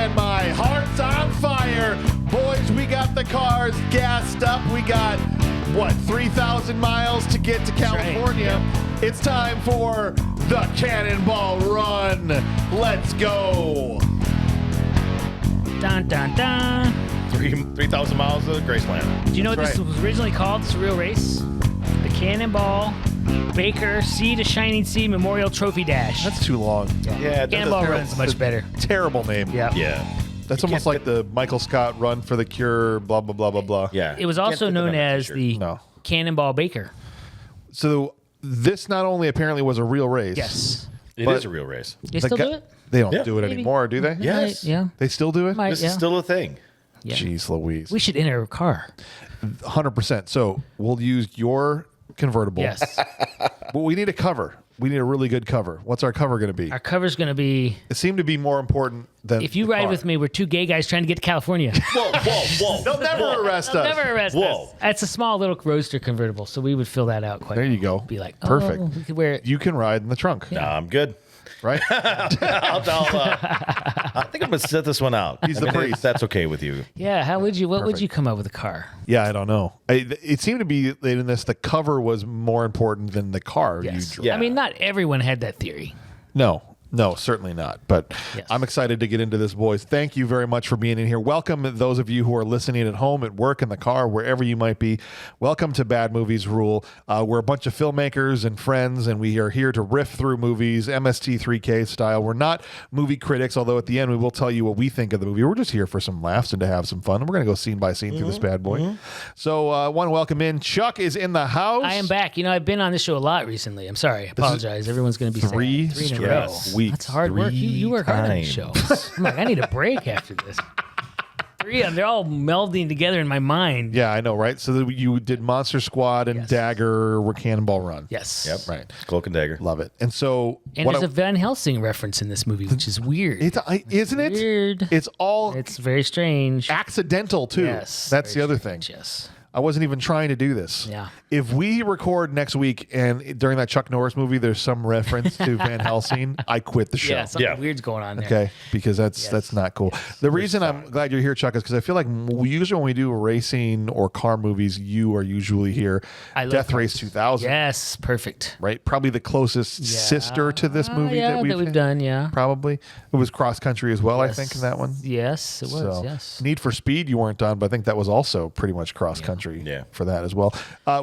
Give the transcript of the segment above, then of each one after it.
and my heart's on fire. Boys, we got the cars gassed up. We got, 3,000 miles to get to California. Right. It's time for the Cannonball Run. Let's go. Dun, dun, dun. 3,000 miles of Graceland. Do you know what this was originally called, this real race? The Cannonball Baker Sea to Shining Sea Memorial Trophy Dash. That's too long. Yeah, Cannonball Run's much better. Terrible name. Yeah. That's almost like the Michael Scott Run for the Cure, blah, blah, blah, blah, blah. Yeah. It was also known as the Cannonball Baker. So this not only apparently was a real race. Yes. It is a real race. They still do it? They don't do it Maybe. anymore, do they? Yes. Yeah. They still do it? Might, This is still a thing. Yeah. Jeez Louise. We should enter a car. 100%. So we'll use your convertible. Yes. But we need a cover. We need a really good cover. What's our cover going to be? Our cover's going to be... It seemed to be more important than If you the ride car. with me, we're two gay guys trying to get to California. Whoa. They'll never arrest us. Never arrest us. It's a small little roadster convertible, so we would fill that out quite There you go. Be like, Perfect. we could wear it. You can ride in the trunk, Nah, I'm good. right? I think I'm going to set this one out. He's the priest. If that's okay with you. Yeah, what would you come up with a car? Yeah, I don't know. It seemed to be that in this, the cover was more important than the car. Yes. Usually. Yeah. I mean, not everyone had that theory. No, certainly not. But Yes. I'm excited to get into this, boys. Thank you very much for being in here. Welcome those of you who are listening at home, at work, in the car, wherever you might be. Welcome to Bad Movies Rule. We're a bunch of filmmakers and friends, and we are here to riff through movies, MST3K style. We're not movie critics, although at the end we will tell you what we think of the movie. We're just here for some laughs and to have some fun. We're going to go scene by scene through this bad boy. So I want to welcome in. Chuck is in the house. I am back. You know, I've been on this show a lot recently. I'm sorry. I apologize. Everyone's going to be three sad. 3 in a straight row. weeks. That's hard work. You work hard on these shows. I'm like, I need a break after this. 3 of them, they're all melding together in my mind. Yeah, I know, right? So you did Monster Squad and Yes. Dagger were Cannonball Run. Yes. Yep. Right. Cloak and Dagger. Love it. And so... And there's a Van Helsing reference in this movie, which is weird. Isn't it? Weird. It's all It's very strange. accidental, too. Yes. That's the very other strange, thing. Yes. I wasn't even trying to do this. Yeah. If we record next week and during that Chuck Norris movie there's some reference to Van Helsing, I quit the show. Yeah, something Yeah. weird's going on there. Okay, because that's not cool. The reason I'm glad you're here, Chuck, is because I feel like usually when we do racing or car movies, you are usually here. I love Death Race cars. 2000, Yes, perfect. right? Probably the closest sister to this movie that we've done, yeah. Probably. It was cross country as well, I think, in that one. Yes, it was, So, yes. Need for Speed you weren't on, but I think that was also pretty much cross country for that as well.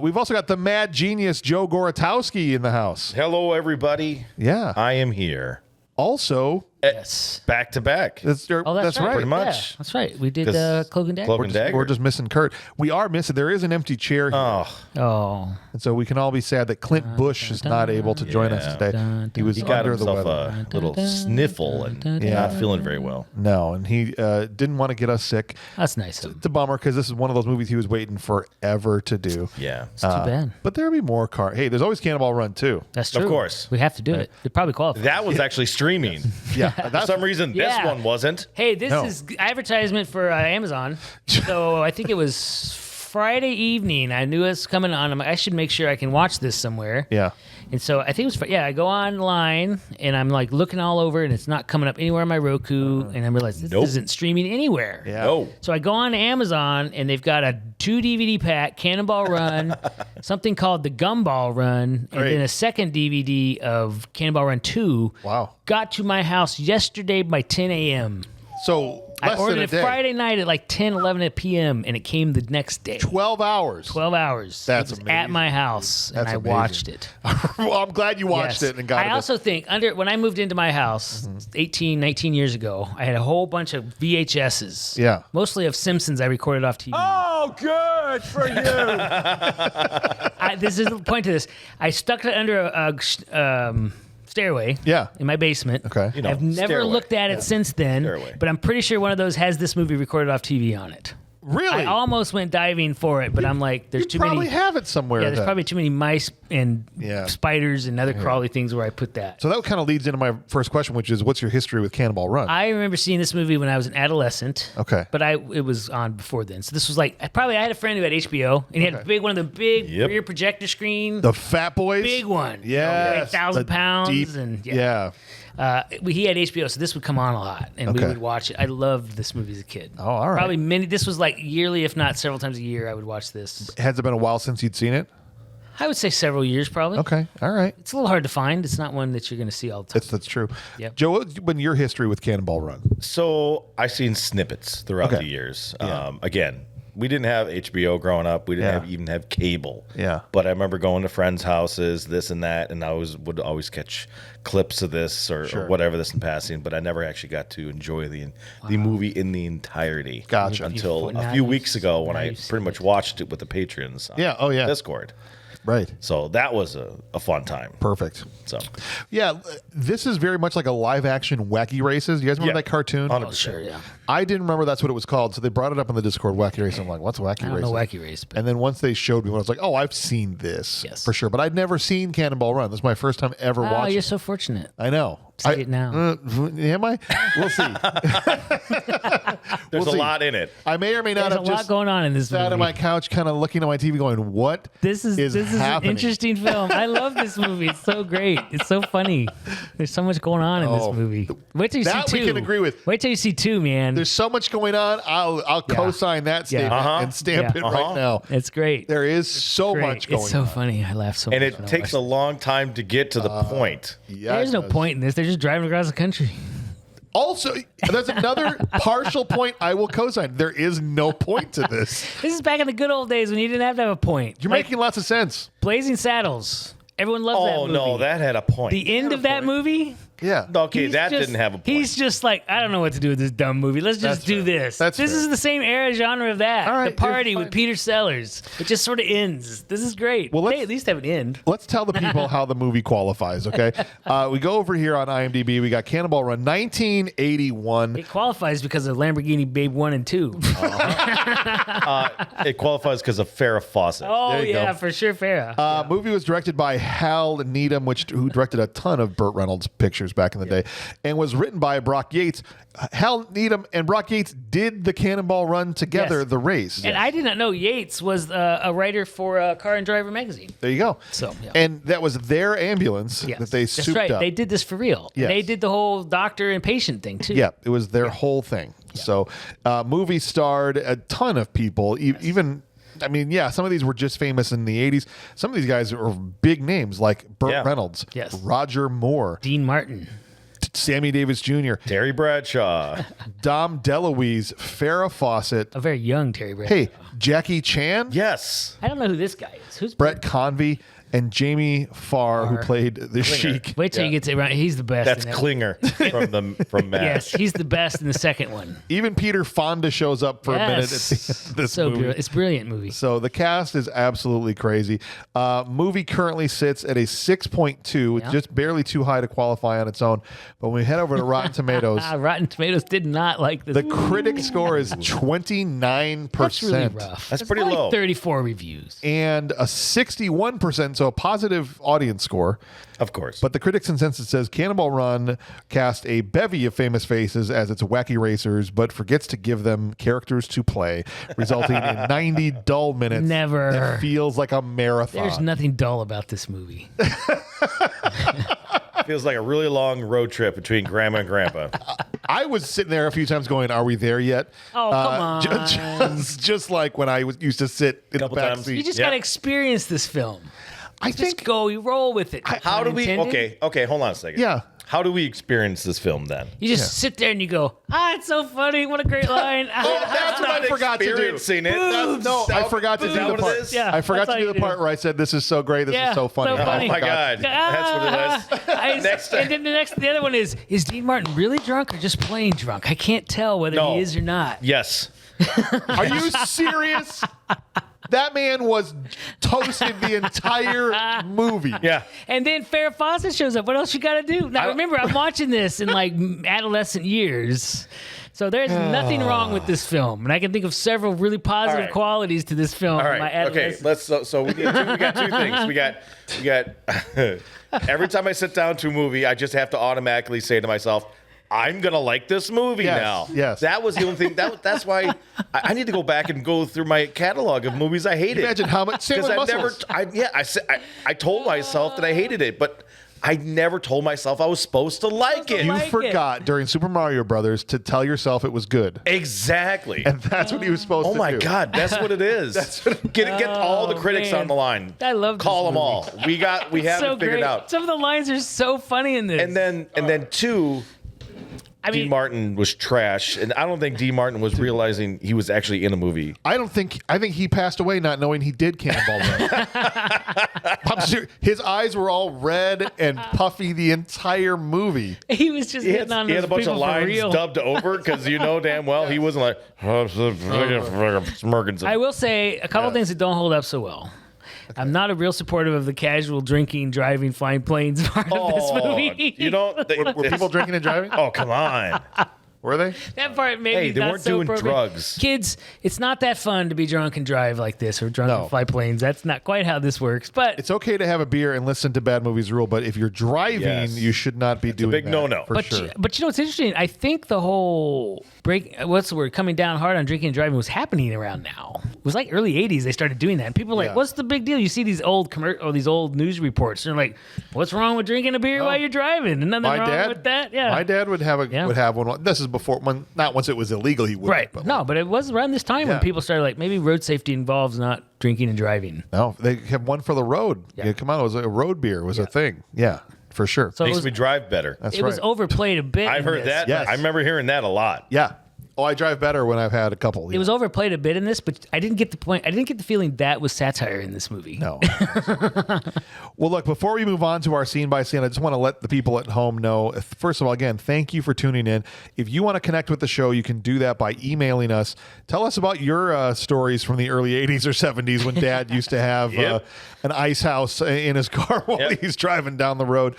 We've also got the mad genius Joe Goratowski in the house. Hello, everybody. Yeah. I am here. Also, Yes. Back to back. that's Oh, that's right. Pretty much. Yeah, that's right. We did 'Cause Cloak and Dagger. Cloak and Dagger. we're just missing Kurt. We are missing. There is an empty chair here. Oh, Oh. And so we can all be sad that Clint Bush is not able to join us today. He was he got under the himself weather. a little sniffle and not feeling very well. No, and he didn't want to get us sick. That's nice. It's It's a bummer because this is one of those movies he was waiting forever to do. Yeah. too bad. But there'll be more car. Hey, there's always Cannonball Run too. That's true. Of course. We have to do it. It probably qualifies. That was actually streaming. Yeah, For some reason, this Yeah. one wasn't. Hey, this No. is advertisement for Amazon. So I think it was Friday evening. I knew it was coming on. I'm like, I should make sure I can watch this somewhere. Yeah. And so I think it was, I go online and I'm like looking all over and it's not coming up anywhere on my Roku. And I realize this Nope. isn't streaming anywhere. Yeah. No. So I go on Amazon and they've got a 2 DVD pack, Cannonball Run, something called the Gumball Run, and Great. then a second DVD of Cannonball Run 2. Wow. Got to my house yesterday by 10 a.m. So I less ordered than a it day. Friday night at like 10, 11 p.m. and it came the next day. 12 hours. 12 hours. That's it was amazing. at my house and That's I amazing. watched it. Well, I'm glad you watched Yes. it and got it. I also think when I moved into my house 18, 19 years ago, I had a whole bunch of VHSs. Yeah. Mostly of Simpsons I recorded off TV. Oh, good for you. This is the point to this. I stuck it under a stairway Yeah. in my basement. Okay. You know, I've never stairway. looked at it since then, Stairway. but I'm pretty sure one of those has this movie recorded off TV on it. Really? I almost went diving for it, but I'm like, there's you too probably many. have it somewhere. Yeah, there's then. probably too many mice and Yeah. spiders and other crawly things where I put that. So that kind of leads into my first question, which is, what's your history with Cannonball Run? I remember seeing this movie when I was an adolescent. Okay. But it was on before then. So this was like, I had a friend who had HBO, and he had one of the big Yep. rear projector screen. The Fat Boys? Big one. Yeah. 1,000 pounds. Deep, And yeah. He had HBO, so this would come on a lot, and we Okay. would watch it. I loved this movie as a kid. Oh, all right. Probably many. This was like yearly, if not several times a year. I would watch this. Has it been a while since you'd seen it? I would say several years, probably. Okay. All right. It's a little hard to find. It's not one that you're going to see all the time. That's true. Yep. Joe, what's been your history with Cannonball Run? So I've seen snippets throughout Okay. the years. Yeah. Again, we didn't have HBO growing up. We didn't Yeah. even have cable. Yeah. But I remember going to friends' houses, this and that, and I would always catch clips of this or whatever this in passing. But I never actually got to enjoy the movie in the entirety. Gotcha. Until Now a few you've- weeks ago when now I you've seen pretty much watched it with the patrons. On Yeah. Oh, yeah. Discord. Right. So that was a fun time. Perfect. So Yeah, this is very much like a live action Wacky Races. You guys remember Yeah. that cartoon? 100%. Oh, sure, yeah. I didn't remember that's what it was called, so they brought it up in the Discord, Wacky Race. I'm like, what's Wacky I don't Race? know Wacky Race, but And then once they showed me, I was like, oh, I've seen this Yes. for sure. But I'd never seen Cannonball Run. This is my first time ever oh, watching. you're so fortunate. I know. See it now. Am I? We'll see. there's We'll a see. lot in it. I may or may not There's a have lot just going on in this sat movie. on my couch, kind of looking at my TV, going, "What? This is an happening?" interesting film. I love this movie. It's so great. It's so funny. There's so much going on in Oh, this movie. Wait till you that see we two. can agree with. Wait till you see two, man. There's so much going on. I'll co-sign that Yeah. statement and stamp Yeah. it right now. It's great. There is so Great. much going It's so on. funny. I laugh so And much. it when I takes watch a long time to get to the point. Yeah, There's it no does. point in this. They're just driving across the country. Also, there's another partial point I will co-sign. There is no point to this. This is back in the good old days when you didn't have to have a point. You're Like making lots of sense. Blazing Saddles. Everyone loves that Oh movie. no, that had a point. The end of that movie. Yeah. Okay, he's that just- didn't have a point. He's just like, I don't know what to do with this dumb movie. Let's just That's do fair. this. That's this fair. is the same era genre of that. All right, The Party you're with fine. Peter Sellers. It just sort of ends. This is great. Well, Well, let's- they at least have an end. Let's tell the people how the movie qualifies, okay? We go over here on IMDb. We got Cannonball Run, 1981. It qualifies because of Lamborghini Babe 1 and 2. It qualifies because of Farrah Fawcett. Oh, There you yeah, go. for sure, Farrah. Movie was directed by Hal Needham, who directed a ton of Burt Reynolds pictures back in the day, and was written by Brock Yates. Hal Needham and Brock Yates did the Cannonball Run together, Yes. the race. And I did not know Yates was a writer for Car and Driver magazine. There you go. So, yeah. And that was their ambulance Yes. that they That's souped right. up. They did this for real. Yes. They did the whole doctor and patient thing, too. Yeah, it was their whole thing. So, movie starred a ton of people, even. I mean, yeah, some of these were just famous in the 80s. Some of these guys are big names like Burt Yeah. Reynolds, Yes. Roger Moore, Dean Martin. Sammy Davis Jr., Terry Bradshaw. Dom DeLuise, Farrah Fawcett, A very young Terry Bradshaw. hey, Jackie Chan, Yes. I don't know who this guy is. Who's Brett Convey, and Jamie Farr, who Farr. played the Sheik. Wait till Yeah. you get to around. He's the best. That's in that. Klinger from Matt. Yes, he's the best in the second one. Even Peter Fonda shows up for a minute at the end of this so movie. brilliant. It's a brilliant movie. So the cast is absolutely crazy. Movie currently sits at a 6.2, which is just barely too high to qualify on its own. But when we head over to Rotten Tomatoes, Rotten Tomatoes did not like this. the critic score is 29%. That's really rough. That's pretty probably low. 34 reviews. And a 61%, so a positive audience score. Of course. But the critic consensus says Cannonball Run cast a bevy of famous faces as its wacky racers, but forgets to give them characters to play, resulting in 90 dull minutes. Never. That feels like a marathon. There's nothing dull about this movie. Feels like a really long road trip between grandma and grandpa. I was sitting there a few times going, "Are we there yet?" Oh, come on. Just like when I used to sit in the Couple back times. seat. You just Yeah. got to experience this film. I Just think, go, you roll with it. How do we? Intended. Okay, hold on a second. Yeah. How do we experience this film then? You just sit there and you go, it's so funny. What a great line. that's what I forgot to do. Experiencing it. No, I forgot to Is do that the what it part. is? Yeah. I forgot that's to do all the you part where I said, "This is so great. This Yeah, is so funny." so funny. Oh my God. That's what it is. Next time. And then the other one is Dean Martin really drunk or just plain drunk? I can't tell whether No. he is or not. Yes. Are you serious? That man was toasted the entire movie. Yeah. And then Farrah Fawcett shows up. What else you got to do? Now, remember, I'm watching this in like adolescent years. So there's nothing wrong with this film. And I can think of several really positive All right. qualities to this film. All in my right. Okay. adolescence. So we got two things. We got every time I sit down to a movie, I just have to automatically say to myself, I'm gonna like this movie Yes, now. yes. That was the only thing. That's why I need to go back and go through my catalog of movies I hated. Imagine how much. Same Because with I've never. Muscles. I told myself that I hated it, but I never told myself I was supposed to like it. You like forgot during Super Mario Brothers to tell yourself it was good. Exactly. And that's what he was supposed to do. Oh my God, that's what it is. Get all the critics man. on the line. I love this Call them movie. all. We have so it figured great. out. Some of the lines are so funny in this. And then two, I D. mean, Martin was trash, and I don't think D. Martin was realizing he was actually in a movie. I think he passed away not knowing he did Cannonball Run. I'm serious. His eyes were all red and puffy the entire movie. he was just He hitting on had those a bunch of people for lines real. dubbed over because you know damn well he wasn't like smirking. I will say a couple things that don't hold up so well. I'm not a real supporter of the casual drinking, driving, flying planes part of this movie. You don't. Were people drinking and driving? Oh, come on. Were they? That part maybe Hey, they not weren't so doing appropriate. drugs. Kids, it's not that fun to be drunk and drive like this or drunk No. and fly planes. That's not quite how this works. But It's okay to have a beer and listen to Bad Movies Rule, but if you're driving, Yes. you should not be doing big that. no-no. For but sure. you know what's interesting? I think the whole coming down hard on drinking and driving was happening around now. It was like early '80s they started doing that, and people were like, Yeah. "What's the big deal?" You see these old these old news reports. They're like, "What's wrong with drinking a beer while you're driving?" And nothing wrong with that. Yeah, My dad would have one. This is before not once it was illegal. He would right. But But it was around this time Yeah. when people started like, maybe road safety involves not drinking and driving. no, they have one for the road. Yeah, come on, it was a road beer was a thing. Yeah, for sure. So Makes me drive better. That's it was right. overplayed a bit. I've in heard this. that. Yes. I remember hearing that a lot. Yeah. Oh, I drive better when I've had a couple. It was overplayed a bit in this, but I didn't get the point. I didn't get the feeling that was satire in this movie. No. Well, look, before we move on to our scene by scene, I just want to let the people at home know, first of all, again, thank you for tuning in. If you want to connect with the show, you can do that by emailing us. Tell us about your stories from the early 80s or 70s when Dad used to have Yep. an ice house in his car while he's driving down the road.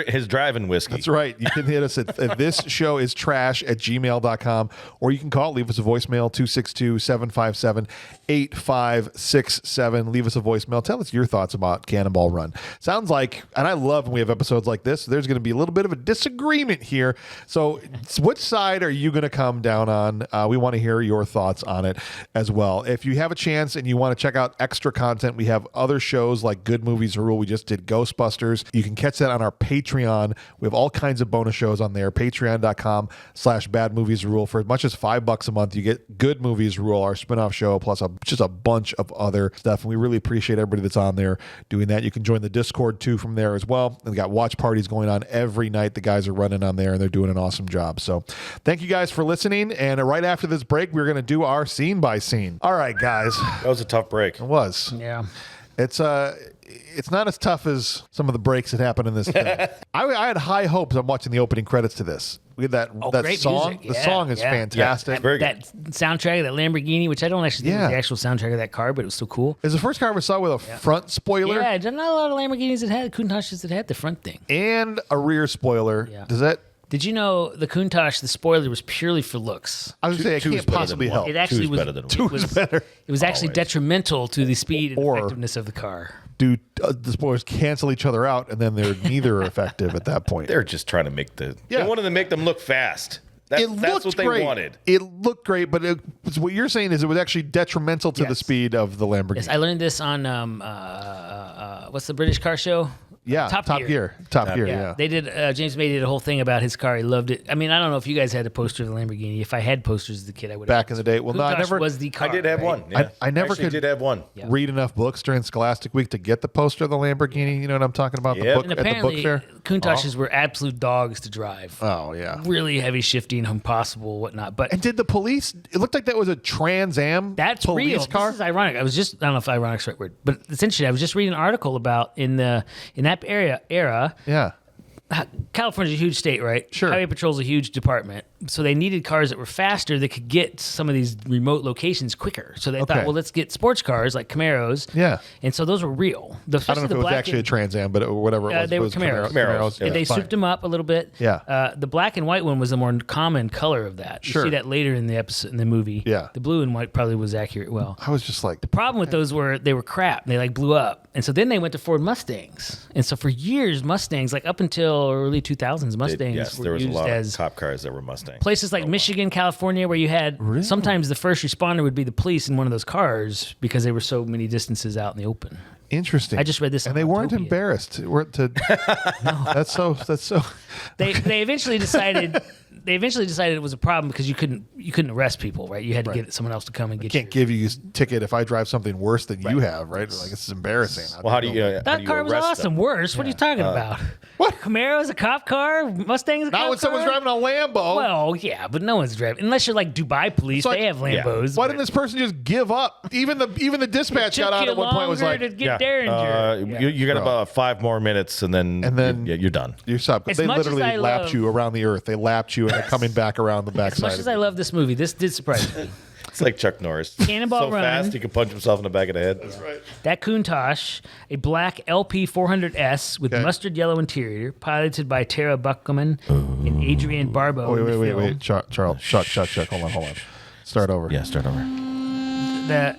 His driving whiskey. That's right. You can hit us at thisshowistrash@gmail.com, or you can call, leave us a voicemail, 262-757-8567. Leave us a voicemail. Tell us your thoughts about Cannonball Run. Sounds like, and I love when we have episodes like this, there's going to be a little bit of a disagreement here. So which side are you going to come down on? We want to hear your thoughts on it as well. If you have a chance and you want to check out extra content, we have other shows like Good Movies Rule. We just did Ghostbusters. You can catch that on our Patreon. We have all kinds of bonus shows on there. Patreon.com/Bad Movies Rule. For as much as $5 a month, you get Good Movies Rule, our spinoff show, plus just a bunch of other stuff. And we really appreciate everybody that's on there doing that. You can join the Discord too from there as well. And we got watch parties going on every night. The guys are running on there and they're doing an awesome job. So thank you guys for listening. And right after this break, we're going to do our scene by scene. All right, guys. That was a tough break. It was. Yeah. It's not as tough as some of the breaks that happened in this film. I had high hopes on watching the opening credits to this. We had that Great song. music. The Yeah, song is yeah. fantastic. Very That soundtrack, that Lamborghini, which I don't actually think was the actual soundtrack of that car, but it was still cool. It's the first car I ever saw with a front spoiler Yeah, there's not a lot of Lamborghinis that had Countaches that had the front thing. and a rear spoiler. Yeah. Does that? Did you know the Countach, the spoiler was purely for looks? I was going to say, Two it is can't better possibly than help. one. It actually Two's was better than one. it Two is was- better. It was actually Always. detrimental to the speed and Or- effectiveness of the car. Do the spoilers cancel each other out, and then they're neither effective at that point? They're just trying to make they wanted to make them look fast. That's what they great. wanted. It looked great, but what you're saying is it was actually detrimental to the Yes. speed of the Lamborghini. Yes, I learned this on what's the British car show? Yeah, Top Gear. Top Gear, yeah. They did. James May did a whole thing about his car. He loved it. I mean, I don't know if you guys had a poster of the Lamborghini. If I had posters as a kid, I would. Back in the day. Well, no, I never was the car. I did have right? one. Yeah. I never Actually could did have one. read enough books during Scholastic Week to get the poster of the Lamborghini. You know what I'm talking about? The Yep. book And at the book apparently, fair. Countaches were absolute dogs to drive. Oh yeah. Really heavy shifting, impossible, whatnot. But And did the police? It looked like that was a Trans Am. that's police real. car. This is ironic. I don't know if ironic's the right word, but it's interesting. I was just reading an article about in that era. Yeah. California's a huge state, right? Sure. Highway Patrol's a huge department. So they needed cars that were faster that could get to some of these remote locations quicker. So they Okay. thought, well, let's get sports cars like Camaros. Yeah. And so those were real. I don't know if it was actually a Trans Am, but whatever it was. They it were was Camaros. Camaros, And they fine. souped them up a little bit. Yeah. The black and white one was the more common color of that. You Sure. see that later in the episode, in the movie. Yeah. The blue and white probably was accurate well. I was just like, Problem with those were they were crap. They like blew up. And so then they went to Ford Mustangs. And so for years, Mustangs, like up until early 2000s, Mustangs Yes, were there was a used lot as of cop cars that were Mustangs. places like Michigan, California, where you had sometimes the first responder would be the police in one of those cars because they were so many distances out in the open. Interesting. I just read this, and on they weren't Autopia. embarrassed. That's so. They eventually decided. They eventually decided it was a problem because you couldn't arrest people, right? You had to get someone else to come and get you. Can't give you a ticket if I drive something worse than you have, right? Like, it's embarrassing. Well, how do you? That car was awesome. Them? Worse. What are you talking about? What? Camaro's a cop car. Mustang's a cop car. Not when someone's driving a Lambo. Well, yeah, but no one's driving unless you're like Dubai police. So they have Lambos. Why didn't this person just give up? Even the dispatch got out at one point. Was like, to get Derringer. You got about 5 more minutes, and then you're done. You're stopped. As They much as literally I lapped love- you around the earth. They lapped you and they're coming back around the backside. As much as I love this movie, this did surprise me. It's like Chuck Norris. Cannonball so Run. fast he can punch himself in the back of the head. That's right. That Countach, a black LP 400S with mustard yellow interior, piloted by Tara Buckman and Adrienne Barbeau. Wait. Charles. Chuck. Hold on. Start over. Yeah, start over. The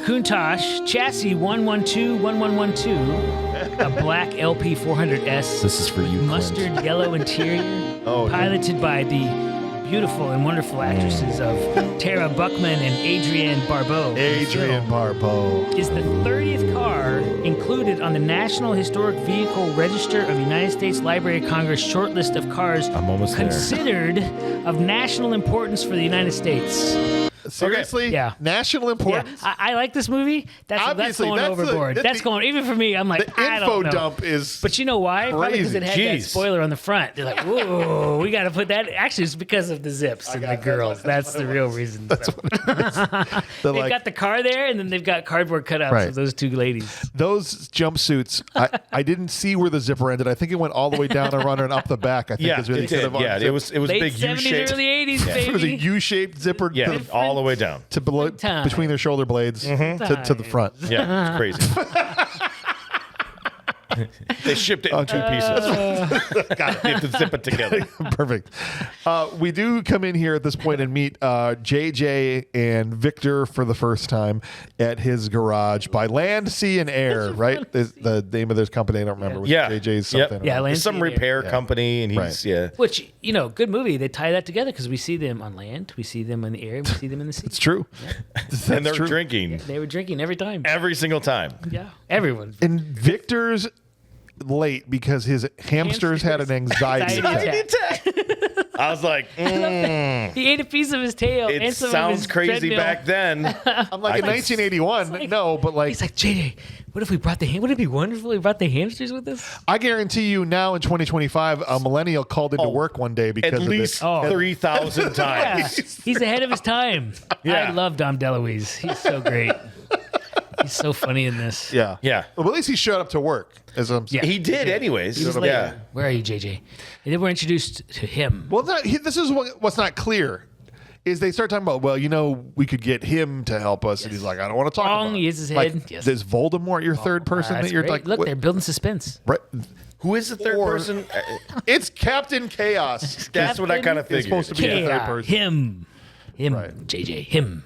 Countach chassis 112-1112, a black LP 400S. This is for you, mustard yellow interior, piloted by the beautiful and wonderful actresses of Tara Buckman and Adrienne Barbeau. Adrienne Barbeau Is the 30th car included on the National Historic Vehicle Register of the United States Library of Congress short list of cars I'm almost there. considered of national importance for the United States. Seriously? Yeah. National Yeah, importance? I like this movie. That's Obviously, going that's overboard. That's going, even for me, I'm like, The I info don't know. dump is But you know why? Probably because it had that Jeez. spoiler on the front. They're like, whoa, we got to put that. Actually, it's because of the zips and the girls. That's the real reason. They've got the car there, and then they've got cardboard cutouts of those two ladies. Those jumpsuits, I didn't see where the zipper ended. I think it went all the way down and running up the back. I think Yeah, is where they it could did. have Yeah, it was Late big 70s, U-shaped. early 80s, It was a baby. U-shaped zipper Yeah, all the way down. to below, Time. between their shoulder blades to the front. Yeah, it's crazy. They shipped it in 2 pieces. You have to zip it together. Perfect. We do come in here at this point and meet JJ and Victor for the first time at his garage by Land, Sea, and Air, right? Is the name of this company. I don't remember. Yeah. JJ's something. Yeah, Land, It's some Sea, and repair company, and he's, Which, good movie. They tie that together because we see them on land, we see them in the air, we see them in the sea. It's true. That's and they're true. drinking They were drinking every time. every single time. Yeah, everyone. And Victor's late because his hamsters had an anxiety Anxiety attack. attack. I was like, He ate a piece of his tail. it and some of sounds his crazy treadmill. back then. I'm like, in 1981, no, but like, He's like, JJ, what if we brought the would it be wonderful if we brought the hamsters with us? I guarantee you now in 2025, a millennial called into work one day because At of least this. 3,000 Yeah, times. he's ahead of his time. Yeah. I love Dom DeLuise. He's so great. He's so funny in this. Yeah. Yeah. Well, at least he showed up to work. As I'm saying. Yeah. He did, anyways. He was Yeah. like, where are you, JJ? And then we're introduced to him. Well, this is what's not clear. Is they start talking about, we could get him to help us, and he's like, I don't want to talk Wrong, about it. he is his Like, head. Yes. Is Voldemort your third person That's that you're great. like? Look, what- they're building suspense. right? Who is the third Or- person? It's Captain Chaos. That's what I kind of It's figured. supposed to be the third person. Him, Right. JJ, him.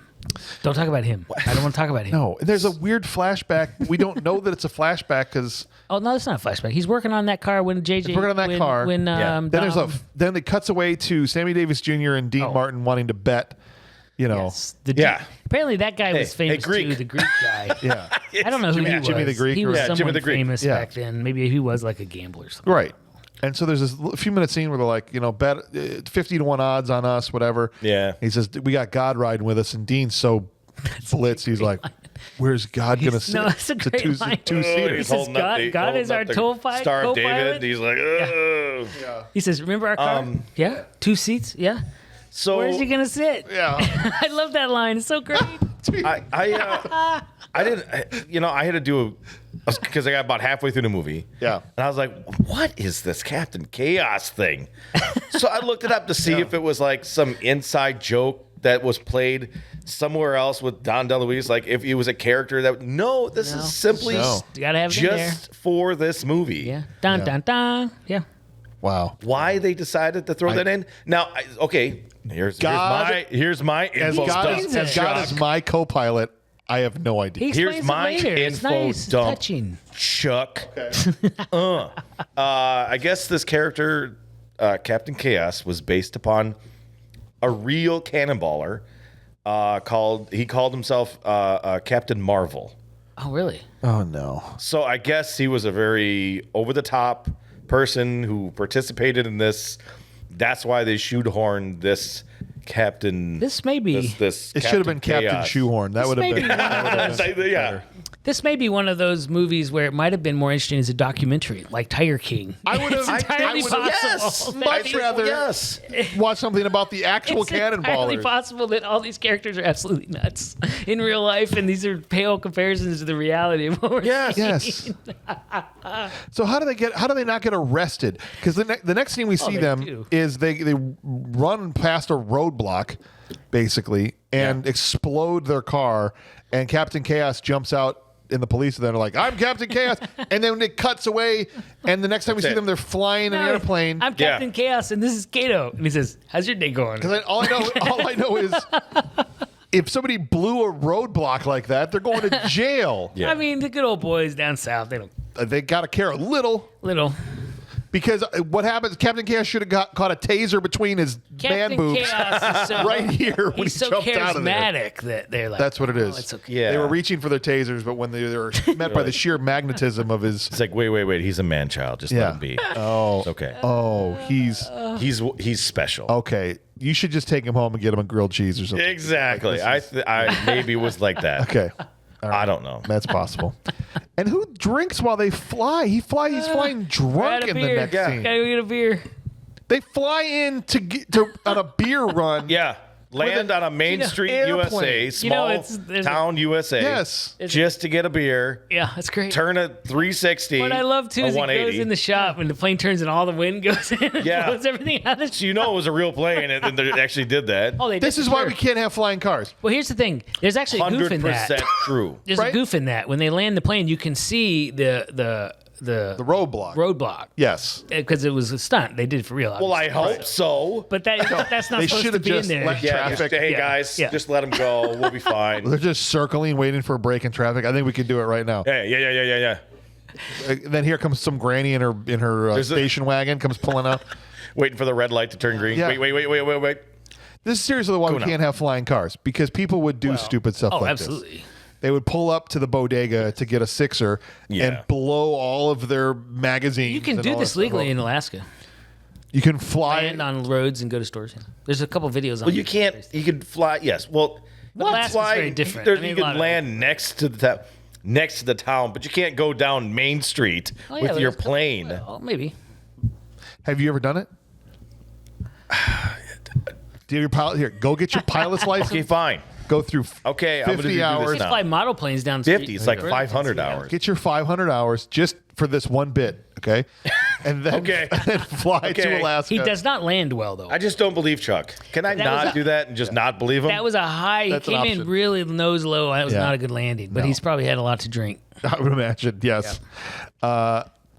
Don't talk about him. I don't want to talk about him. No, there's a weird flashback. We don't know that it's a flashback because Oh no, it's not a flashback. He's working on that car when JJ. He's working on that when, car. When Yeah. then it cuts away to Sammy Davis Jr. and Dean Martin wanting to bet. Apparently that guy was Hey, famous Greek. too. The Greek guy. Yeah. I don't know who he was. Jimmy the Greek He or- was Yeah, someone Jimmy the Greek. famous Yeah. back then. Maybe he was like a gambler or something. Right. And so there's this few minute scene where they're like, bet 50 to 1 odds on us, whatever. Yeah. He says, we got God riding with us. And Dean's so blitzed. He's like, where's God going to sit? No, that's a It's great line. two-seater. He says, God is our Star of co-pilot. David. He's like, oh. He says, remember our car? Yeah. 2 seats? Yeah. So Where's he going to sit? Yeah. I love that line. It's so great. I didn't, I had to do because I got about halfway through the movie. Yeah. And I was like, what is this Captain Chaos thing? So I looked it up to see if it was like some inside joke that was played somewhere else with Don DeLuise. Like if he was a character that, this is simply No. You got to have it in there. just for this movie. Yeah. Dun, dun, dun. Yeah. Wow. Why they decided to throw that in? Now, here's my As info God, dump. as God is my co-pilot, I have no idea. He Here's explains my it later. It's info nice. It's dump. touching. Chuck. I guess this character, Captain Chaos, was based upon a real cannonballer. He called himself Captain Marvel. Oh, really? Oh no. So I guess he was a very over-the-top person who participated in this. That's why they shoehorned this Captain. This may be. This It should have been Captain Chaos. Shoehorn. That would have been. Yeah. This may be one of those movies where it might have been more interesting as a documentary, like Tiger King. I would have. It's entirely possible. Much rather watch something about the actual It's entirely cannonballers. possible that all these characters are absolutely nuts in real life, and these are pale comparisons to the reality of what we're seeing. Yes. So how do they not get arrested? Because the next thing we see they them do. is they run past a roadblock, basically, and explode their car, and Captain Chaos jumps out. And the police are like, I'm Captain Chaos. And then it cuts away. And the next time we see them, they're flying in an airplane. I'm Captain Chaos, and this is Kato. And he says, how's your day going? Because all I know is if somebody blew a roadblock like that, they're going to jail. Yeah. I mean, the good old boys down south, they don't. They got to care a little. Because what happens, Captain Chaos should have caught a taser between his man boobs Chaos is so, right here when he's he so jumped out of there. charismatic that they're like, That's what it is. it's okay. Yeah. They were reaching for their tasers, but when they were met by the sheer magnetism of his... It's like, wait. He's a man-child. Just let him be. Oh. It's okay. Oh, He's special. okay. You should just take him home and get him a grilled cheese or something. Exactly. I maybe was like that. Okay. All right. I don't know. That's possible. And who drinks while they fly? He's flying drunk in the next scene. Gotta go get a beer. They fly in to on a beer run. Yeah. Land on a Main Street airplane. USA, small town USA. Yes. Just to get a beer. Yeah, that's great. Turn a 360. What I love too a is it 180. goes in the shop and the plane turns and all the wind goes in and Yeah. blows everything out of the So you know it was a real plane, and they actually did that. Oh, they This did is for why sure. we can't have flying cars. Well, here's the thing. There's actually a goof in that. 100% true. There's Right? a goof in that. When they land the plane, you can see the The roadblock. roadblock Yes. because it was a stunt. They did it for real. Well, I obviously. hope so. But that's not They supposed should to have be in just there. let Yeah, traffic. hey Yeah. guys, Yeah. just let them go. We'll be fine. They're just circling, waiting for a break in traffic. I think we can do it right now. Yeah. Then here comes some granny in her station wagon, comes pulling up. Waiting for the red light to turn green. Yeah. Wait. This is seriously why we Going can't have flying cars, because people would do stupid stuff Oh, like absolutely. this. They would pull up to the bodega to get a sixer Yeah. and blow all of their magazines. You can and do all this that stuff legally up. in Alaska. You can fly. Land on roads and go to stores. There's a couple videos on Well, you can't. You could fly. Yes. Well, But Alaska's very different. I mean, you a lot can of- land next to the town, but you can't go down Main Street Oh, yeah, with your there's a couple- plane. Oh, maybe. Have you ever done it? Do you have your pilot here? Go get your pilot's license. Okay, fine. Go through Okay, I'm gonna 50 do this hours. Just now. fly model planes down the 50. street. It's like Burlington, 500 yeah. hours. Get your 500 hours just for this one bit, okay? And then, Okay. and then fly Okay. to Alaska. He does not land well, though. I just don't believe Chuck. Can I That not was a- do that and just not believe him? That was a high. He That's an came in option. really nose low. That was Yeah. not a good landing, but he's probably had a lot to drink. I would imagine, yes.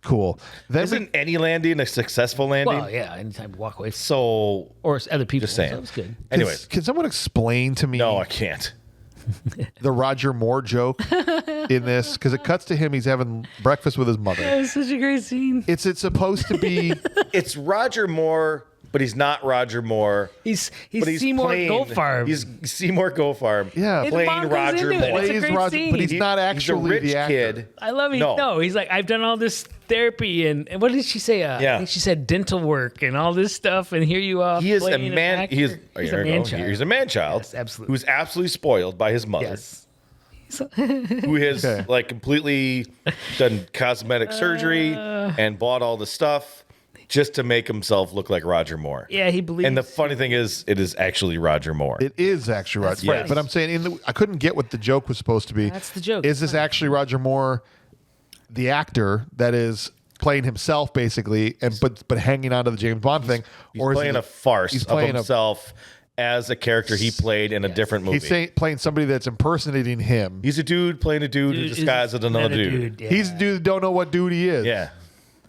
Cool. Then Isn't any landing a successful landing? Well, yeah, anytime you walk away from, So, or other people. just saying. So it was good. Anyways, can someone explain to me no, I can't. the Roger Moore joke in this? Because it cuts to him. He's having breakfast with his mother. That was such a great scene. It's supposed to be. It's Roger Moore, but he's not Roger Moore. He's But he's Seymour playing, Goldfarb. He's Seymour Goldfarb. Yeah. And playing Bond goes Roger into it. Moore. It's a Plays great Roger, scene. but he's not actually he's a rich the actor. kid. I love it. No. No, he's like, I've done all this therapy and what did she say? Yeah. I think she said dental work and all this stuff. And here you are. He is a playing an man. actor. He is. He's here a we go. man child. He's a man child. Yes, absolutely. Who's absolutely spoiled by his mother. Yes. Who has Okay. like completely done cosmetic surgery and bought all the stuff just to make himself look like Roger Moore. Yeah, he believes. And the funny thing is, it is actually Roger Moore. It is actually Roger. right. Right. But I'm saying, I couldn't get what the joke was supposed to be. That's the joke. Is this actually Roger Moore, the actor that is playing himself basically, and but hanging on to the James Bond thing, He's or is playing it- a farce he's of playing himself as a character he played in a different movie. He's playing somebody that's impersonating him. He's a dude playing a dude who Dude is disguised as another dude. Yeah. He's the dude that don't know what dude he is. Yeah.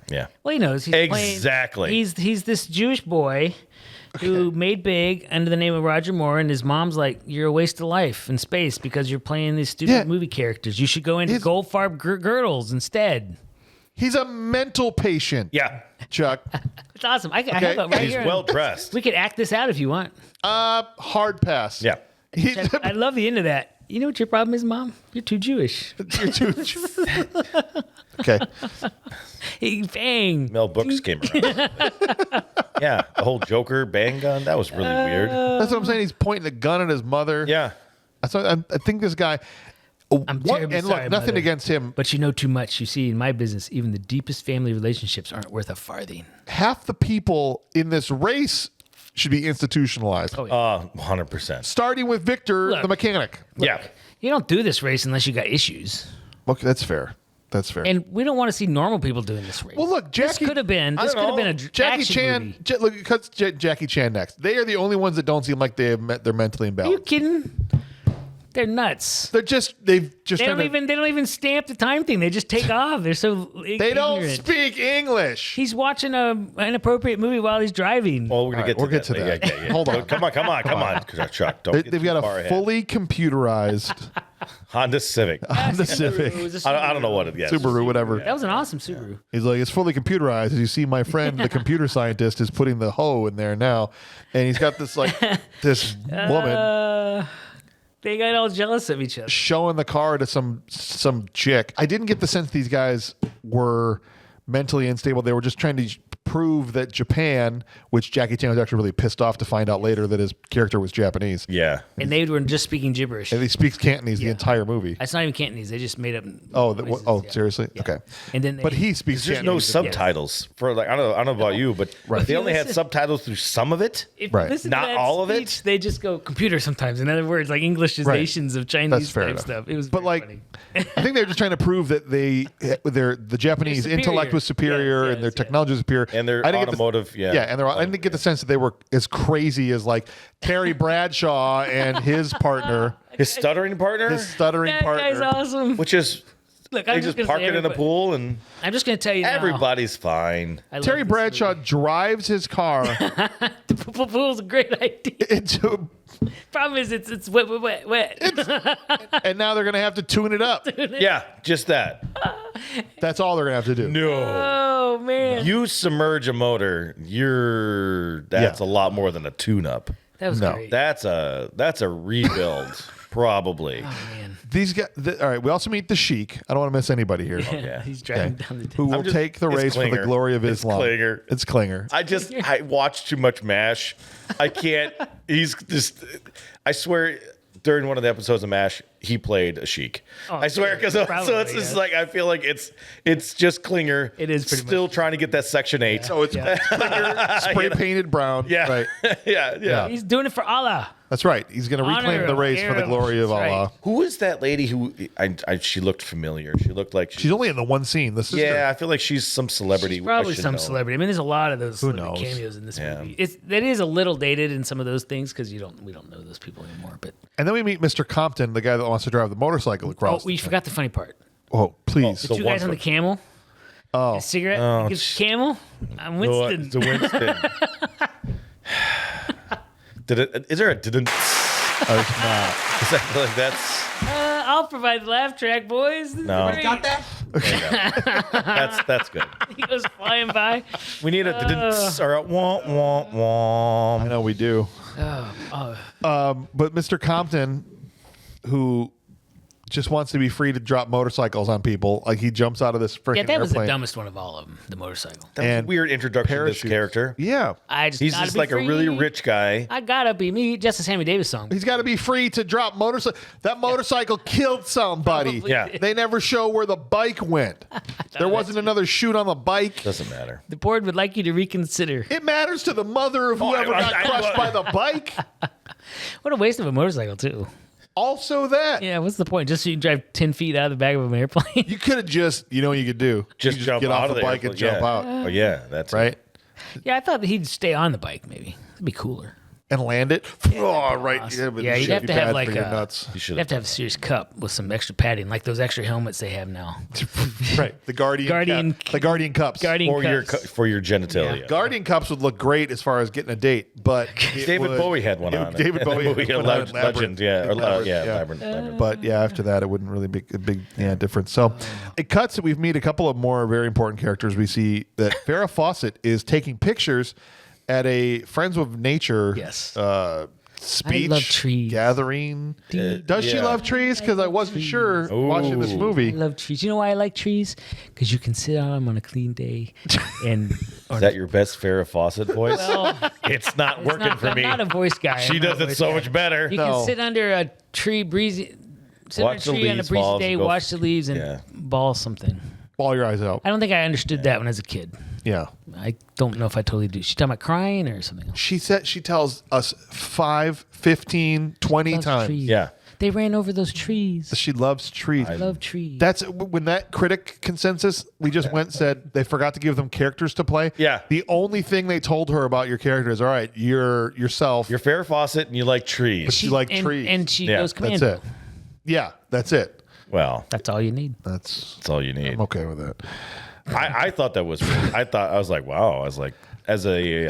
Yeah. Well, he knows. He's Exactly. Playing, he's this Jewish boy who made big under the name of Roger Moore, and his mom's like, "You're a waste of life and space because you're playing these stupid Yeah. movie characters. You should go into His- Goldfarb girdles instead." He's a mental patient. Yeah. Chuck. It's awesome. I have it right He's here. well dressed. We could act this out if you want. Hard pass. Yeah. He- I love the end of that. You know what your problem is, Mom? You're too Jewish. Okay. Hey, bang. Mel Brooks came around. Yeah, the whole Joker bang gun, that was really weird. That's what I'm saying. He's pointing a gun at his mother. Yeah. I think this guy. I'm terribly and look, sorry, nothing Mother, against him. but you know too much. You see, in my business, even the deepest family relationships aren't worth a farthing. Half the people in this race should be institutionalized. Oh, yeah. 100%. Starting with Victor, Look. the mechanic. Yeah. You don't do this race unless you got issues. Okay, that's fair. That's fair. And we don't want to see normal people doing this race. Well, look, this Jackie could have been a Jackie action Chan. movie. Look, it cuts Jackie Chan next. They are the only ones that don't seem like they're mentally Are you imbalanced. kidding? They're nuts. They've just They don't even stamp the time thing. They just take off. They're so They don't speak English. He's watching an inappropriate movie while he's driving. Well, we're going We'll to get to that. Yeah. Hold on. Come on. Chuck, don't get They've too got far a ahead. fully computerized Honda Civic. Honda Civic. It was a I don't know what it is. Subaru, whatever. That was an awesome Subaru. He's like, it's fully computerized. As you see, my friend, the computer scientist, is putting the hoe in there now, and he's got this this woman They got all jealous of each other. showing the car to some chick. I didn't get the sense these guys were mentally unstable. They were just trying to prove that Japan, which Jackie Chan was actually really pissed off to find out later that his character was Japanese. Yeah. And they were just speaking gibberish. And he speaks Cantonese the entire movie. It's not even Cantonese. They just made up. Oh, yeah. seriously? Yeah. Okay. And then But he speaks There's no Cantonese. subtitles for I don't know about you, but Right. they only had subtitles through some of it. If Right. you listen Not to that all of it? speech, they just go computer sometimes. In other words, like Englishizations of Chinese That's fair type enough. stuff. It was But very like, funny. I think they were just trying to prove that the Japanese superior. intellect was superior Yes, and their yes. technology was superior. And their I didn't get the- automotive, yeah. and I didn't get the sense that they were as crazy as like Terry Bradshaw and his partner, His stuttering partner, his stuttering That guy's partner. awesome. which is Look, they I'm just gonna park say it in a everybody- pool and I'm just going to tell you now. everybody's fine. I love Terry this Bradshaw movie. drives his car The pool's a great idea. into, Problem is, it's wet. and now they're going to have to tune it up. Yeah, just that. That's all they're going to have to do. No. Oh man, You submerge a motor, that's Yeah. a lot more than a tune-up. that was No. great. That's a rebuild, probably. Oh man, These guys. All right, we also meet the Sheik. I don't want to miss anybody here. Yeah. he's driving down the. Who will just- take the it's race for the Klinger. glory of It's Islam? Klinger. It's Klinger. I watch too much MASH. I can't. He's just. I swear, during one of the episodes of MASH, he played a Sheik. Oh, I swear, because so probably, it's just yeah. like I feel like it's just Klinger. It is pretty still much. trying to get that Section 8. So it's Yeah. Klinger, spray painted brown. Yeah, Right. yeah. He's doing it for Allah. That's right. He's going to Honor reclaim the of race for the Arab. glory of That's right. Allah. Who is that lady who? She looked familiar. She looked like She's only in the one scene. The sister. Yeah, I feel like she's some celebrity. She's probably I should some know. celebrity. I mean, there's a lot of those celebrity knows? cameos in this Yeah. movie. That is a little dated in some of those things because we don't know those people anymore. But And then we meet Mr. Compton, the guy that wants to drive the motorcycle across. we forgot the funny part. Oh, please. The The two one guys on the from- camel. Oh. A cigarette. He gives camel. I'm Winston. It's a Winston. Is there a didn't? Oh, it's not. Is that like that's I'll provide the laugh track, boys. This is No. great. Got that? that's good. He goes flying by. We need a didn't or a womp womp womp. I know we do. But Mr. Compton, who just wants to be free to drop motorcycles on people, like he jumps out of this freaking Yeah, that was the airplane. dumbest one of all of them. The motorcycle. That was a And weird introduction to this parachutes. character. Yeah. He's gotta just be like a really free. rich guy. I gotta be me. Just a Sammy Davis song. He's got to be free to drop motorcycle. That motorcycle killed somebody. Probably Yeah. did. They never show where the bike went. There wasn't another shoot on the bike. Doesn't matter. The board would like you to reconsider. It matters to the mother of whoever I- got I- crushed by the bike. What a waste of a motorcycle, too. Also that. Yeah, what's the point? Just so you can drive 10 feet out of the back of an airplane? You could have just, you know what you could do? Just You jump get out off of the the bike and airplane, jump yeah. out, Oh yeah, that's right? Yeah, I thought he'd stay on the bike, maybe. That'd be cooler. And land it. Oh, right. awesome. but Yeah, it you'd should have be to have bad like for your a- nuts. You You should have to have a serious cup with some extra padding, like those extra helmets they have now. Right. The Guardian Cups. for your genitalia. Guardian cups would look great as far as getting a date, but it David would- Bowie had one on. it. David Bowie had Movie, one on Legend, Labyrinth. yeah, or, Labyrinth, yeah, yeah. Labyrinth. But yeah, after that, it wouldn't really make a big difference. So it cuts. We meet a couple of more very important characters. We see that Farrah Fawcett is taking pictures at a Friends with Nature Yes. speech, love trees. gathering. Does she love trees? Because I wasn't sure watching this movie. I love trees. You know why I like trees? Because you can sit on them on a clean day. And Is that your best Farrah Fawcett voice? well, It's not working for I'm me. not a voice guy. She I'm not does a it voice so guy. much better. You can sit under a tree, breezy. Sit Watch the under a tree on a leaves breezy fall as day, you go. watch the leaves, and Yeah. ball something. Ball your eyes out. I don't think I understood that when I was a kid. Yeah. I don't know if I totally do. She talking about crying or something else? She said she tells us 5, 15, 20 Loves times. trees. Yeah. They ran over those trees. She loves trees. I love trees. That's when that critic consensus, we just went and said they forgot to give them characters to play. Yeah. The only thing they told her about your character is, all right, you're yourself. You're Farrah Fawcett and you like trees. She like and, trees. And she Yeah, goes That's commando. it. Yeah, that's it. Well, That's all you need. That's that's all you need. I'm okay with that. I thought that was really, I was like, wow. I was like, as a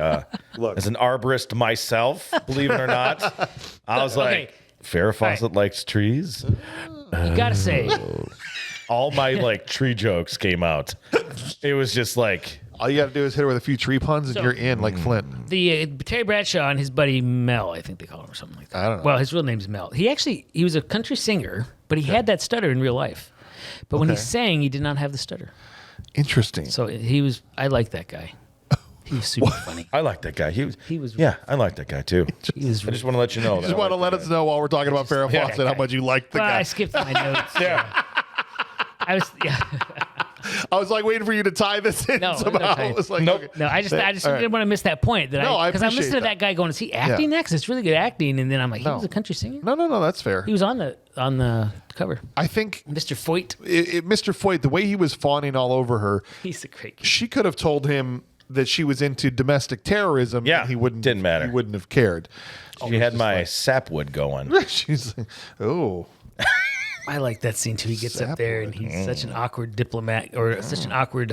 as an arborist myself, believe it or not, I was like, Okay. Farrah Fawcett likes trees. You gotta say, All my like tree jokes came out. It was just like, All you got to do is hit her with a few tree puns, and So- you're in like Flint. the Terry Bradshaw and his buddy Mel, I think they call him or something like that. I don't know. Well, his real name's Mel. He was a country singer, but he had that stutter in real life. But when he Okay. sang, he did not have the stutter. Interesting. So I like that guy. He was super funny. I like that guy. He was yeah, I like that guy too. He was I just want to let you know. Just want to let us know while we're talking about Farrah Yeah. Fawcett how much you like the well, guy. I skipped my notes. Yeah. I was I was like waiting for you to tie this in No, no somehow. tie. It was like, Nope. okay. No, I just All right. didn't want to miss that point. No, I Because I'm listening appreciate to that guy going, is he acting Yeah. next? It's really good acting. And then I'm like, he No. was a country singer? No, that's fair. He was on the cover. I think Mr. Foyt. Mr. Foyt, the way he was fawning all over her, He's a great guy. she could have told him that she was into domestic terrorism. Yeah, and he wouldn't. didn't matter. He wouldn't have cared. She had my sapwood going. She's like, oh, I like that scene too. He gets up there and he's such an awkward diplomat or such an awkward,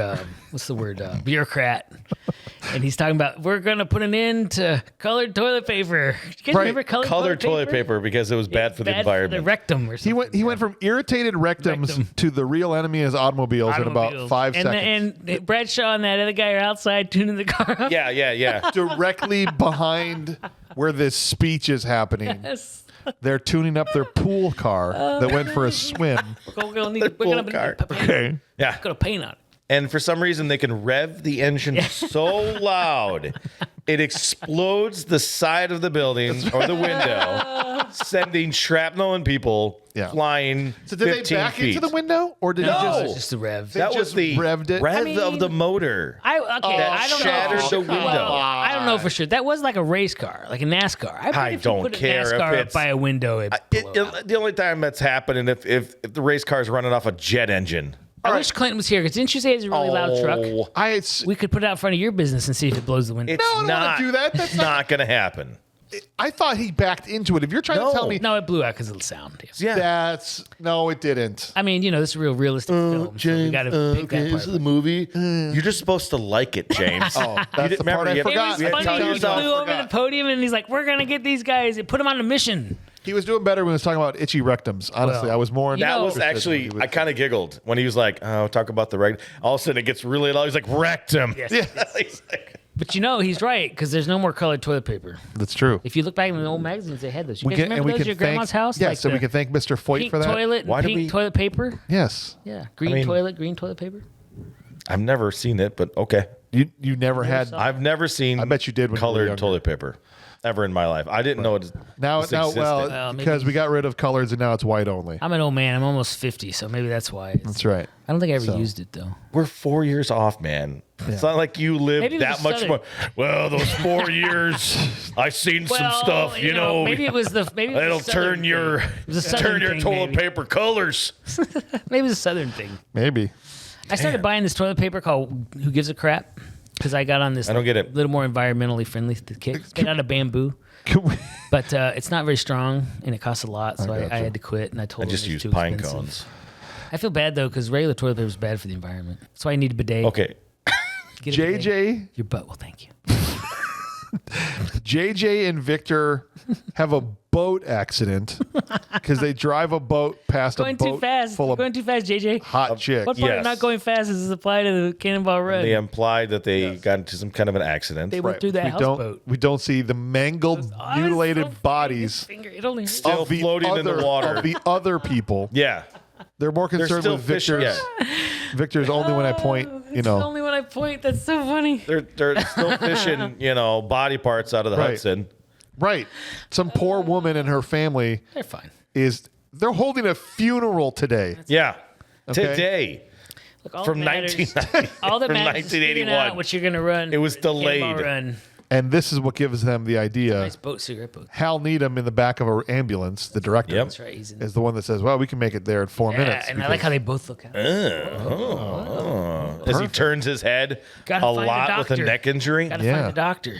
what's the word, bureaucrat. And he's talking about, we're going to put an end to colored toilet paper. You guys Right. remember Colored toilet paper because it was bad for the environment. For the rectum or something. he went from irritated rectums Rectum. to the real enemy is automobiles in about Automobiles. 5 and seconds. And Bradshaw and that other guy are outside tuning the car up. Yeah. Directly behind where this speech is happening, Yes. they're tuning up their pool car that went for a swim. We're going car. to Okay. Yeah. paint on it. And for some reason, they can rev the engine so loud, it explodes the side of the building or the window, sending shrapnel and people flying. So did 15 they back feet. into the window, or did No. he It's just? just the rev. That was just the revved it? rev I mean, of the motor. I That don't shattered know. the window. I don't know for sure. That was like a race car, like a NASCAR. I, bet I if you don't put a care if NASCAR up it's- by a window, it The only time that's happening if the race car is running off a jet engine. I wish Clinton was here because didn't you say it's a really loud truck? We could put it out in front of your business and see if it blows the window. It's I don't wanna not do that. That's not going to happen. I thought he backed into it. If you're trying to tell me, No, it blew out because of the sound. Yes. Yeah. that's no, it didn't. I mean, this is a real realistic film. So we got to pick that part. movie. You're just supposed to like it, James. Oh, that's didn't the part remember I you- It forgot. was You had to funny. tell He yourself, flew over the podium and he's like, "We're gonna get these guys and put them on a mission." He was doing better when he was talking about itchy rectums. Honestly, Well, I was more. you That know- was actually, I kind of giggled when he was like, oh, talk about the right. All of a sudden it gets really loud. He's like, wrecked him. Yes. He's like, But he's right because there's no more colored toilet paper. That's true. If you look back in the old magazines, they had those. You guys remember those at your grandma's house? Yes, Like so we the can thank Mr. Foyt pink for that. toilet Why and do pink we- toilet paper. Yes, Yeah, green toilet paper. I've never seen it, but okay. you never had. saw I've never seen I bet you did when you were colored younger. toilet paper ever in my life. I didn't know it Now, existed. Well, maybe- because we got rid of colors and now it's white only. I'm an old man. I'm almost 50, so maybe that's why. That's right. I don't think I ever used it though. We're 4 years off, man. It's not like you lived Maybe it was that much Southern. more. Well, those 4 years, I seen some Well, stuff. You know, maybe it was the maybe it was it'll a Southern turn your thing. It was a Southern turn your thing, toilet maybe. paper colors. Maybe it was a Southern thing. Maybe. I started buying this toilet paper called "Who Gives a Crap" because I got on this. I don't get it. Little more environmentally friendly kick. It's made out of bamboo, Can we- but it's not very strong and it costs a lot, so I gotcha. had to quit. And I told I them just it was use too pine expensive. cones. I feel bad though because regular toilet paper is bad for the environment. That's why I need a bidet. Okay, Get a bidet. JJ, Your butt. Well, thank you. JJ and Victor have a boat accident because they drive a boat past Going a boat too fast. full of Going too fast, JJ. hot chicks. What part of Yes. not going fast does this apply to the Cannonball Run? They implied that they got into some kind of an accident. They went through that houseboat. We don't see the mangled, mutilated bodies It only hurts. Still floating in the water. of the other people. Yeah. They're more concerned still with fishing, Victor's. Victor's only when I point, It's only when I point. That's so funny. They're still fishing, body parts out of the Right. Hudson. Right. Some poor woman and her family They're fine. they're holding a funeral today. Yeah. Okay. Today. Look, all From that matters, 1990 all that from matters is figuring out 1981. what you're going to run. It was for the Cannonball delayed. Run. And this is what gives them the idea. Nice boat, cigarette boat. Hal Needham in the back of an ambulance, the director, Yep. That's right. He's in is the one that says, well, we can make it there in 4 minutes. and I like how they both look out. As he turns his head Gotta a find a lot with a doctor. neck injury. Gotta Yeah. find the doctor.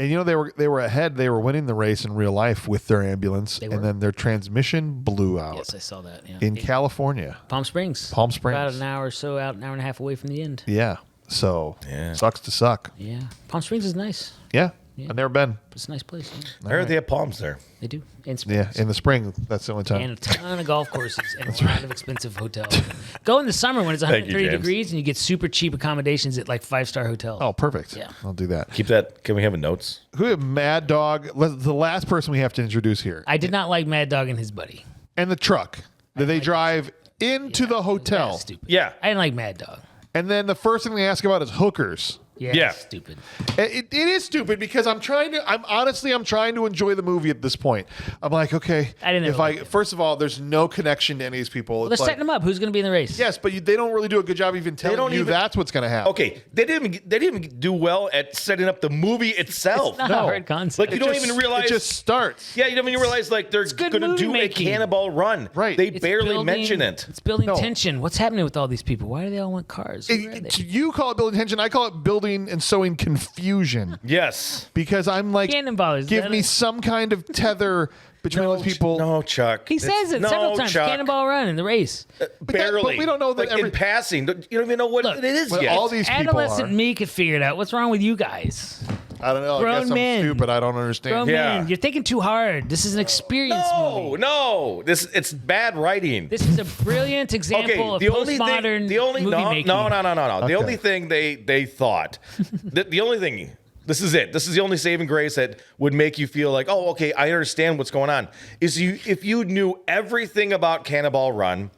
And they were ahead. They were winning the race in real life with their ambulance, were. and then their transmission blew out Yes, I saw that. Yeah. in California. Palm Springs. Palm Springs. About an hour or so out, an hour and a half away from the end. Yeah. So Yeah. sucks to suck. Yeah. Palm Springs is nice. Yeah. I've never been. It's a nice place. Yeah. I heard they have palms there. They do. And Yeah, springs. in the spring. That's the only time. And a ton of golf courses and a lot of expensive hotels. Go in the summer when it's Thank you, 130 James. degrees and you get super cheap accommodations at like 5-star hotels. Oh, perfect. Yeah. I'll do that. Keep that. Can we have a notes? Who Mad Dog? The last person we have to introduce here, I did not like Mad Dog and his buddy. and the truck that they drive into the hotel, That's stupid. Yeah. I didn't like Mad Dog. and then the first thing they ask about is hookers. Yeah. Yeah. That's stupid. It is stupid because I'm trying to enjoy the movie at this point. I'm like, okay, I didn't if like it. first of all, there's no connection to any of these people. Well, they're It's like, setting them up. Who's going to be in the race? yes, but they don't really do a good job even telling don't you even- that's what's going to happen. Okay. They didn't even do well at setting up the movie itself. Not No. a hard concept. Like, you don't Just- even realize. it just starts. Yeah, you don't even realize like they're good going to movie do making. a Cannonball Run. Right. They It's barely building- mention it. It's building No. tension. What's happening with all these people? Why do they all want cars? Who are they? You call it building tension. I call it building and sowing confusion Yes. because I'm like, Cannonballers. give That me is- some kind of tether between those people. No, Chuck. He says it No, several times. Chuck. Cannonball Run in the race. Barely. but we don't know that like in passing. You don't even know what Look, it is But yet. all these people Adolescent are. me could figure it out. What's wrong with you guys? I don't know. I Grown guess I'm men. stupid. I don't understand. Grown Yeah. man, you're thinking too hard. This is an experience movie. No. It's bad writing. This is a brilliant example of postmodern movie making. No. Okay. The only thing they thought, the only thing. This is it. This is the only saving grace that would make you feel like, oh, okay, I understand what's going on. If you knew everything about Cannonball Run,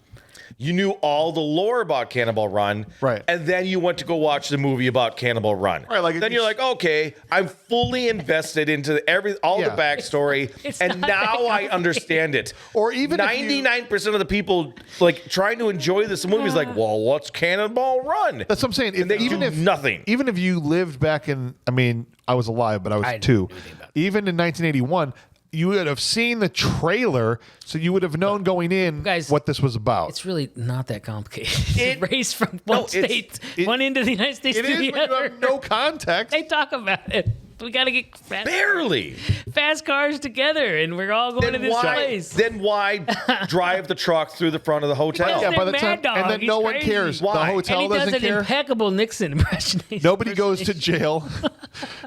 you knew all the lore about Cannonball Run, Right. and then you went to go watch the movie about Cannonball Run. Right, like then you're like, okay, I'm fully invested into all Yeah. the backstory, It's and not now that I understand it. Or even if you- 99% of the people like trying to enjoy this movie is like, well, what's Cannonball Run? That's what I'm saying. And they even do if nothing. Even if you lived back in, I mean, I was alive, but I was I didn't 2. know anything about it. Even in 1981, you would have seen the trailer, so you would have known going in Guys, what this was about. It's really not that complicated. It's a It- race from one No, it's- state, it- one end of the United States It to is the when you other. have no context. They talk about it. We got to get Barely. fast cars together, and we're all going to Then this why? place. Then why drive the truck through the front of the hotel? Because Yeah, they're by the Mad time, Dog. and then He's no one crazy. cares. Why? The And hotel he does doesn't an care. impeccable Nixon impersonation. Nobody goes to jail.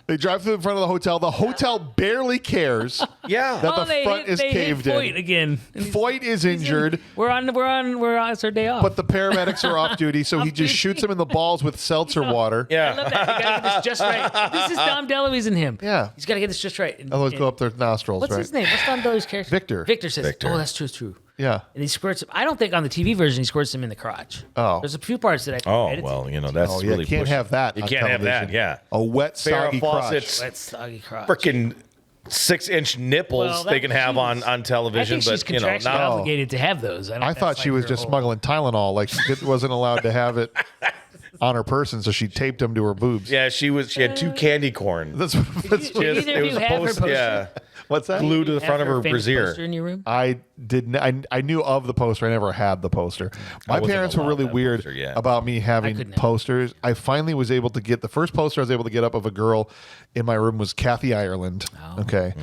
They drive through the front of the hotel. The hotel barely cares Yeah. that Oh, the front is they caved hit Foyt in. again. And he's- Foyt is injured, We're on. It's our day off. but the paramedics are off duty, so he Off just duty. shoots him in the balls with seltzer water. I Yeah. love that. You gotta get this just right. This is Dom DeLuise in him. Yeah. He's got to get this just right. And- Otherwise, and- go up their nostrils, What's right? his name? What's Dom DeLuise's character? Victor. Victor says, Victor. "Oh, that's true. It's true." Yeah. And he squirts him. I don't think on the TV version he squirts him in the crotch. Oh. There's a few parts that I Oh, edited. well, that's Oh, yeah, really you can't pushing. have that. You on can't have that, television. yeah. A wet, Farrah soggy Fawcett's crotch. That's soggy crotch. Freaking 6-inch nipples Well, they can have on I television, think she's but contractually not. obligated to have those. I thought that's she like was her just whole- smuggling Tylenol. Like she wasn't allowed to have it on her person, so she taped them to her boobs. Yeah, she had 2 candy corn. That's Did what, either of you have her poster? yeah, what's that? glued to the Have front of her famous brassiere. poster in your room? I didn't. I knew of the poster. I never had the poster. My wasn't parents were allowed really that weird poster yet. about me having couldn't have. posters. I finally was able to get the first poster I was able to get up of a girl in my room was Kathy Ireland. Oh. Okay.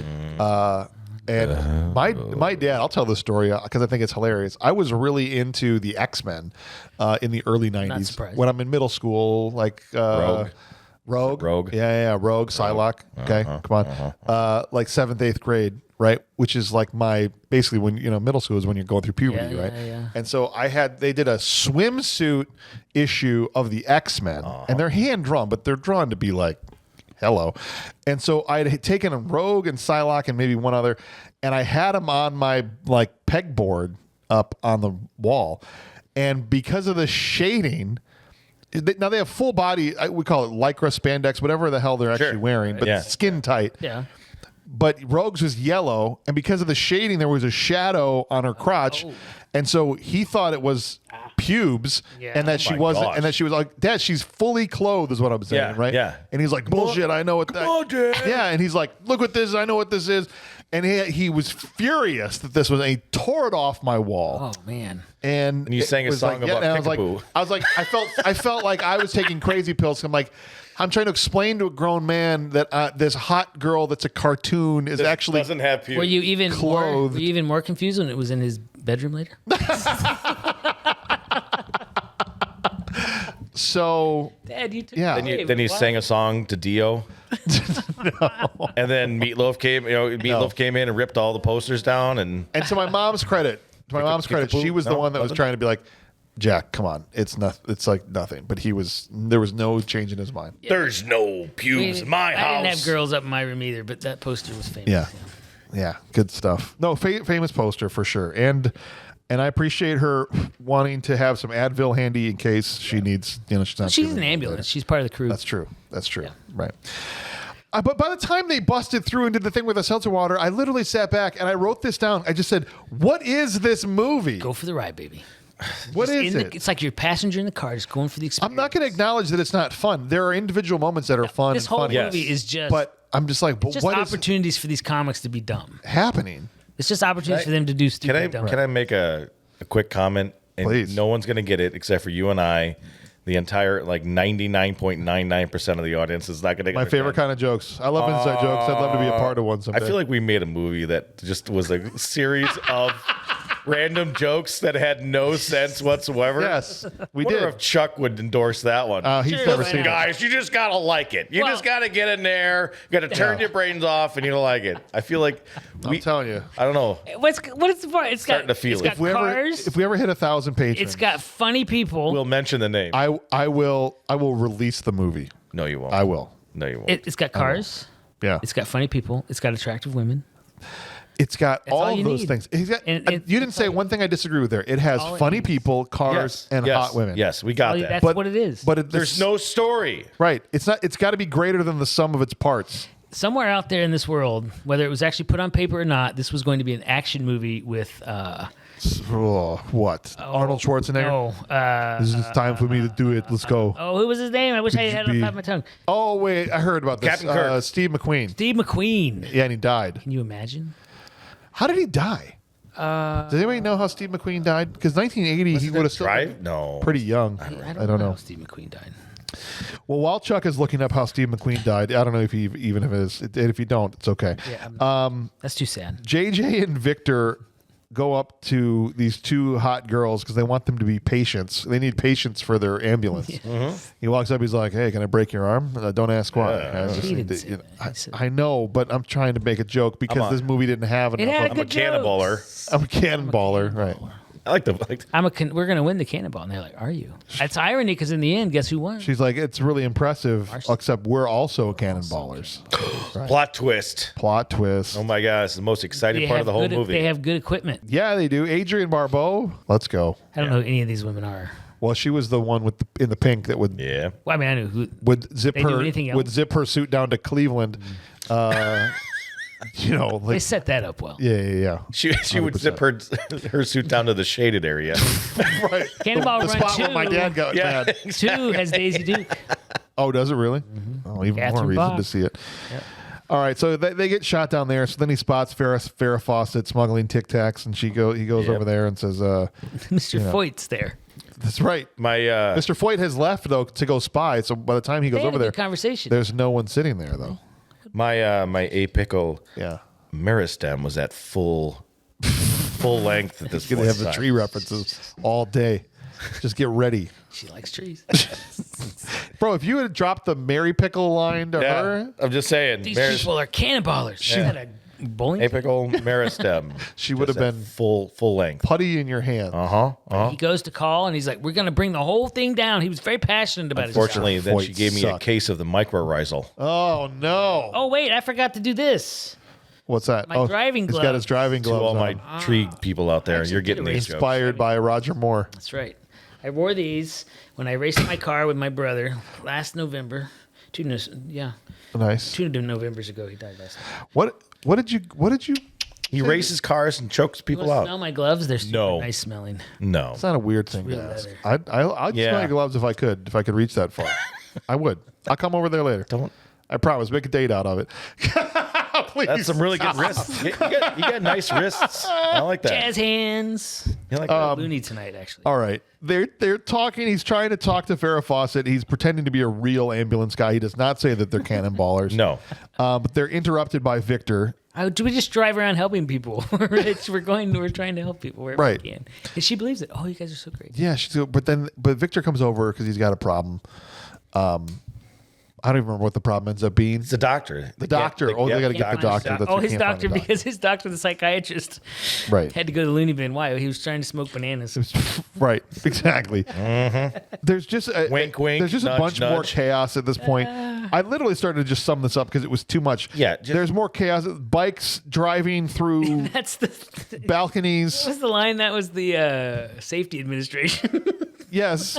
And my dad, I'll tell this story because I think it's hilarious. I was really into the X-Men in the early 90s. surprised. When I'm in middle school, like Rogue. Rogue. Yeah. Rogue, Psylocke. Okay, come on. Like 7th, 8th grade, right? Which is like basically when, middle school is when you're going through puberty, right? Yeah. And so they did a swimsuit issue of the X-Men, and they're hand drawn, but they're drawn to be like, hello. And so I had taken a Rogue and Psylocke and maybe one other, and I had them on my like pegboard up on the wall. And because of the shading, now they have full body, we call it lycra, spandex, whatever the hell they're actually wearing, but skin tight. Yeah. But Rogue's was yellow, and because of the shading, there was a shadow on her crotch, and so he thought it was pubes, and that she wasn't, and that she was like, Dad, she's fully clothed, is what I'm saying, right? Yeah. And he's like, bullshit, I know what that. on, Dad. Yeah, and he's like, look what this is, I know what this is, and he was furious that this was, and he tore it off my wall. Oh man. And you sang a song about and Kickapoo. I was like, I felt like I was taking crazy pills. I'm like, I'm trying to explain to a grown man that this hot girl that's a cartoon is actually doesn't have pubes. Were you even clothed. more confused when it was in his bedroom later? So Dad, you took Then you sang a song to Dio. And then Meatloaf came in and ripped all the posters down and to my mom's credit, she was the one that was trying to be like, Jack, come on, it's like nothing. But there was no change in his mind. there's no pubes in my house. I didn't have girls up in my room either, but that poster was famous. Yeah, good stuff. No, famous poster for sure. And I appreciate her wanting to have some Advil handy in case she needs, she's not. She's feeling an well. ambulance. She's part of the crew. That's true. Right. But by the time they busted through and did the thing with the seltzer water, I literally sat back and I wrote this down. I just said, what is this movie? Go for the ride, baby. What is it? It's like you're a passenger in the car, just going for the experience. I'm not going to acknowledge that it's not fun. There are individual moments that are fun This and whole funny. movie is just, But I'm just like, but just what is opportunities for these comics to be dumb. happening? It's just opportunities for them to do stupid dumb. Can I make a quick comment? And Please. No one's gonna get it except for you and I. The entire 99.99% of the audience is not gonna get My favorite kind of jokes. I love inside jokes. I'd love to be a part of one someday. I feel like we made a movie that just was a series of random jokes that had no sense whatsoever. Yes, we Wonder did. if Chuck would endorse that one. He's Sure, never why seen not? it. Guys, you just gotta like it. You Well- just gotta get in there. You gotta turn your brains off, and you'll like it. I feel like I'm telling you. I don't know. What is the part? It's Starting got, to feel it's it. got cars. If we ever hit 1,000 patrons, It's got funny people. We'll mention the name. I will release the movie. No, you won't. I will. No, you won't. It's got cars. Yeah. It's got funny people. It's got attractive women. It's got all all you of those need. things. And You didn't say one thing I disagree with there. It has all it funny needs. people, cars, and hot women. Yes, we got that. That's what it is. But There's no story. right. It's not. It's got to be greater than the sum of its parts. Somewhere out there in this world, whether it was actually put on paper or not, this was going to be an action movie with What? Arnold Schwarzenegger. no. This is time for me to do it. Let's go. Who was his name? I wish I had it on the top of my tongue. Oh wait, I heard about this. Captain Kirk. Steve McQueen. Steve McQueen. Yeah, and he died. Can you imagine? How did he die? Does anybody know how Steve McQueen died? Because 1980, he would have still been Drive? No. pretty young. I don't know. how Steve McQueen died. Well, while Chuck is looking up how Steve McQueen died, I don't know if he even if it is. If you don't, it's okay. Yeah, that's too sad. JJ and Victor go up to these two hot girls because they want them to be patients. They need patients for their ambulance. He walks up. He's like, "Hey, can I break your arm?" Don't ask why. I, just He need didn't to- say you know, that. He said- I know, but I'm trying to make a joke because this movie didn't have enough. had of I'm a good jokes. cannonballer. I'm a cannonballer, right? I like the. We're gonna win the cannonball, and they're like, "Are you?" That's irony because in the end, guess who won? She's like, it's really impressive, except we're also cannonballers. Plot twist. Plot twist. Oh my God, it's the most exciting They part of the whole good, movie. They have good equipment. Yeah, they do. Adrienne Barbeau. Let's go. I don't know who any of these women are. Well, she was the one with in the pink that would yeah. Well, I mean, I know who. would zip They do her anything else? would zip her suit down to Cleveland. You know, They like set that up well. yeah. She would zip her suit down to the shaded area. Right. Cannonball The Run spot 2. where my dad got Yeah. mad. 2 has Daisy Duke. Oh, does it really? Oh, even Catherine more reason Bach. to see it. All right, so they get shot down there. So then he spots Farrah Fawcett smuggling Tic Tacs, and he goes over there and says, Mr. Foyt's there. "That's right." My Mr. Foyt has left though to go spy. So by the time he goes They had over a there, good conversation. there's no one sitting there though. my apical Yeah, meristem was at full length at this they point. have the tree references all day. Just get ready. She likes trees. Bro, if you had dropped the Mary Pickle line to her, I'm just saying. These people are cannonballers. She had a bowling. Apical meristem. she would have been full length. putty in your hand. He goes to call, and he's like, "We're gonna bring the whole thing down." He was very passionate about Unfortunately, his then Voight she gave me a sucked. case of the microrizal. Oh no! Oh wait, I forgot to do this. What's that? My driving He's got gloves. his driving To gloves all my on. tree people out there, Actually you're did getting erase these jokes. Inspired by Roger Moore. That's right. I wore these when I raced my car with my brother last November. Two Nice. Novembers ago, he died last night. What did you? He races cars and chokes You people want to out. smell my gloves? They're super No. nice smelling. No. It's not a weird thing real to ask. leather. I'd Yeah. smell your gloves if I could reach that far. I would. I'll come over there later. Don't. I promise. Make a date out of it. Please. That's some really good wrists. You got nice wrists. I like that. Jazz hands. You like that? Looney tonight, actually. All right. They're talking. He's trying to talk to Farrah Fawcett. He's pretending to be a real ambulance guy. He does not say that they're cannonballers. No. But they're interrupted by Victor. Do we just drive around helping people? We're trying to help people wherever Right. we can. And she believes it. Oh, you guys are so great. Yeah, but Victor comes over because he's got a problem. I don't even remember what the problem ends up being. It's the doctor. The doctor. They got to get the doctor. That's Oh, what his can't find doctor, the because his doctor, the psychiatrist, Right. had to go to the loony bin. Why? He was trying to smoke bananas. Right, exactly. There's just a, Wink, wink, There's just nudge, a bunch more nudge. chaos at this point. I literally started to just sum this up because it was too much. Yeah, there's more chaos. Bikes driving through That's the. balconies. What's the line? That was the safety administration. Yes,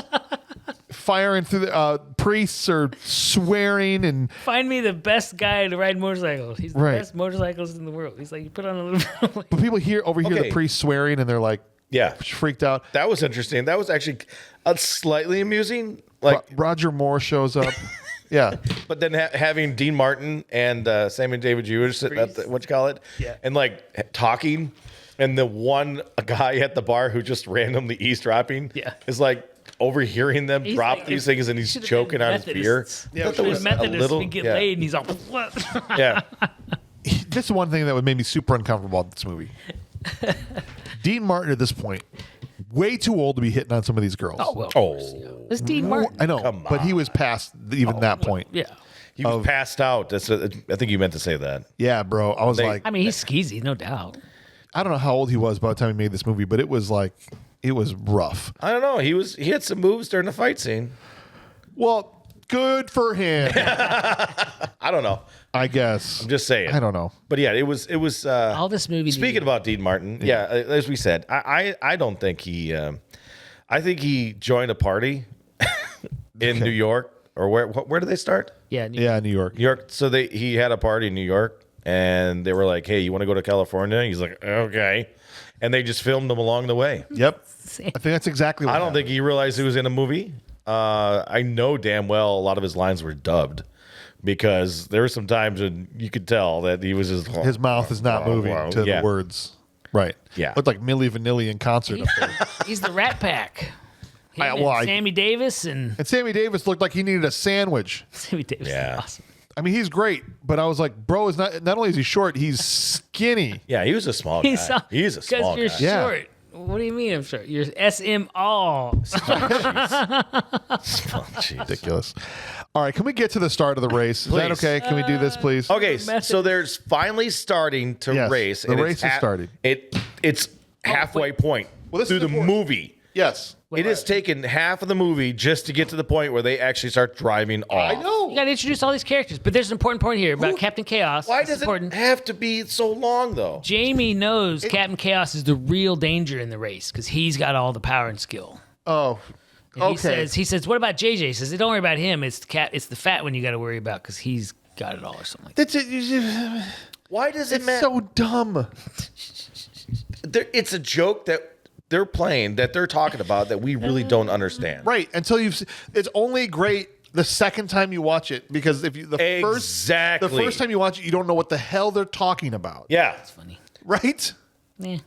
firing through the priests are swearing and Find me the best guy to ride motorcycles. He's the Right. best motorcyclist in the world. He's like, you put on a little. but people overhear Okay. the priests swearing and they're like Yeah. freaked out. That was interesting. That was actually slightly amusing. Like, Roger Moore shows up. Yeah. but then having Dean Martin and Sammy David Jewish sitting at the, what you call it, Yeah. and like talking, and the one guy at the bar who just randomly eavesdropping, Yeah. is like overhearing them He's drop like- these things, and he's should've choking been on his beer. Methodists. I thought that was a Methodists little, we get yeah. laid, and he's all. What? Yeah. This is one thing that would make me super uncomfortable about this movie. Dean Martin at this point, way too old to be hitting on some of these girls. Oh well. Oh, It's Dean Martin. I know, Come but he was past even that point. Yeah. he was passed out. That's I think you meant to say that. Yeah, bro. I was like, I mean, he's skeezy, no doubt. I don't know how old he was by the time he made this movie, but it was rough. I don't know. He had some moves during the fight scene. Well, good for him, I don't know. I guess. I'm just saying. I don't know. But yeah, it was. All this movie. Speaking about Dean Martin, yeah, as we said, I don't think he. I think he joined a party in New York, or where did they start? Yeah. Yeah, New York. New York. So he had a party in New York, and they were like, "Hey, you want to go to California?" He's like, "Okay," and they just filmed him along the way. Yep. I think that's exactly what I don't think he realized he was in a movie. I know damn well a lot of his lines were dubbed, because there were some times when you could tell that he was just his mouth is not moving to Yeah. the words. Right. Yeah. Looked like Milli Vanilli in concert up there. He's the Rat Pack. Him and I- Sammy Davis and And Sammy Davis looked like he needed a sandwich. Sammy Davis. Yeah. Is awesome. I mean, he's great, but I was like, bro, is not only is he short, he's skinny. Yeah, he was a small He's guy. He's a small because guy. you're Yeah. short. What do you mean I'm short? You're SM all. Jeez. Ridiculous. All right, can we get to the start of the race? Is that Please. okay? Can we do this, please? Okay, Method. so there's finally starting to Yes, race. the and race is starting. It's halfway point Well, this through is the important. movie. Yes. It has taken half of the movie just to get to the point where they actually start driving off. I know. You got to introduce all these characters, but there's an important point here about Captain Chaos. Why It's does important. it have to be so long, though? Jamie knows Captain Chaos is the real danger in the race because he's got all the power and skill. Oh, And okay. He says, what about JJ? He says, don't worry about him. It's the fat one you got to worry about because he's got it all or something like that. That's it. Why does it It's matter? so dumb. It's a joke that they're playing, that they're talking about, that we really don't understand. Right. Until it's only great the second time you watch it, because if you Exactly. the first time you watch it, you don't know what the hell they're talking about. Yeah. It's funny. Right? Yeah.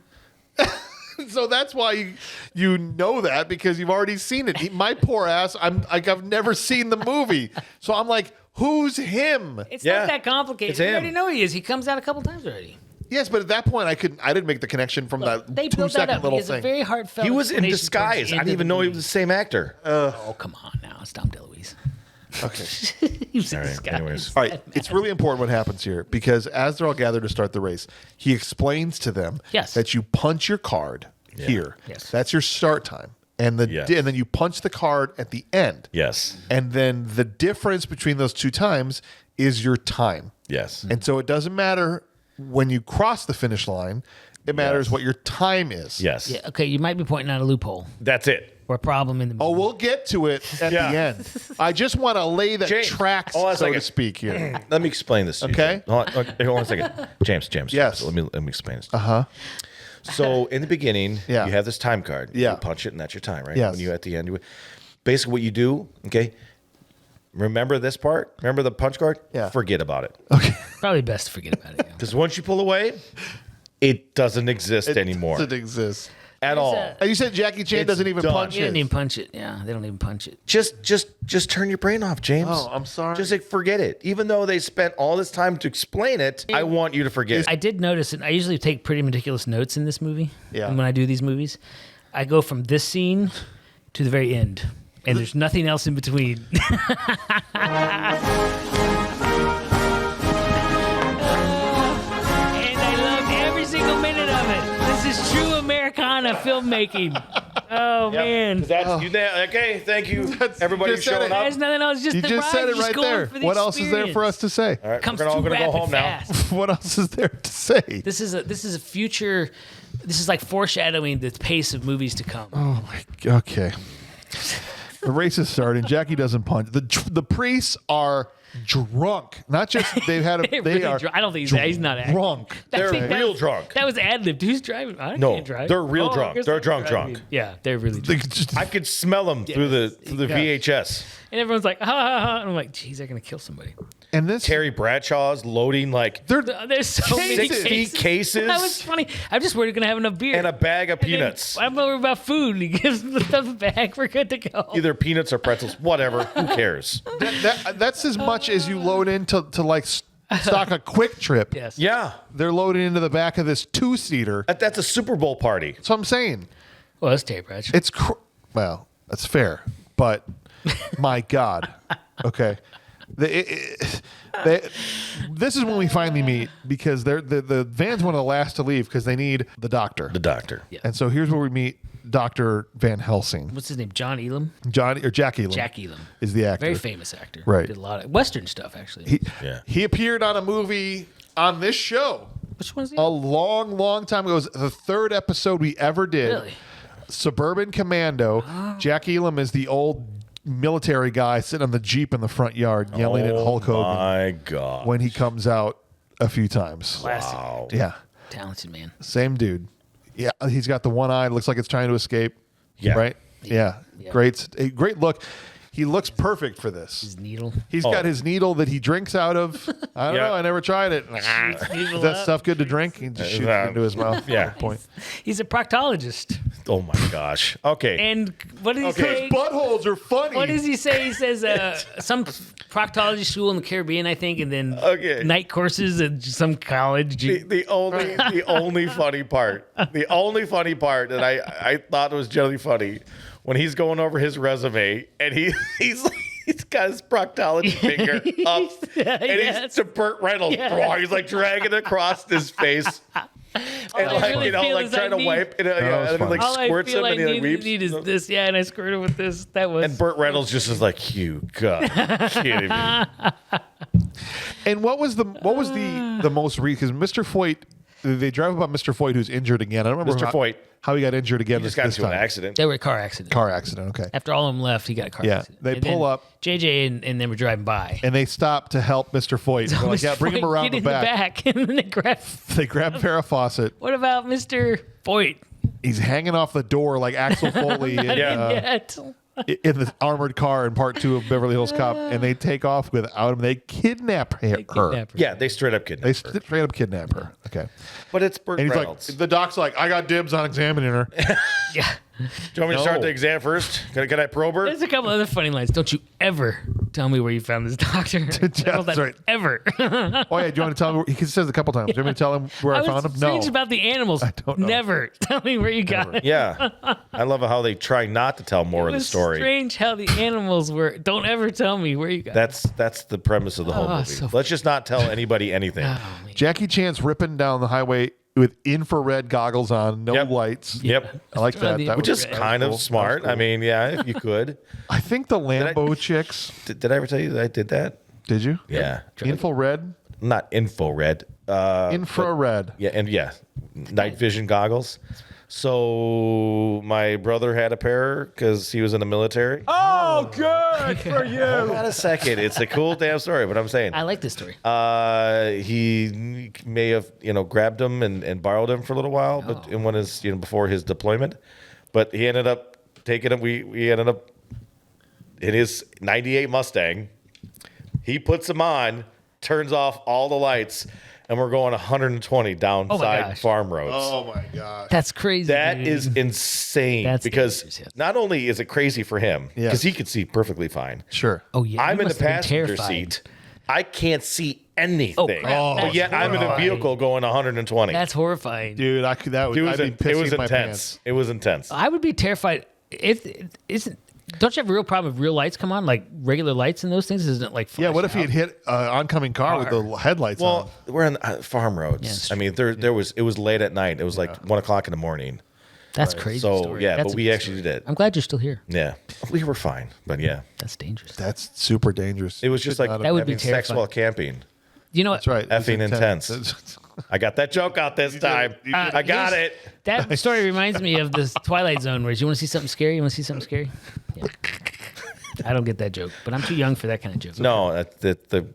So that's why you know that, because you've already seen it. My poor ass, I've never seen the movie. So I'm like, who's him? It's Yeah. not that complicated. It's We him. already know he is. He comes out a couple times already. Yes, but at that point I didn't make the connection from that They built that 2-second up. little He has a thing. very heartfelt He was in explanation towards disguise. the I end didn't of even know he movie. was the same actor. Oh, come on now. It's Tom DeLuise. Okay. He's in All right, disguise. anyways. All right. It's really important what happens here because as they're all gathered to start the race, he explains to them Yes. that you punch your card here. Yes. That's your start time. And Yes. and then you punch the card at the end. Yes. And then the difference between those two times is your time. Yes. And so it doesn't matter when you cross the finish line. It matters what your time is. Yes. Yeah, okay, you might be pointing out a loophole That's it. or a problem in the movie. Oh, we'll get to it at Yeah. the end. I just want to lay the James, tracks, hold on a so to second. speak, here. Let me explain this to you. Okay. Hold on a second. James. Yes. Let me explain this. So in the beginning, Yeah. you have this time card. Yeah. You punch it, and that's your time, right? Yes. When you at the end, basically what you do, okay. Remember this part? Remember the punch card? Yeah. Forget about it. Probably best to forget about it. Yeah. Because once you pull away, it doesn't exist anymore It exist. at all. And you said Jackie Chan It's doesn't even done. punch You didn't it. even punch it. Yeah, they don't even punch it. Just turn your brain off, James. Oh, I'm sorry. Just like, forget it. Even though they spent all this time to explain it, I want you to forget it. I did notice, and I usually take pretty meticulous notes in this movie. Yeah. And when I do these movies, I go from this scene to the very end, and there's nothing else in between. And I loved every single minute of it. This is true Americana filmmaking. Oh man. That's you. Okay, thank you, everybody you just said showing it. up. There's nothing else. Just You the just ride, said it just right going there. for the What else is there for us to say? All right, Comes we're all too gonna go rapid home now. fast. What else is there to say? This is a future. This is like foreshadowing the pace of movies to come. Oh my. Okay. The race is starting. Jackie doesn't punch. The priests are drunk. Not just they've had a. They're They really are. drunk. I don't think he's not acting. drunk. They're think that real was- drunk. That was ad libbed. Who's driving? I No, can't drive. they're real I drunk. guess They're I'm drunk, driving. drunk. Yeah, they're really They drunk. just- I could smell them through the VHS. And everyone's like, ha ha ha. And I'm like, geez, they're gonna kill somebody. and this. Terry Bradshaw's loading like There's so many 60 cases That was funny. I'm just worried we're gonna have enough beer. and a bag of And then peanuts. I'm worried about food. He gives them the bag. We're good to go. Either peanuts or pretzels, whatever. Who cares? That's as much as you load into like stock a Quick Trip. Yes. Yeah, They're loading into the back of this 2-seater. that's a Super Bowl party. That's what I'm saying. Well, that's Terry Bradshaw. It's well, that's fair, but my God, okay. This is when we finally meet because the van's one of the last to leave because they need the doctor. The doctor. Yeah. And so here's where we meet Dr. Van Helsing. What's his name? John Elam. Jack Elam. Jack Elam. is the actor. Very famous actor. Right. Did a lot of Western stuff, actually. Yeah. He appeared on a movie on this show Which one's he? a long time ago. It was the third episode we ever did. Really? Suburban Commando. Jack Elam is the old military guy sitting on the Jeep in the front yard yelling at Hulk Hogan My God. when he comes out a few times. Classic. Wow. Yeah. Talented man. Same dude. Yeah. He's got the one eye. Looks like it's trying to escape. Yeah. Right? Yeah. Yeah. Great look. He looks perfect for this. His needle. He's got his needle that he drinks out of. I don't Yeah. know. I never tried it. Is that stuff good to drink? He just shoots it into his mouth. Yeah. At one point. He's a proctologist. Oh my gosh. Okay. And what did he say? Buttholes are funny. What does he say? He says some proctology school in the Caribbean, I think, and then Okay. night courses at some college. The only funny part, that I thought was generally funny, when he's going over his resume and he's got his proctology finger up and Yes. he's to Burt Reynolds. Yeah. He's like dragging it across his face. And I really feel like is trying to I need- wipe it, was and then like All I squirts feel him I and he like weeps. need is this. Yeah, and I squirted with this. That was. And Burt Reynolds just is like, you got kidding me. And what was the most because Mr. Foyt, they drive about Mr. Foyt who's injured again. I don't remember Mr. Foyt. how he got injured again. He just this got into time. an accident. They were a car accident. Car accident. Okay. After all of them left, he got a car Yeah, accident. they And pull then up. JJ and then we're driving by. And they stop to help Mr. Foyt. They're like, Mr. yeah, bring him Foyt, around get the in back. and then they grab. They grab Farrah Fawcett. What about Mr. Foyt? He's hanging off the door like Axel Foley in, Yet. in the armored car in part 2 of Beverly Hills Cop, and they take off without him. They kidnap her. Kidnap her. Yeah, they straight up They kidnapped her. straight up kidnap her. Okay. But it's Burt And he's Reynolds. like, the doc's like, I got dibs on examining her. Yeah. Do you want me to start the exam first? Can I probe her? There's a couple other funny lines. Don't you ever tell me where you found this doctor. That's right. Ever. Oh yeah, do you want to tell him? He says it a couple times. Do you want me to tell him where I found him? No. Strange about the animals. I don't know. Never tell me where you got it. Yeah. I love how they try not to tell more of the story. Strange how the animals were. Don't ever tell me where you got it. That's the premise of the whole movie. So Let's just not tell anybody anything. Oh, man. Jackie Chan's ripping down the highway with infrared goggles on, no Yep. lights. Yep. I like that. the That Which was- is that was kind cool. of smart. That was I mean, yeah, if you could. I think the Lambo chicks. Did I ever tell you that I did that? Did you? Yeah. Infrared. Not infrared. Infrared. Yeah, night vision goggles. So my brother had a pair because he was in the military. Oh, good for you. Hold on a second. It's a cool damn story, but I'm saying. I like this story. He may have, grabbed them and borrowed them for a little while, but in one his, before his deployment. But he ended up taking them. We ended up in his '98 Mustang. He puts them on, turns off all the lights, and we're going 120 downside gosh. farm roads. Oh my gosh. That's crazy. That dude. is insane That's because dangerous, yes. not only is it crazy for him, Yes. because he could see perfectly fine. Sure. Oh yeah. I'm you in the must have been passenger terrified. seat. I can't see anything. Oh, crap. But yet I'm in a horrifying. vehicle going 120. That's horrifying. Dude, I could that would it was, I'd be it was pissing my intense. pants. It was intense. I would be terrified if isn't. Don't you have a real problem if real lights come on, like regular lights and those things? Isn't it like Yeah, what if he flash had hit an oncoming car with the headlights on? Well, we're on farm roads. it's I mean, it was late at night. It was like 1:00 in the morning. out? That's crazy. So story. yeah, That's but a we good actually story. did. I'm glad you're still here. Yeah, we were fine. But yeah, That's dangerous. That's super dangerous. it was just like That would be having sex terrifying. while camping. You know what? That's right. It was Effing intense. I got that joke out this time. You did. I got here's- it. That story reminds me of this Twilight Zone where you want to see something scary? You want to see something scary? Yeah. I don't get that joke, but I'm too young for that kind of joke. No,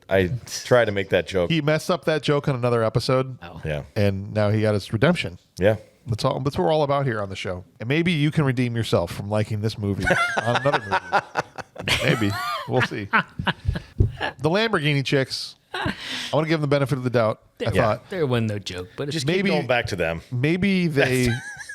I tried to make that joke. He messed up that joke on another episode, Oh. Yeah, and now he got his redemption. yeah. That's all. That's what we're all about here on the show. And maybe you can redeem yourself from liking this movie on another movie. Maybe we'll see. The Lamborghini chicks. I want to give them the benefit of the doubt. I thought There wasn't no joke, but it's Just Maybe- keep going back to them. maybe they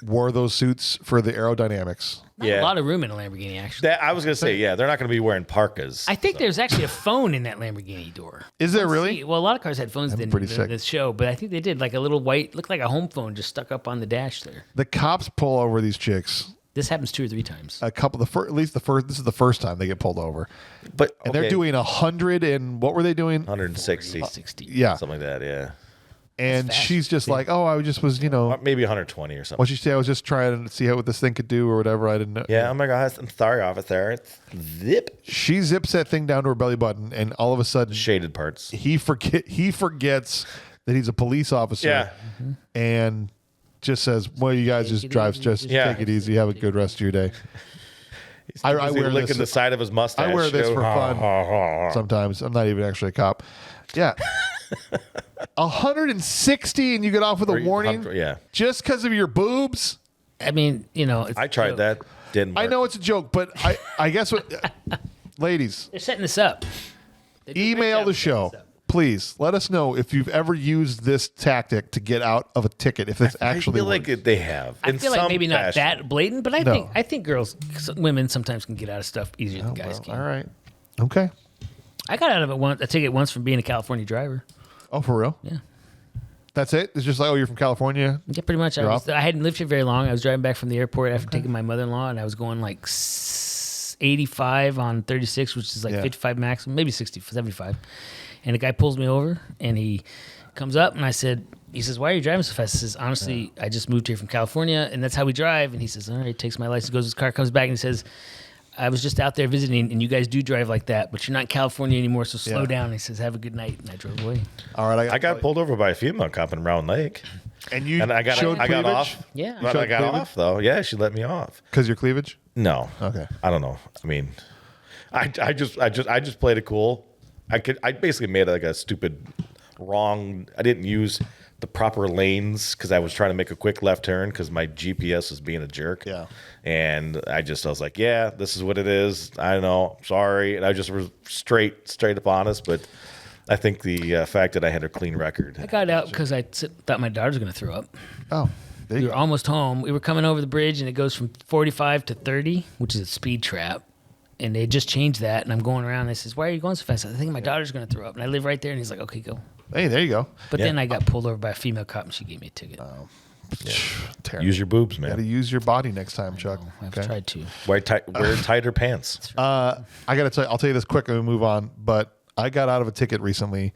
wore those suits for the aerodynamics. not Yeah. a lot of room in a Lamborghini, actually. I was gonna say, yeah, they're not gonna be wearing parkas. I think there's actually a phone in that Lamborghini door. Is there See, really? well, a lot of cars had phones in pretty sick. this show, but I think they did like a little white, looked like a home phone just stuck up on the dash there. The cops pull over these chicks. This happens 2 or 3 times. A couple, at least the first. This is the first time they get pulled over, but and they're doing 100 and what were they doing? 160, 60. Yeah, something like that. Yeah, and fast. she's just like, "Oh, I just was, maybe 120 or something. what she say? I was just trying to see what this thing could do or whatever. I didn't know." Yeah. Oh my God. I'm sorry, officer. It's zip. She zips that thing down to her belly button, and all of a sudden, Shaded parts. he forgets that he's a police officer. Yeah. and just says, "Well, you guys just it drive, easy, just just Yeah. take it easy. Have a good rest of your day." I wear licking this. the side of his mustache. I wear this too. for fun. Sometimes I'm not even actually a cop. Yeah, 160, and you get off with a warning Yeah. just because of your boobs. I mean, it's I tried that. Didn't work. I know it's a joke, but I guess what, ladies, They're setting this up. They do a great email job the of setting show. this up. Please let us know if you've ever used this tactic to get out of a ticket. If it's actually I feel works. like they have. I in feel like some maybe not fashion. that blatant, but I No. think women sometimes can get out of stuff easier than guys Well, can. all right, okay. I got out of a ticket once from being a California driver. Oh, for real? Yeah. That's it? It's just like, oh, you're from California? Yeah, pretty much. You're off? I hadn't lived here very long. I was driving back from the airport after taking my mother-in-law, and I was going like 85 on 36, which is like Yeah. 55 maximum, maybe 60, 75. And the guy pulls me over, and he comes up, and he says, "Why are you driving so fast?" I says, "Honestly, I just moved here from California, and that's how we drive." And he says, "All right," takes my license, goes to his car, comes back, and he says, "I was just out there visiting, and you guys do drive like that, but you're not in California anymore, so slow Yeah. down." And he says, "Have a good night," and I drove away. All right. I got pulled over by a female cop in Round Lake, And you and I got showed off. Yeah. but showed I got cleavage? off though. Yeah, she let me off. because your cleavage? No. Okay. I don't know. I mean, I just played it cool. I basically made like a stupid wrong. I didn't use the proper lanes because I was trying to make a quick left turn because my GPS was being a jerk. Yeah. And I was like, yeah, this is what it is. I know. Sorry. And I just was straight up honest. But I think the fact that I had a clean record. I got out because I thought my daughter was going to throw up. Oh, there We you were go. almost home. We were coming over the bridge, and it goes from 45 to 30, which is a speed trap. And they just changed that, and I'm going around. And they says, "Why are you going so fast?" I think my daughter's going to throw up, and I live right there. And he's like, "Okay, go." Hey, there you go. But then I got pulled over by a female cop, and she gave me a ticket. Terrible. Use your boobs, Got to man. use your body next time, Chuck. I've tried to. Wear tighter pants. I got to tell you, I'll tell you this quick and we move on. But I got out of a ticket recently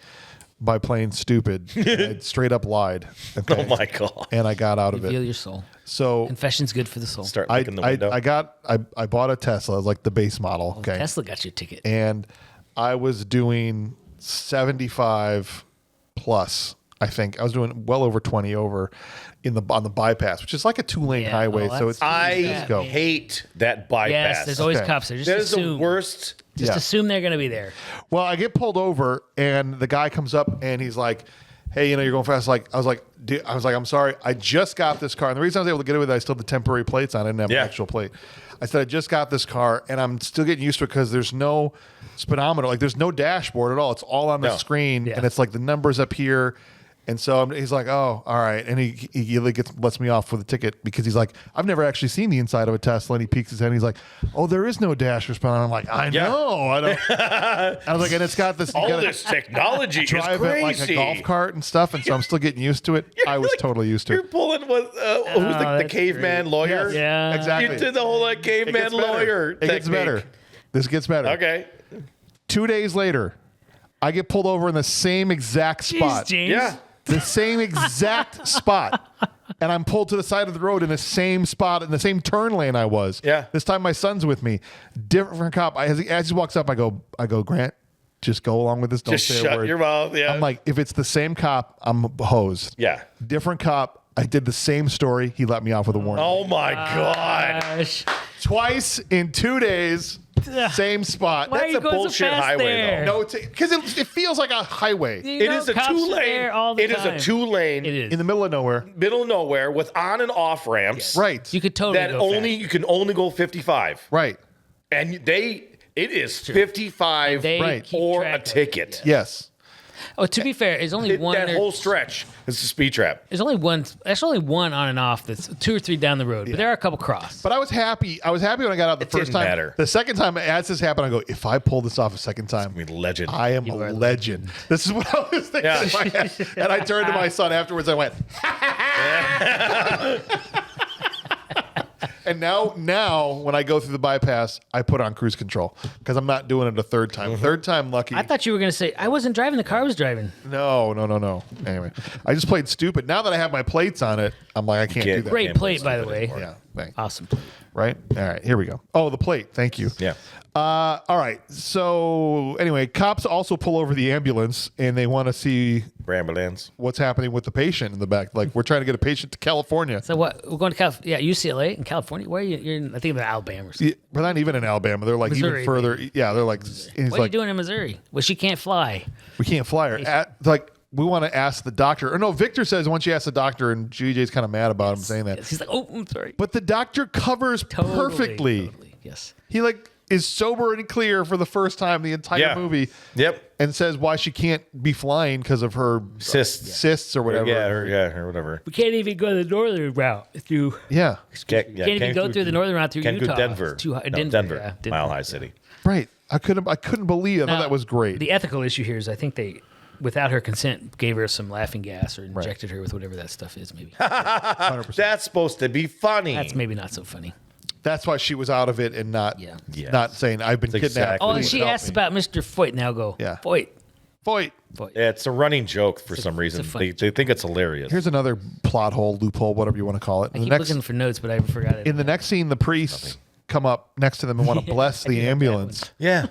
by playing stupid. I straight up lied. Okay? Oh my god! And I got out of Reveal it. your soul. So Confession's good for the soul. Start I looking the window. I bought a Tesla, like the base model. Okay. Tesla got you a ticket. And I was doing 75 plus. I think I was doing well over 20 over on the bypass, which is like a 2-lane Yeah, highway. well, So it's I just go. hate that bypass. Yes, there's always Okay. cops there. Just That is the assume. worst. Just Yeah. assume they're going to be there. Well, I get pulled over, and the guy comes up, and he's like, "Hey, you're going fast." I was like, "I'm sorry, I just got this car." And the reason I was able to get away with it, I still had the temporary plates on. I didn't have an actual plate. I said, "I just got this car, and I'm still getting used to it because there's no speedometer, like there's no dashboard at all. It's all on the screen, Yeah. and it's like the numbers up here." And so he's like, "Oh, all right," and he lets me off with a ticket because he's like, "I've never actually seen the inside of a Tesla." And he peeks his head, and he's like, "Oh, there is no dash or speedometer." I'm like, "I know, I don't." I was like, "And it's got this." you All gotta this technology is drive crazy. it like a golf cart and stuff, and so I'm still getting used to it. I was totally used to You're it. pulling with who's the that's caveman great. lawyer? Yeah. Exactly. You did the whole It caveman gets better. lawyer. It gets technique. better. This gets better. Okay. 2 days later, I get pulled over in the same exact spot. Jeez, James. Yeah. The same exact spot. And I'm pulled to the side of the road in the same spot, in the same turn lane I was. Yeah. This time my son's with me. Different cop. As he walks up, I go, Grant, just go along with this. Don't Just say a shut word. your mouth. Yeah. I'm like, if it's the same cop, I'm hosed. Yeah. Different cop. I did the same story. He let me off with a warning. Oh my god. Gosh. Twice in 2 days, same spot. Why are That's you a going so bullshit fast highway, there? No, because it feels like a highway You It know is a cops are 2-lane. there all the It is time. a 2-lane It is. in the middle of nowhere. middle of nowhere with on and off ramps. Right. You could totally That go only fast. you can only go 55. Right. And it is 55 They Right. keep or track a of it. ticket. Yes. Oh, to be fair, there's only one. That whole stretch is a speed trap. There's only one. There's only one on and off. That's 2 or 3 down the road. But there are a couple cross. But I was happy. I was happy when I got out the It first didn't time. matter. The second time as this happened, I go, if I pull this off a second time, I mean, legend. I am a are a legend. This is what I was thinking Yeah. in my head. And I turned to my son afterwards. I went, and now when I go through the bypass, I put on cruise control because I'm not doing it a third time. Third time lucky. I thought you were going to say, I wasn't driving. The car was driving. No. Anyway, I just played stupid. Now that I have my plates on it, I'm like, I can't do that. Great Can't plate, by the believe it way. Yeah, thanks. Awesome. Right? All right, here we go. Oh, the plate. Thank you. Yeah. All right. So anyway, cops also pull over the ambulance and they want to see Ambulance. what's happening with the patient in the back. Like, we're trying to get a patient to California. So what? We're going to UCLA in California. Where are you? You're in, I think, about Alabama or something. Yeah, we're not even in Alabama. They're like Missouri, even further. Yeah, they're like, and he's What are you like, doing in we Missouri? Well, she can't fly. can't fly her. Like, we want to ask the doctor. Or no, Victor says once you ask the doctor, and GJ's kind of mad about him saying that. Yes, he's like, oh, I'm sorry. But the doctor covers perfectly. Totally. Yes. He like is sober and clear for the first time the entire Yeah. movie. Yep. And says why she can't be flying because of her Cysts. or whatever. Or whatever. We can't even go the northern route through. Yeah. Can't even go through the northern route through Can't Utah. go Denver. It's too high. No, Denver, Denver. yeah, Mile High City. Right. I couldn't believe it. I thought Now, that was great. The ethical issue here is I think they, without her consent, gave her some laughing gas or injected her with whatever that stuff is. Maybe 100%. That's supposed to be funny. that's maybe not so funny. That's why she was out of it and not Yes. not saying I've been That's kidnapped. exactly Oh, and please she help asked me." about Mr. Foyt. Now go. Yeah. Foyt. Foyt. Foyt. Yeah, it's a running joke for some reason. funny They think it's hilarious. Here's another plot hole, loophole, whatever you want to call it. I keep looking for notes, but I forgot it. In the next scene, the priests come up next to them and want to bless the ambulance. yeah.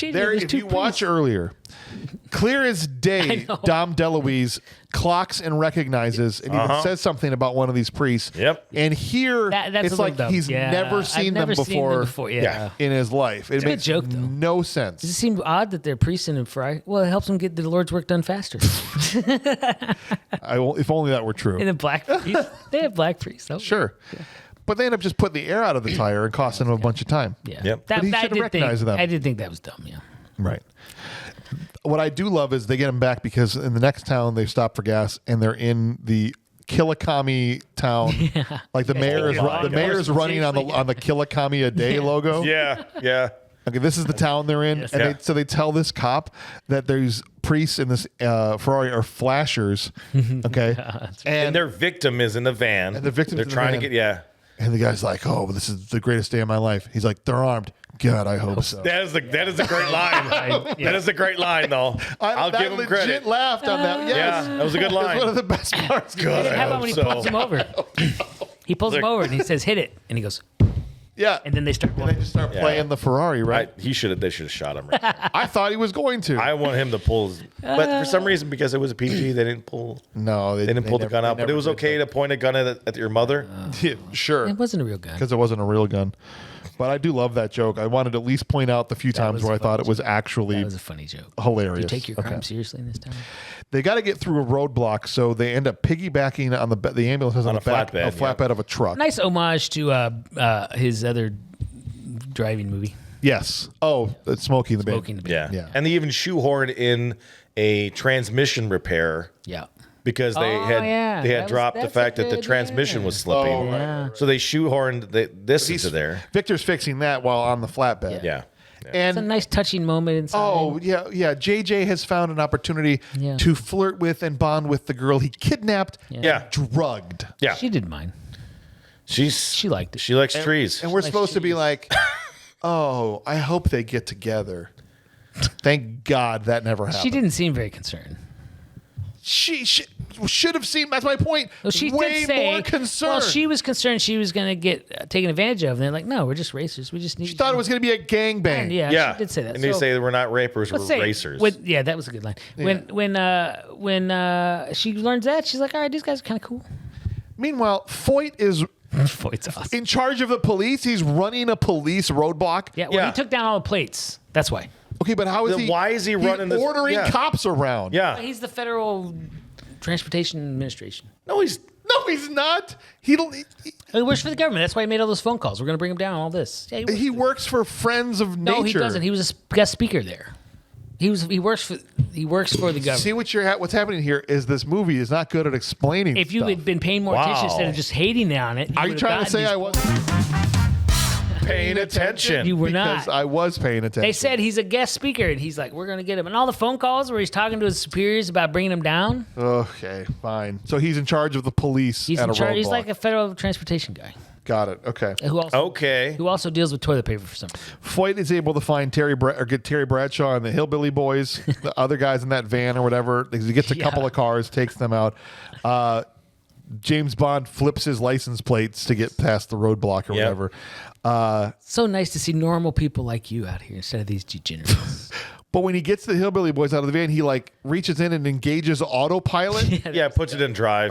There, if you watch earlier, clear as day, know. Dom DeLuise clocks and recognizes and even says something about one of these priests. Yep. And here, that's it's a little like dumb. he's Yeah, never I've seen never them before. Yeah. In his life. It a good makes joke, though. no Does it sense. seem odd that they're priests and fry? Well, it helps them get the Lord's work done faster. If only that were true. And the black priests, they have black priests. Oh, Sure. But they end up just putting the air out of the tire and costing him a bunch of time. Yeah. Yep. But he I should have did recognized think, them. I did think that was dumb. Yeah. Right. What I do love is they get him back because in the next town they stop for gas and they're in the Killikami town. Like the mayor's running on the Killikami a day logo. Yeah. Okay, this is the town they're in, Yes. and so they tell this cop that there's priests in this Ferrari are flashers. Okay, And their victim is in the van. And the victim's They're in the trying van. to get and the guy's like, "Oh, this is the greatest day of my life." He's like, "They're armed." God, I hope so. That is a great line. That is a great line, though. I'll give him legit credit. Laughed on that. Yes. Yeah, that was a good line. It's one of the best parts. Good. How about when he pulls him over? He pulls him over and he says, "Hit it," and he goes, Yeah, and then they start. and they just start playing the Ferrari, right? They should have shot him. Right. I thought he was going to. I want him to pull his, but for some reason, because it was a PG, they didn't pull. No, They didn't pull the gun out, but it was okay to point a gun at your mother. Yeah, sure, It wasn't a real gun. because it wasn't a real gun. But I do love that joke. I wanted to at least point out the few times was where I a thought funny it was actually That was a funny joke. hilarious. You take your crime Okay. seriously in this town. They got to get through a roadblock, so they end up piggybacking on the ambulance has on a the back flatbed, a flatbed of a truck. Nice homage to his other driving movie, Yes. Oh, it's Smokey and the Bandit. Smoking the Yeah. Yeah. And they even shoehorned in a transmission repair Yeah. because they Oh, had yeah. they That had was- dropped the that's fact a that the good- transmission yeah. was slipping. Oh, right, Yeah. So they shoehorned this into there. Victor's fixing that while on the flatbed. Yeah. It's a And nice touching moment inside. oh yeah. JJ has found an opportunity Yeah. to flirt with and bond with the girl he kidnapped, Yeah. drugged. Yeah. She didn't mind. She liked it. She likes trees. And we're supposed to be like, oh, I hope they get together. Thank God that never happened. She didn't seem very concerned. She should have seen. That's my point. Well, she Way did say, more concerned. well, she was concerned she was going to get taken advantage of. And they're like, no, we're just racers. We just need. She thought it was going to be a gangbang. Yeah, yeah. she did say that. And they So- say we're not rapers, we're Let's say, racers. yeah, that was a good line. When she learns that, she's like, all right, these guys are kind of cool. Meanwhile, Foyt is It's awesome. in charge of the police. He's running a police roadblock. Yeah, well, Yeah. he took down all the plates. That's why. Okay, but how is Then he? why is he he's running this- ordering yeah. cops around? yeah. He's the Federal Transportation Administration. No, he's No, he's not. He works for the government. That's why he made all those phone calls. We're going to bring him down. All this. Yeah, he works for Friends of No, Nature. he doesn't. He was a guest speaker there. He works for the government. See what's happening here is this movie is not good at explaining. If you stuff. had been paying more attention instead of just hating on it, Are you trying to say I was paying attention. You were because not. I was paying attention. They said he's a guest speaker, and he's like, "We're going to get him." And all the phone calls where he's talking to his superiors about bringing him down. Okay, fine. So he's in charge of the police He's at in a charge. He's roadblock. like a federal transportation guy Got it. Okay. who also deals with toilet paper for some reason. Foyt is able to find get Terry Bradshaw and the Hillbilly Boys, the other guys in that van or whatever. He gets a couple of cars, takes them out. James Bond flips his license plates to get past the roadblock or Yep. whatever. So nice to see normal people like you out here instead of these degenerates. But when he gets the Hillbilly Boys out of the van, he like reaches in and engages autopilot. Yeah, puts it in drive.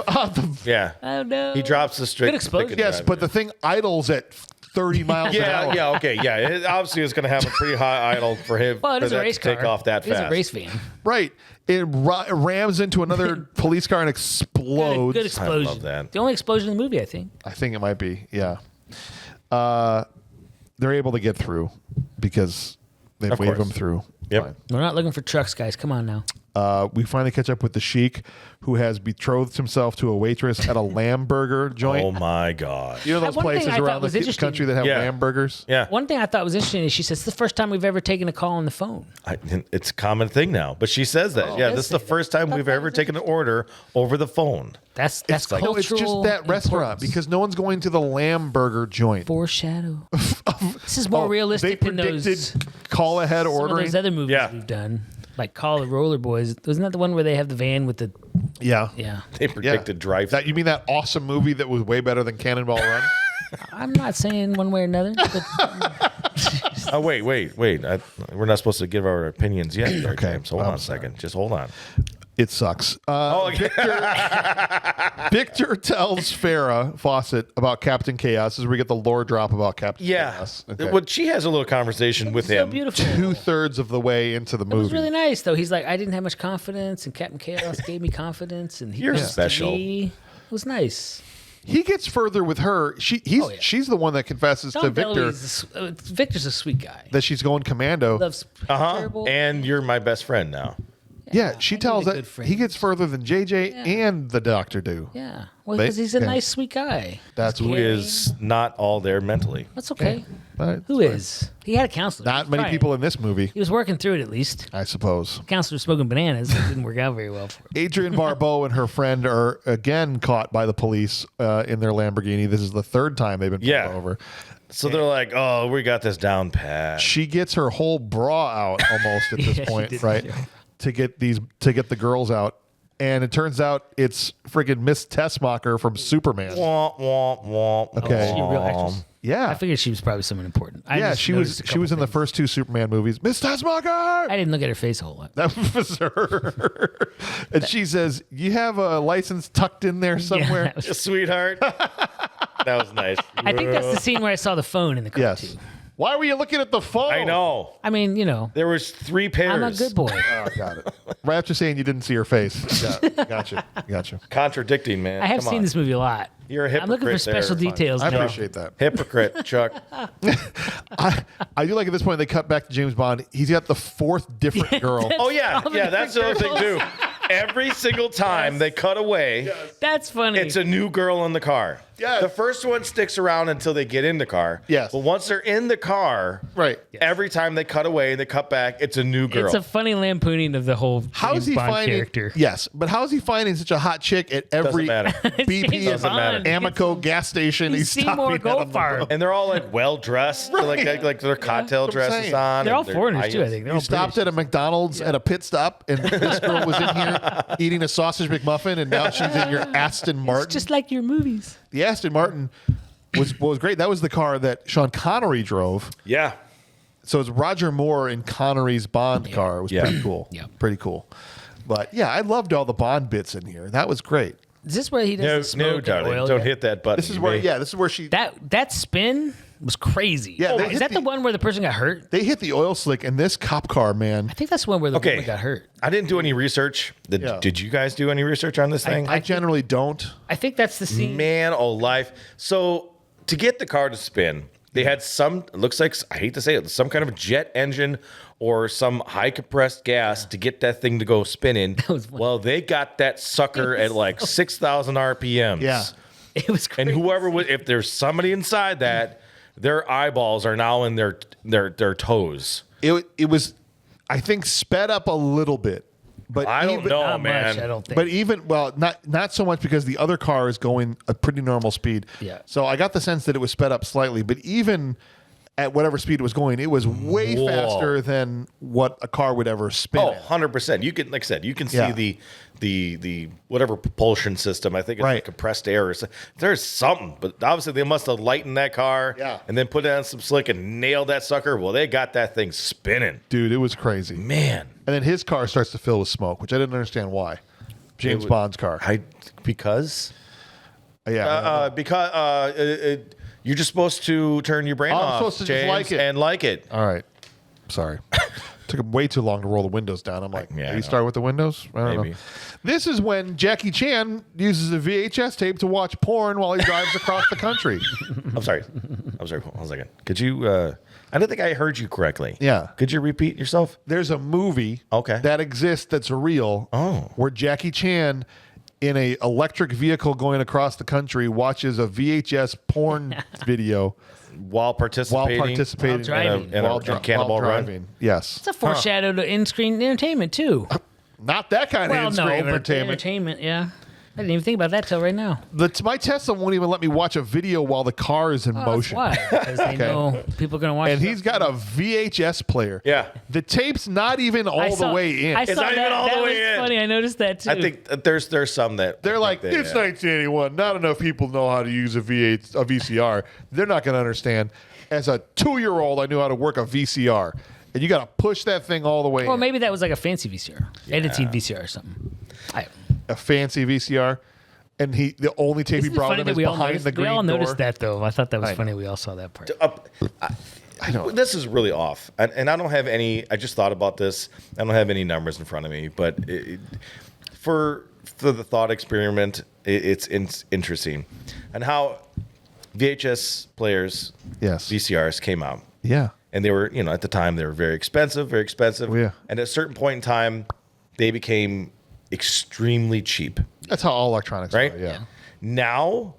Yeah. Oh no! He drops the straight. Good explosion. Yes, but the thing idles at 30 miles an hour. Yeah, okay, yeah. It obviously is going to have a pretty high idle for him Well, it for is a that race to car. take off that It is fast. a race van. Right. It rams into another police car and explodes. Good explosion. I love that. The only explosion in the movie, I think. I think it might be. Yeah. They're able to get through because they've Of waved course. them through. Yep. Fine. We're not looking for trucks, guys. Come on now. We finally catch up with the Sheik, who has betrothed himself to a waitress at a lamb burger joint. Oh my god. You know those One thing places I thought around was the interesting- country that have Yeah. lamb burgers? Yeah. One thing I thought was interesting is she says, it's the first time we've ever taken a call on the phone. It's a common thing now, but she says that. Yeah, does this is the say that. first time we've ever taken an order over the phone. That's It's cultural. no, it's just that restaurant importance. because no one's going to the lamb burger joint. Foreshadow. This is more realistic They than those, predicted call ahead some of ordering. those other movies Yeah. we've done. Like Call the Roller Boys. Wasn't that the one where they have the van with the... Yeah. Yeah. They predicted drive. That you mean that awesome movie that was way better than Cannonball Run? I'm not saying one way or another, but Oh wait. We're not supposed to give our opinions yet. There, Okay. James. Hold I'm on a second. Just hold on. It sucks. Okay. Victor tells Farrah Fawcett about Captain Chaos. This is where we get the lore drop about Captain Yeah. Chaos. Okay. Well, she has a little conversation with so him. beautiful. 2/3 of the way into the It was movie. really nice, though. He's like, I didn't have much confidence, and Captain Chaos gave me confidence, and he You're listened to special. me. It was nice. He gets further with her. She's the one that confesses to Tom Victor Victor's a sweet guy. that she's going commando. Loves Uh-huh. terrible. And you're my best friend now. Yeah, she I need tells a that good friend. he gets further than JJ and the doctor do. Yeah. Well, They- because he's a yeah. nice, sweet guy. That's Who what is not all there mentally. That's okay. Right, Who is? He had a counselor. Not He was many trying. people in this movie, He was working through it at least. I suppose. Counselor smoking bananas. It didn't work out very well for him. Adrienne Barbeau and her friend are again caught by the police in their Lamborghini. This is the third time they've been pulled Yeah. over. So they're like, oh, we got this down pat. She gets her whole bra out almost at this Yeah, she point, did, right? yeah. To get the girls out. And it turns out it's friggin' Miss Tessmacher from Superman. Womp, womp, womp. Okay. Is she a real actress? Yeah. I figured she was probably someone important. I Yeah, just she noticed was a she was in couple the first two Superman movies. Miss Tessmacher! I didn't look at her face a whole lot. That was her. And she says, you have a license tucked in there somewhere? Yeah, that was- Sweetheart. That was nice. I think that's the scene where I saw the phone in the car Yes. too. Why were you looking at the phone? I know. I mean, There was 3 pairs. I'm a good boy. Oh, got it. Right after saying you didn't see her face. Gotcha. Contradicting, man. I have Come seen on. this movie a lot. You're a I'm looking for hypocrite there. special Fine. details. I now. appreciate that. Hypocrite, Chuck. I do like at this point they cut back to James Bond. He's got the 4th different girl. Oh, yeah. All the Yeah, that's the other thing, different too. Every single time they cut away, That's funny. it's a new girl in the car. Yes. The first one sticks around until they get in the car. Yes. But once they're in the car, Right. every time they cut away, they cut back, it's a new girl. It's a funny lampooning of the whole How is James he Bond finding? character. Yes, but how is he finding such a hot chick at every Doesn't matter. BP James and Bond. Amico gas station? He's He's Seymour stopping at on the Goldfarb. road. And they're all like well dressed, like their cocktail that's what I'm dresses saying. on. They're all and foreigners too, I think. They're You all stopped British. at a McDonald's at a pit stop, and this girl was in here eating a sausage McMuffin, and now she's in your Aston Martin. It's just like your movies. The Aston Martin was great. That was the car that Sean Connery drove. Yeah. So it's Roger Moore in Connery's Bond car. It was Yeah. pretty cool. Yeah. Pretty cool. But yeah, I loved all the Bond bits in here. That was great. Is this where he does No, the smoke no, and darling. oil? Don't hit that button. This is where this is where she That spin was crazy. Yeah, they is hit that the the- one where the person got hurt? they hit the oil slick in this cop car, man. I think that's the one where the Okay. woman got hurt. I didn't do any research. Yeah. Did you guys do any research on this thing? I generally don't. I think that's the scene. Man, oh life. So to get the car to spin, they had it looks like, I hate to say it, some kind of jet engine or some high compressed gas to get that thing to go spinning. was funny. Well, they got that sucker at like 6,000 RPMs. Yeah. It was crazy. And whoever was, if there's somebody inside that, their eyeballs are now in their toes. It was, I think, sped up a little bit. But I don't even, know, Not man. much, I don't think. But even not so much because the other car is going a pretty normal speed. Yeah. So I got the sense that it was sped up slightly, but even at whatever speed it was going, it was way Whoa. faster than what a car would ever spin. Oh, at. 100%. You can, like I said, you can see Yeah. the whatever propulsion system. I think it's Right. like compressed air. There's something, but obviously they must have lightened that car Yeah. and then put it on some slick and nailed that sucker. Well, they got that thing spinning. Dude, it was crazy. Man. And then his car starts to fill with smoke, which I didn't understand why. James was- Bond's car. Because Yeah. you're just supposed to turn your brain Oh, I'm off, supposed to just James, like it. and like it. All right. Sorry. Took him way too long to roll the windows down. I'm like, Yeah, I you know. start with the windows? I don't Maybe. know. This is when Jackie Chan uses a VHS tape to watch porn while he drives across the country. I'm sorry. Hold on a second. Could you? I don't think I heard you correctly. Yeah. Could you repeat yourself? There's a movie Okay. that exists that's real where Jackie Chan in a electric vehicle going across the country watches a VHS porn video While participating. While driving. in Cannonball Run. driving. Yes. It's a foreshadow to in-screen entertainment too. Not that kind Well, of no, in-screen but entertainment. entertainment, yeah. I didn't even think about that till right now. My Tesla won't even let me watch a video while the car is in Oh, motion. That's why, because they know people are going to watch. And stuff. he's got a VHS player. Yeah. The tape's not even all the way in. I saw not even that. all the That way was in. funny. I noticed that too. I think there's some that They're like, it's 1981. Not enough people know how to use a VCR. They're not going to understand. As a 2-year-old, I knew how to work a VCR. And you got to push that thing all the way Or in. maybe that was like a fancy VCR, editing VCR or something. A fancy VCR. And the only tape he Isn't it brought funny him that is we all behind noticed, the green we all door. noticed that though. I thought that was I funny. know. We all saw that part. I know. This is really off, and I don't have any. I just thought about this. I don't have any numbers in front of me, but for the thought experiment, it's interesting, and how VHS players, Yes. VCRs came out, Yeah. and they were, at the time they were very expensive, Oh, yeah. and at a certain point in time, they became extremely cheap. That's how all electronics Right? are. Yeah. Now,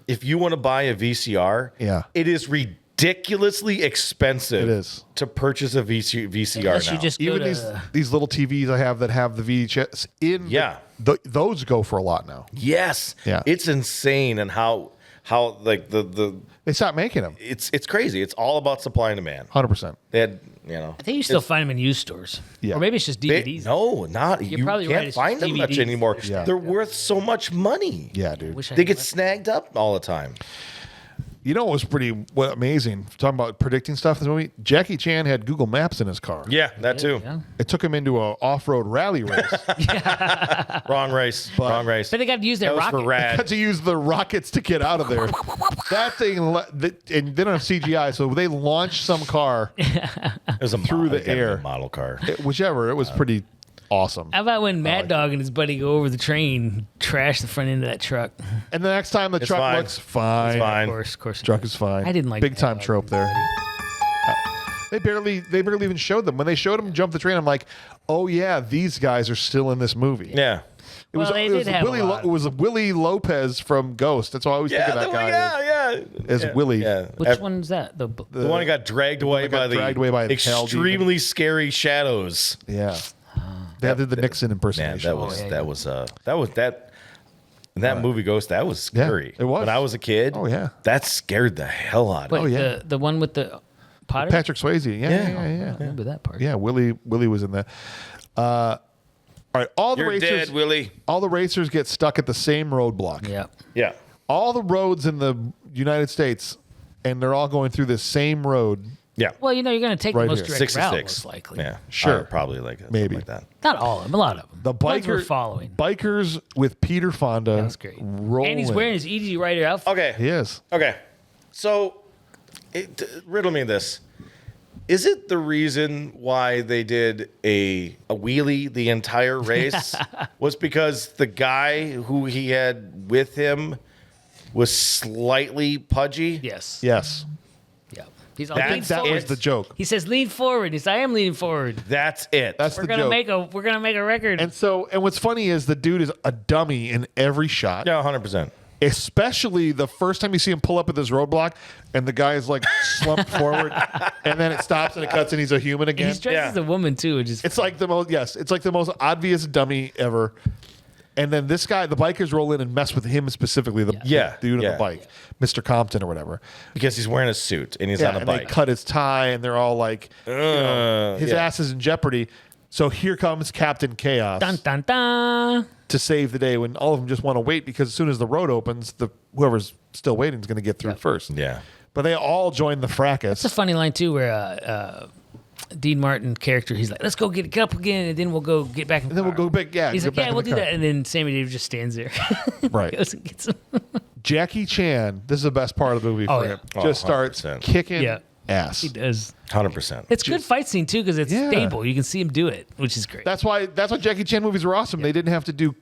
if you want to buy a VCR, it is ridiculously expensive. It is. To purchase a VCR Unless now. you just go Even to, these little TVs I have that have the VHS in, those go for a lot now. Yes. Yeah. It's insane, and how like They stopped making them. it's crazy. It's all about supply and demand. 100%. They had, I think you still find them in used stores. Yeah. Or maybe it's just DVDs. no, not You're you probably can't right, it's find just them much DVDs. anymore. Yeah. They're worth so much money. Yeah, dude. Wish I They had get left. snagged up all the time. You know what was pretty amazing? Talking about predicting stuff in this movie, Jackie Chan had Google Maps in his car. Yeah, that too. Yeah. It took him into a off-road rally race. Wrong race. Wrong race. But they got to use that that was rocket. for rad. Had to use the rockets to get out of there. That thing, and they don't have CGI, so they launched some car, It was a through the it gotta be a air. model car. whichever. It was pretty awesome. How about when Mad Dog and his buddy go over the train, trash the front end of that truck? And the next time the truck fine. looks fine. It's fine. Of course. Truck is fine. I didn't like big Mad time Dog trope and there. They barely even showed them. When they showed them jump the train, I'm like, oh yeah, these guys are still in this movie. Yeah. It was, Well, they it was did have a Willie. lot. It was Willie Lopez from Ghost. That's why I always think of that guy. As Willie. Yeah. Which one's that? The one that got dragged away got by the dragged away by the hell demon. extremely scary shadows. Yeah. They did the Nixon Man, impersonation. that was that movie Ghost. That was scary. it was. When I was a kid. Oh, yeah. That scared the hell out of Wait, me. yeah. the one with the Potter? Patrick Swayze. Yeah. I remember that part. Yeah, Willie was in that. All right, all the You're racers, dead, Willie. all the racers get stuck at the same roadblock. Yeah. Yeah. All the roads in the United States, and they're all going through this same road. Yeah. Well, you're going to take Right the most here. direct route, 66. most likely. Yeah. Sure. Probably like something Maybe. like that. Not all of them, a lot of them. The Ones we're biker following. bikers with Peter Fonda. That's great. Rolling. And he's wearing his Easy Rider outfit. Okay. He is. Okay. So, riddle me this. Is it the reason why they did a wheelie the entire race was because the guy who he had with him was slightly pudgy? Yes. Yes. Yeah. He's all That- lean That forward. was the joke. He says, "Lean forward." He says, "I am leaning forward." That's it. That's We're the gonna joke. make a record. And what's funny is the dude is a dummy in every shot. yeah, 100%. Especially the first time you see him pull up at this roadblock and the guy is like slumped forward and then it stops and it cuts and he's a human again. He's dressed as a woman too, which is It's like the most obvious dummy ever. And then this guy, the bikers roll in and mess with him specifically, the dude on the bike, Mr. Compton or whatever. Because he's wearing a suit and he's on a and bike. they cut his tie and they're all like, his yeah. ass is in jeopardy. So here comes Captain Chaos dun dun dun. to save the day when all of them just want to wait because as soon as the road opens, whoever's still waiting is going to get through first. Yeah. But they all join the fracas. It's a funny line too, where Dean Martin character, he's like, "Let's go get up again, and then we'll go get back." In the And then we'll car." go back. Yeah, He's go like, back "Yeah, in we'll the do car. that," and then Sammy Davis just stands there, Right. goes and gets him. Jackie Chan, this is the best part of the movie Oh, for yeah. him. Oh, Just starts 100%. kicking Yeah. ass. He does. 100%. It's a good fight scene too because it's Yeah. stable. You can see him do it, which is great. That's why Jackie Chan movies were awesome. They didn't have to do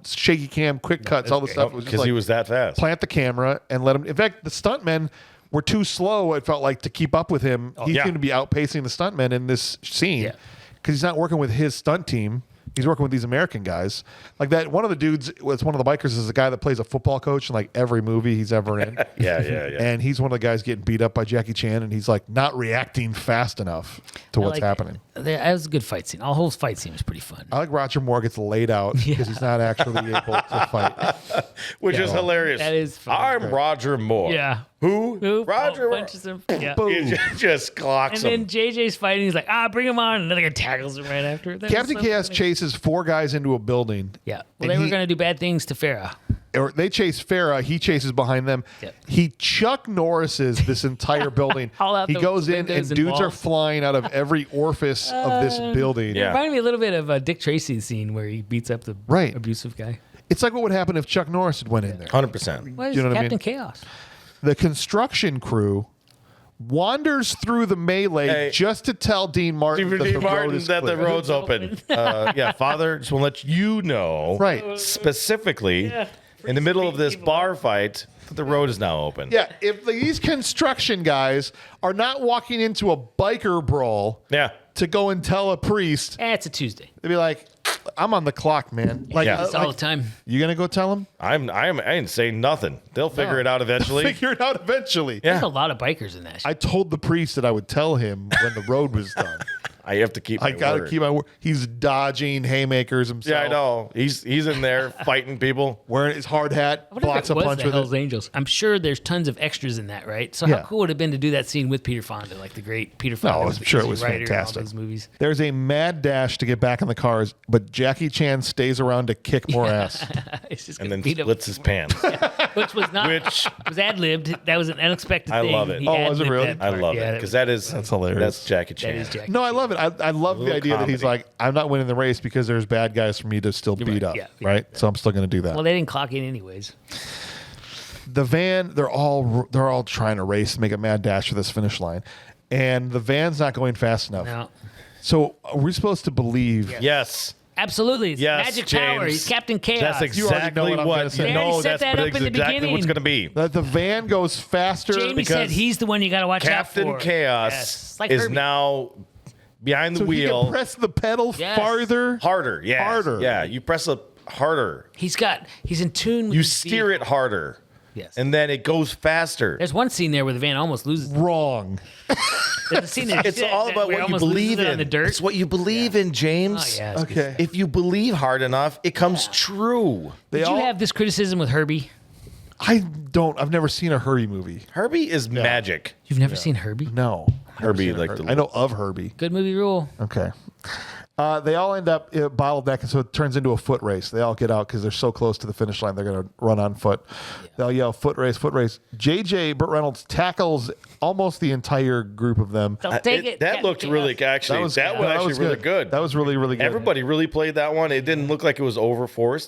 shaky cam, quick cuts, all the stuff. It was just Because like, he was that fast. plant the camera and let him. In fact, the stuntmen were too slow. It felt like to keep up with him. He yeah. seemed to be outpacing the stuntmen in this scene Yeah. because he's not working with his stunt team. He's working with these American guys. Like that, one of the dudes was one of the bikers is a guy that plays a football coach in like every movie he's ever in. Yeah. And he's one of the guys getting beat up by Jackie Chan, and he's like not reacting fast enough to what's happening. That was a good fight scene. All whole fight scene was pretty fun. I like Roger Moore gets laid out because he's not actually able to fight. Which is hilarious. That is funny. I'm Roger Moore. Yeah. Who? Roger Moore. punches him. Yeah. Boom. Just clocks And then him. JJ's fighting. He's like, bring him on. And then the guy tackles him right after. That was Captain so Chaos funny. chases 4 guys into a building. Yeah. Well, And they were he- going to do bad things to Farrah. Or they chase Farrah. He chases behind them. Yep. He Chuck Norrises this entire building. All out He the goes in, windows and and dudes are walls. flying out of every orifice of this building. Yeah. It reminded me a little bit of a Dick Tracy scene where he beats up the Right. abusive guy. It's like what would happen if Chuck Norris had went in there. 100%. What is You know what I Captain mean? Chaos? The construction crew wanders through the melee Hey. just to tell Dean Martin that the Dean road Martin is that the clear. road's open. Father, just want to let you know. Right. Specifically, in the middle of this bar fight, that the road is now open. Yeah, if these construction guys are not walking into a biker brawl Yeah. to go and tell a priest, It's a Tuesday. they'd be like, I'm on the clock, man. Like, Yeah. It's all the time. you gonna go tell them? I ain't saying nothing. They'll figure it out eventually. Figure it out eventually. Yeah. There's a lot of bikers in that shit. I told the priest that I would tell him when the road was done. I have to keep. I my gotta word. keep my word. He's dodging haymakers himself. Yeah, I know. He's in there fighting people. Wearing his hard hat, I wonder blocks if a it was punch the with Hells it. Angels. I'm sure there's tons of extras in that, right? So Yeah. how cool would it have been to do that scene with Peter Fonda, like the great Peter Fonda? I'm was the sure it easy was writer in all fantastic. those movies. There's a mad dash to get back in the cars, but Jackie Chan stays around to kick more ass. It's just And gonna then beat him, splits his pants. which was not, which- was ad libbed. That was an unexpected I thing. love it. He Oh, was it ad-libbed really? that I part. love Yeah, it because that's hilarious. That's Jackie that Chan. is Jackie. No, I love it. I love the Little idea that he's comedy. like, I'm not winning the race because there's bad guys for me to still beat right. up, Yeah. right? So I'm still going to do that. Well, they didn't clock in anyways. The van, they're all trying to race, make a mad dash for this finish line, and the van's not going fast enough. No, So are we supposed to believe? Yes. absolutely. It's Yes, magic James. power. He's Captain Chaos. That's You already know exactly what I'm gonna what. say. They already No, set that's that up in the exactly beginning. what's going to be. That the van goes faster. Jamie said he's the one you got to watch Captain out for. Chaos Yes. Like is Herbie. now behind the so he can wheel. press the pedal Yes. farther. Harder. Yeah. Harder. Yeah. You press it harder. He's in tune with You his steer it harder. Yes. And then it goes faster. There's one scene there where the van almost loses. Wrong. There's a scene that It's all about where it what you almost loses believe it on in. the dirt. It's what you believe in, James. Oh, yeah. Okay. If you believe hard enough, it comes true. Did you have this criticism with Herbie? I've never seen a Herbie movie. Herbie is magic. You've never seen Herbie? No. Herbie, like the I know of Herbie. Good movie rule. Okay. They all end up bottleneck, and so it turns into a foot race. They all get out because they're so close to the finish line. They're going to run on foot. They'll yell, "Foot race, foot race!" JJ Burt Reynolds tackles almost the entire group of them. Don't take it. That looked really actually. That was actually really good. That was really, really good. Everybody really played that one. It didn't look like it was overforced.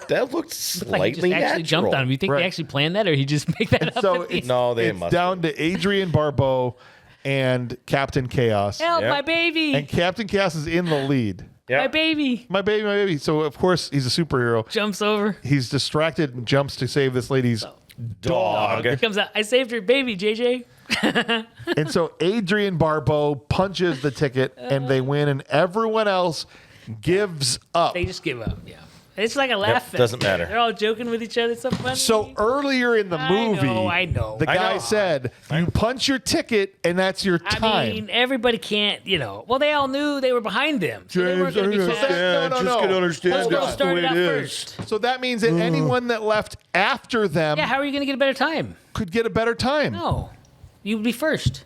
That looked Like he slightly just actually natural. jumped on him. You think Right. they actually planned that, or he just make that up? So at the it's, end? No, they it's must down to Adrian Barbeau and Captain Chaos. Help Yep. my baby, And Captain Chaos is in the lead. Yeah. my baby My baby, my baby. So, of course, he's a superhero. jumps over. He's distracted and jumps to save this lady's dog. He comes out. I saved her baby, JJ. And so Adrian Barbeau punches the ticket and they win, and everyone else gives up. They just give up. Yeah, it's like a laugh. fest. doesn't matter. They're all joking with each other. It's so funny. So earlier in the movie, I know. the I guy know. said, "You punch your ticket, and that's your time." I mean, everybody can't, Well, they all knew they were behind them. So they weren't going to be fast. No, no, no. Those girls started out first. So that means that anyone that left after them Yeah, how are you going to get a better time? could get a better time. No, you would be first.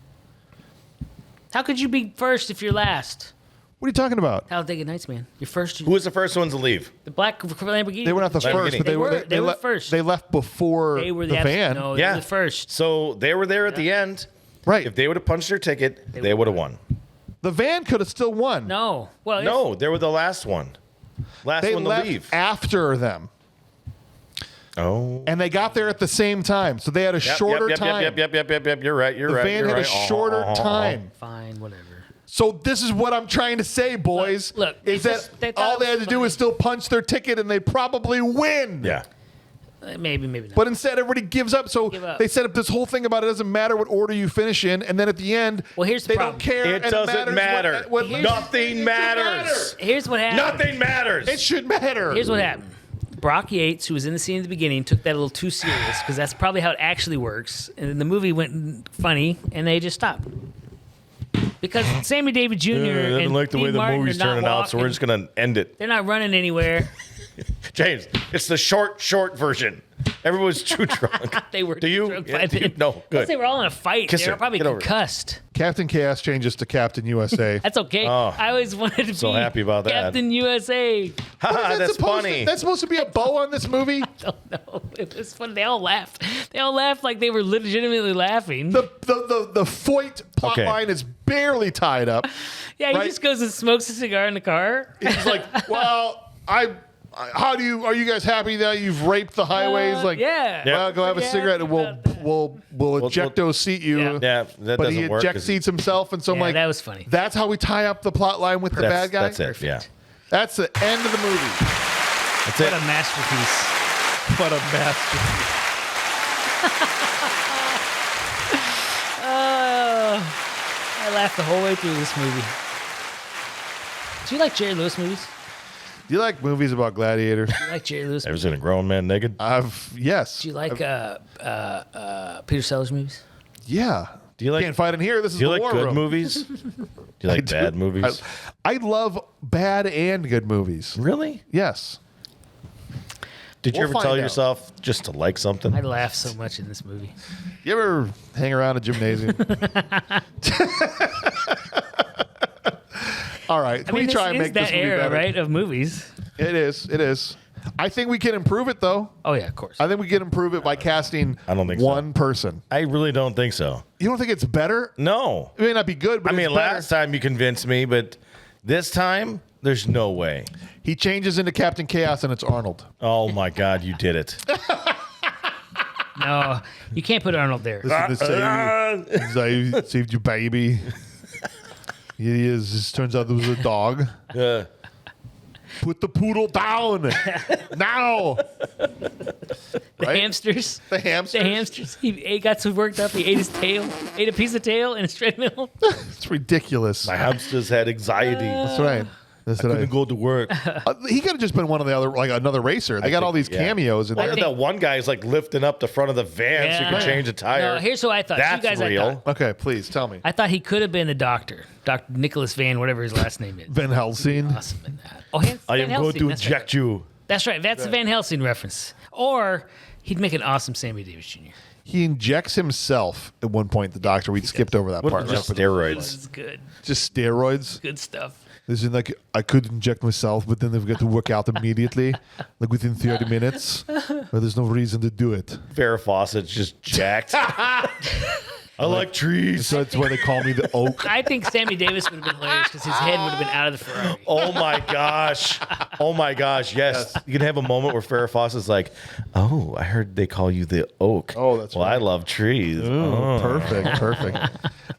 How could you be first if you're last? What are you talking about? Talladega Nights, man. You're first. Who was the first ones to leave? The black Lamborghini. They were not the Lamborghini. first, but They were. They were le- first. They left before They were the van. No, they Yeah. were the first. So they were there at the end. Right. If they would have punched their ticket, they would have won. The van could have still won. No. Well, No, they were the last one. Last They one to left leave. after them. Oh. And they got there at the same time. So they had a shorter time. Yep. You're right. You're The right. van you're had right. a shorter time. Fine, whatever. So this is what I'm trying to say, boys. Look, is they that just- they thought all it they had was to do funny. was still punch their ticket and they probably win. Yeah. Maybe not. But instead, everybody gives up. So Give up. they set up this whole thing about it doesn't matter what order you finish in, and then at the end, Well, here's the they problem. don't care. It and doesn't matter. Nothing matters. Here's what happened. Nothing matters. It should matter. Here's what happened. Brock Yates, who was in the scene at the beginning, took that a little too serious because that's probably how it actually works. And then the movie went funny, and they just stopped. Because Sammy Davis Jr. I didn't and like the way Dean the Martin movie's are not turning out, so we're walking. just going to end it. They're not running anywhere. James, it's the short version. Everyone's too drunk. They were Do you? drunk Yeah, by do you? then. No, Plus good. they were all in a fight. Kiss They her. were probably Get over it. concussed. Captain Chaos changes to Captain USA. That's okay. Oh, I always wanted to so be happy about that. Captain USA. Haha, that's funny. That's supposed to be a bow on this movie. don't know. It was fun. They all laughed. They all laughed like they were legitimately laughing. The Foyt plot Okay. line is barely tied up. Yeah, he right. just goes and smokes a cigar in the car. He's like, well, are you guys happy that you've raped the highways? Like, yeah. well, go have a Yeah, cigarette and we'll ejecto seat you. Yeah. Yeah, that But doesn't he work. eject 'cause seats himself, and so I'm Yeah, like, that was funny. That's how we tie up the plot line with the bad guy. That's it. Yeah. That's the end of the movie. That's What it. a masterpiece. What a masterpiece. I laughed the whole way through this movie. Do you like Jerry Lewis movies? Do you like movies about gladiators? You like Jerry Lewis? Ever seen a grown man naked? Yes. Do you like Peter Sellers movies? Yeah. Do you like? Can't fight in here. This is Do you the like war good room. movies? Do you like bad movies? I love bad and good movies. Really? Yes. Did you We'll ever find tell out. yourself just to like something? I laugh so much in this movie. You ever hang around a gymnasium? All right. Can we this try and is make this that movie era, better? right, of movies. It is. It is. I think we can improve it, though. Oh yeah, of course. I think we can improve it by casting I don't think so. one person. I really don't think so. You don't think it's better? No. It may not be good, but I mean, it's better. last time you convinced me, but this time, there's no way. He changes into Captain Chaos, and it's Arnold. Oh my God, you did it. No, you can't put Arnold there. Listen to saved your baby. He is. It turns out there was a dog. Put the poodle down now. The Right? hamsters. The hamsters. The hamsters. He got so worked up. He ate his tail. Ate a piece of tail in his treadmill. It's ridiculous. My hamsters had anxiety. That's right. That's right. Couldn't go to work. He could have just been one of the other, like another racer. They got all these yeah. cameos in I there. heard that one guy is like lifting up the front of the van so you Yeah. can change a tire. No, here's what I thought. That's you guys, real. Okay, please tell me. I thought he could have been the doctor, Dr. Nicholas Van, whatever his last name is. Van Helsing. Awesome in that. Oh, Van I am going Helsing, to that's inject right. you. That's right. That's the Van Helsing reference. Or he'd make an awesome Sammy Davis Jr. He injects himself at one point. The doctor. We skipped over that What part. about just right? steroids? It's good. Just steroids. Good stuff. This is like I could inject myself, but then they've got to work out immediately, like within 30 minutes. But there's no reason to do it. Farrah Fawcett's just jacked. I like trees. So that's why they call me the Oak. I think Sammy Davis would have been hilarious because his head would have been out of the Ferrari. Oh my gosh. Oh my gosh. Yes. You can have a moment where Farrah Fawcett's like, oh, I heard they call you the oak. Oh, that's well, right. I love trees. Ooh, perfect.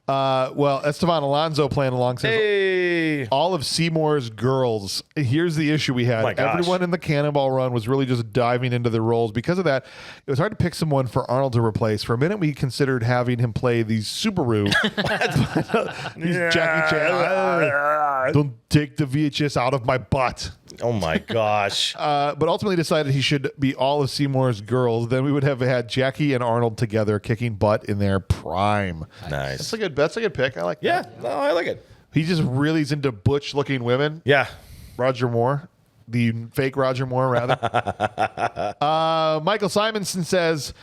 Well, Esteban Alonso playing along says Hey. all of Seymour's girls. Here's the issue we had. Oh my gosh. Everyone in the Cannonball Run was really just diving into the roles. Because of that, it was hard to pick someone for Arnold to replace. For a minute, we considered having him play the Subaru. He's Jackie Chan. Don't take the VHS out of my butt. Oh my gosh. But ultimately decided he should be all of Seymour's girls. Then we would have had Jackie and Arnold together kicking butt in their prime. Nice. That's a good pick. I like Yeah. that. No, I like it. He just really is into butch looking women. Yeah. Roger Moore. The fake Roger Moore, rather. Michael Simonson says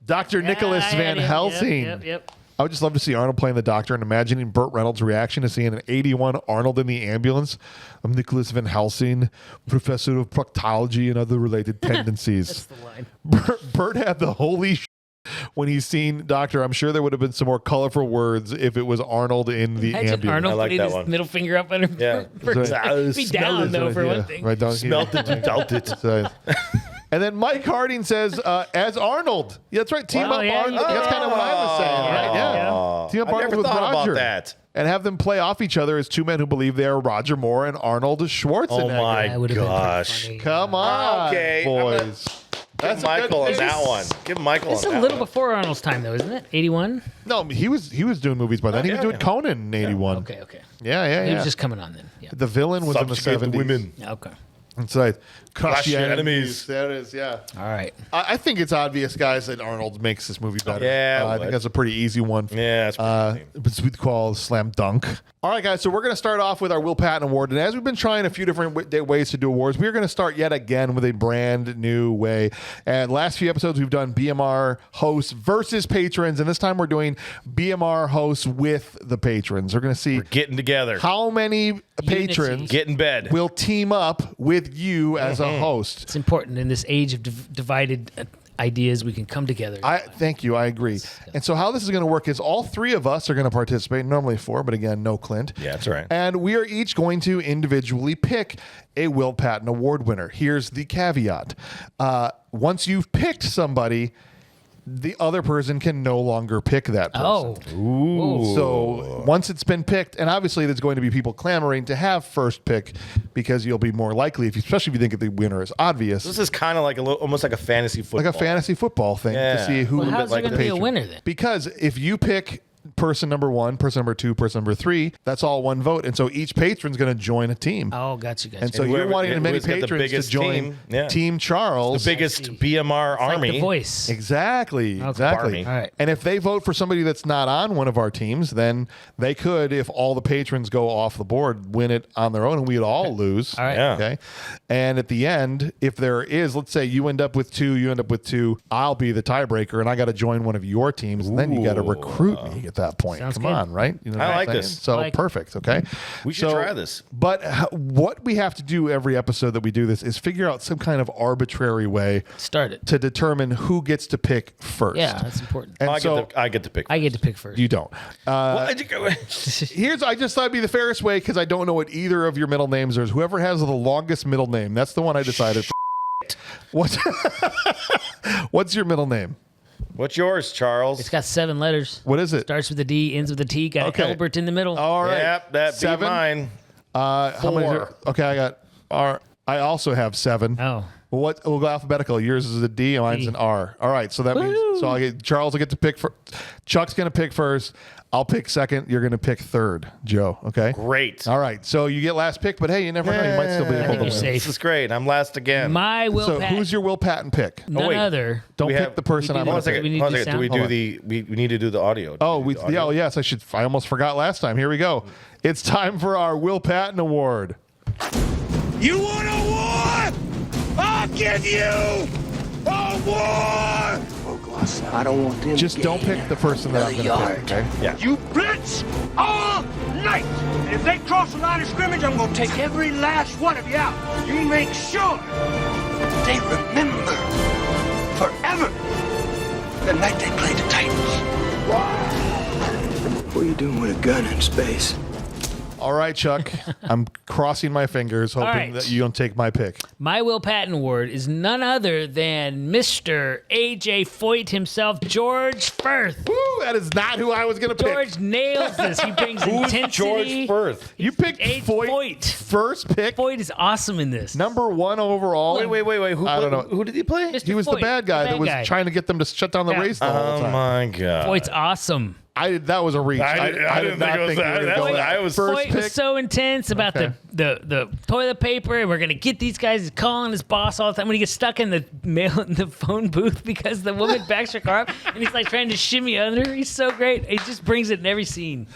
Dr. Nicholas Van Helsing. Yep. I would just love to see Arnold playing the doctor and imagining Burt Reynolds' reaction to seeing an 81 Arnold in the ambulance. I'm Nicholas Van Helsing, professor of proctology and other related tendencies. That's the line. Burt had the holy when he's seen Doctor. I'm sure there would have been some more colorful words if it was Arnold in the Imagine ambulance. Arnold I like putting that his one. middle finger up on her. Yeah. Be down, though, for one thing. Right down Smelt here. it, dealt it. So- and then Mike Harding says, as Arnold. Yeah, that's right. Team Wow, up yeah, Arnold. you That's kind of what I was saying, right? Yeah. Oh, Team up I Arnold never with thought Roger. about that. And have them play off each other as two men who believe they are Roger Moore and Arnold Schwarzenegger. Oh my That would have been gosh. pretty funny. Come on, Okay, boys. Give a Michael good on that one. Give Michael It's on a that little one. before Arnold's time, though, isn't it? 81? No, he was doing movies by then. He was yeah, doing yeah. Conan in 81. Okay. Yeah. He was just coming on then. Yeah. The villain was Subjugate in the 70s. the women. Okay. That's right. Crush your your enemies. enemies. There it is, yeah. All right. I think it's obvious, guys, that Arnold makes this movie better. Yeah, I it think would. that's a pretty easy one. Yeah, that's It's we call slam dunk. All right, guys. So we're going to start off with our Will Patton Award, and as we've been trying a few different ways to do awards, we're going to start yet again with a brand new way. And last few episodes, we've done BMR hosts versus patrons, and this time we're doing BMR hosts with the patrons. We're going to see getting together. how many patrons Get in bed. will team up with you as a host. It's important in this age of divided ideas, we can come together. Thank you. I agree. And so how this is going to work is all three of us are going to participate. Normally four, but again, no Clint. Yeah, that's right. And we are each going to individually pick a Will Patton Award winner. Here's the caveat. Once you've picked somebody, the other person can no longer pick that person. Oh. So once it's been picked, and obviously there's going to be people clamoring to have first pick because you'll be more likely, especially if you think that the winner is obvious, This is kind of like almost like a fantasy football. like a fantasy football thing to Yeah. see who Well, will how's there like the going to be a patron. winner then? Because if you pick person number 1, person number 2, person number 3. That's all one vote. And so each patron's going to join a team. Oh, gotcha. And so you're wanting as many patrons to join Team Charles. The biggest BMR army. Like The Voice. Exactly. Okay. Exactly. All right. And if they vote for somebody that's not on one of our teams, then they could, if all the patrons go off the board, win it on their own, and we'd all lose. All right. Yeah. Okay. And at the end, if there is, let's say you end up with 2, you end up with 2, I'll be the tiebreaker, and I got to join one of your teams, and then you got to recruit me at that point. Sounds Come good. on, right? You know I what I'm like saying? this. So I like it. perfect. Okay. We should try this. But what we have to do every episode that we do this is figure out some kind of arbitrary way Start it. to determine who gets to pick first. Yeah, that's important. And I so get to pick. I get to pick first. you don't. Well, I just thought it'd be the fairest way because I don't know what either of your middle names are. Whoever has the longest middle name, that's the one I decided. What's your middle name? What's yours, Charles? It's got 7 letters. What is it? Starts with a D, ends with a T. Got Okay. Albert in the middle. All right. Yep, that'd 7. be mine. How many? 4. Okay, I got R. I also have 7. Oh. Well, we'll go alphabetical. Yours is a D, and mine's an R. All right, so that means Charles will get to pick first. Chuck's going to pick first. I'll pick second. You're going to pick third, Joe. Okay. Great. All right. So you get last pick, but hey, you never know. You might still be able think to you're win. safe. This is great. I'm last again. My Will So Patton. who's your Will Patton pick? None wait. other. Don't We pick have- the person we I'm do going Hold on to a pick. second. We need Hold on a to second. Do we sound? do the? We need to do the audio. Oh, Do we do the yeah, audio? yes, I should. I almost forgot last time. Here we go. It's time for our Will Patton Award. You want a war? I'll give you a war! I don't want them Just to don't get pick the person that I'm going to pick. Okay. Yeah. You blitz all night! And if they cross the line of scrimmage, I'm gonna take every last one of you out. You make sure they remember forever the night they played the Titans. What are you doing with a gun in space? All right, Chuck. I'm crossing my fingers, hoping right. that you don't take my pick. My Will Patton Award is none other than Mr. A.J. Foyt himself, George Firth. Woo, that is not who I was going to pick. George nails this. He brings Who's intensity. George Firth? You picked Foyt. Foyt first pick, Foyt is awesome in this. number 1 overall. Wait. Who, I don't know. Who did he play? Mr. He was the Foyt, bad guy that was guy. trying to get them to shut down the Yeah. race the whole Oh time. my god. Foyt's awesome. That was a reach. I did didn't not think it was you were that. gonna That's go what with I was- first Foyt pick. was so intense about Okay. the toilet paper, and we're gonna get these guys. He's calling his boss all the time when he gets stuck in the phone booth because the woman backs her car up, and he's like trying to shimmy under. He's so great. He just brings it in every scene.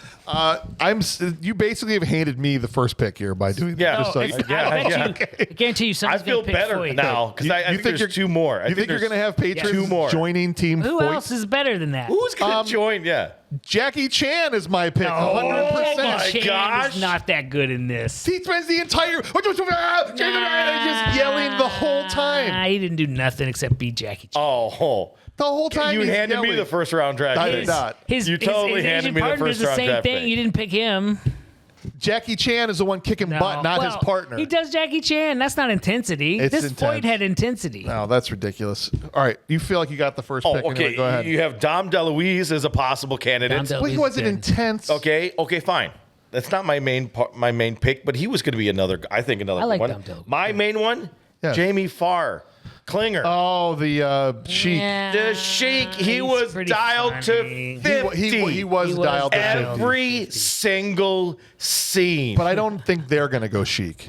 You basically have handed me the first pick here by doing Yeah. that. Just so Oh, you- I bet you. I guarantee you, I someone's feel gonna pick better Foyt. now because I think there's 2 more. You think you're going to have patrons 2 more. joining Team Who Foyt? else is better than that? Who's gonna join? Yeah. Jackie Chan is my pick. 100%. Jackie Chan gosh. is not that good in this. He spends the entire just yelling the whole time. He didn't do nothing except beat Jackie Chan. Oh. The whole time You he's handed me yelling. the first round draft I pick. did not. You totally his handed Asian me the partner's first round the same draft thing. pick. You didn't pick him. Jackie Chan is the one kicking No. butt, not his Well, partner. He does Jackie Chan. That's not intensity. It's this intense. Foyt had intensity. No, that's ridiculous. All right, you feel like you got the first Oh, pick. okay. Anyway, go ahead. You have Dom DeLuise as a possible candidate. Dom Well, he DeLuise wasn't good. intense. Okay, fine. That's not my main pick, but he was going to be another. I think another I like one. Dom DeLuise. My main one, Yeah. Jamie Farr, Klinger. Oh, the Sheik. Yeah, The Sheik, he he's was pretty dialed funny. to 50. He was He was dialed to dialed. 50. Every single scene. But I don't think they're going to go Sheik.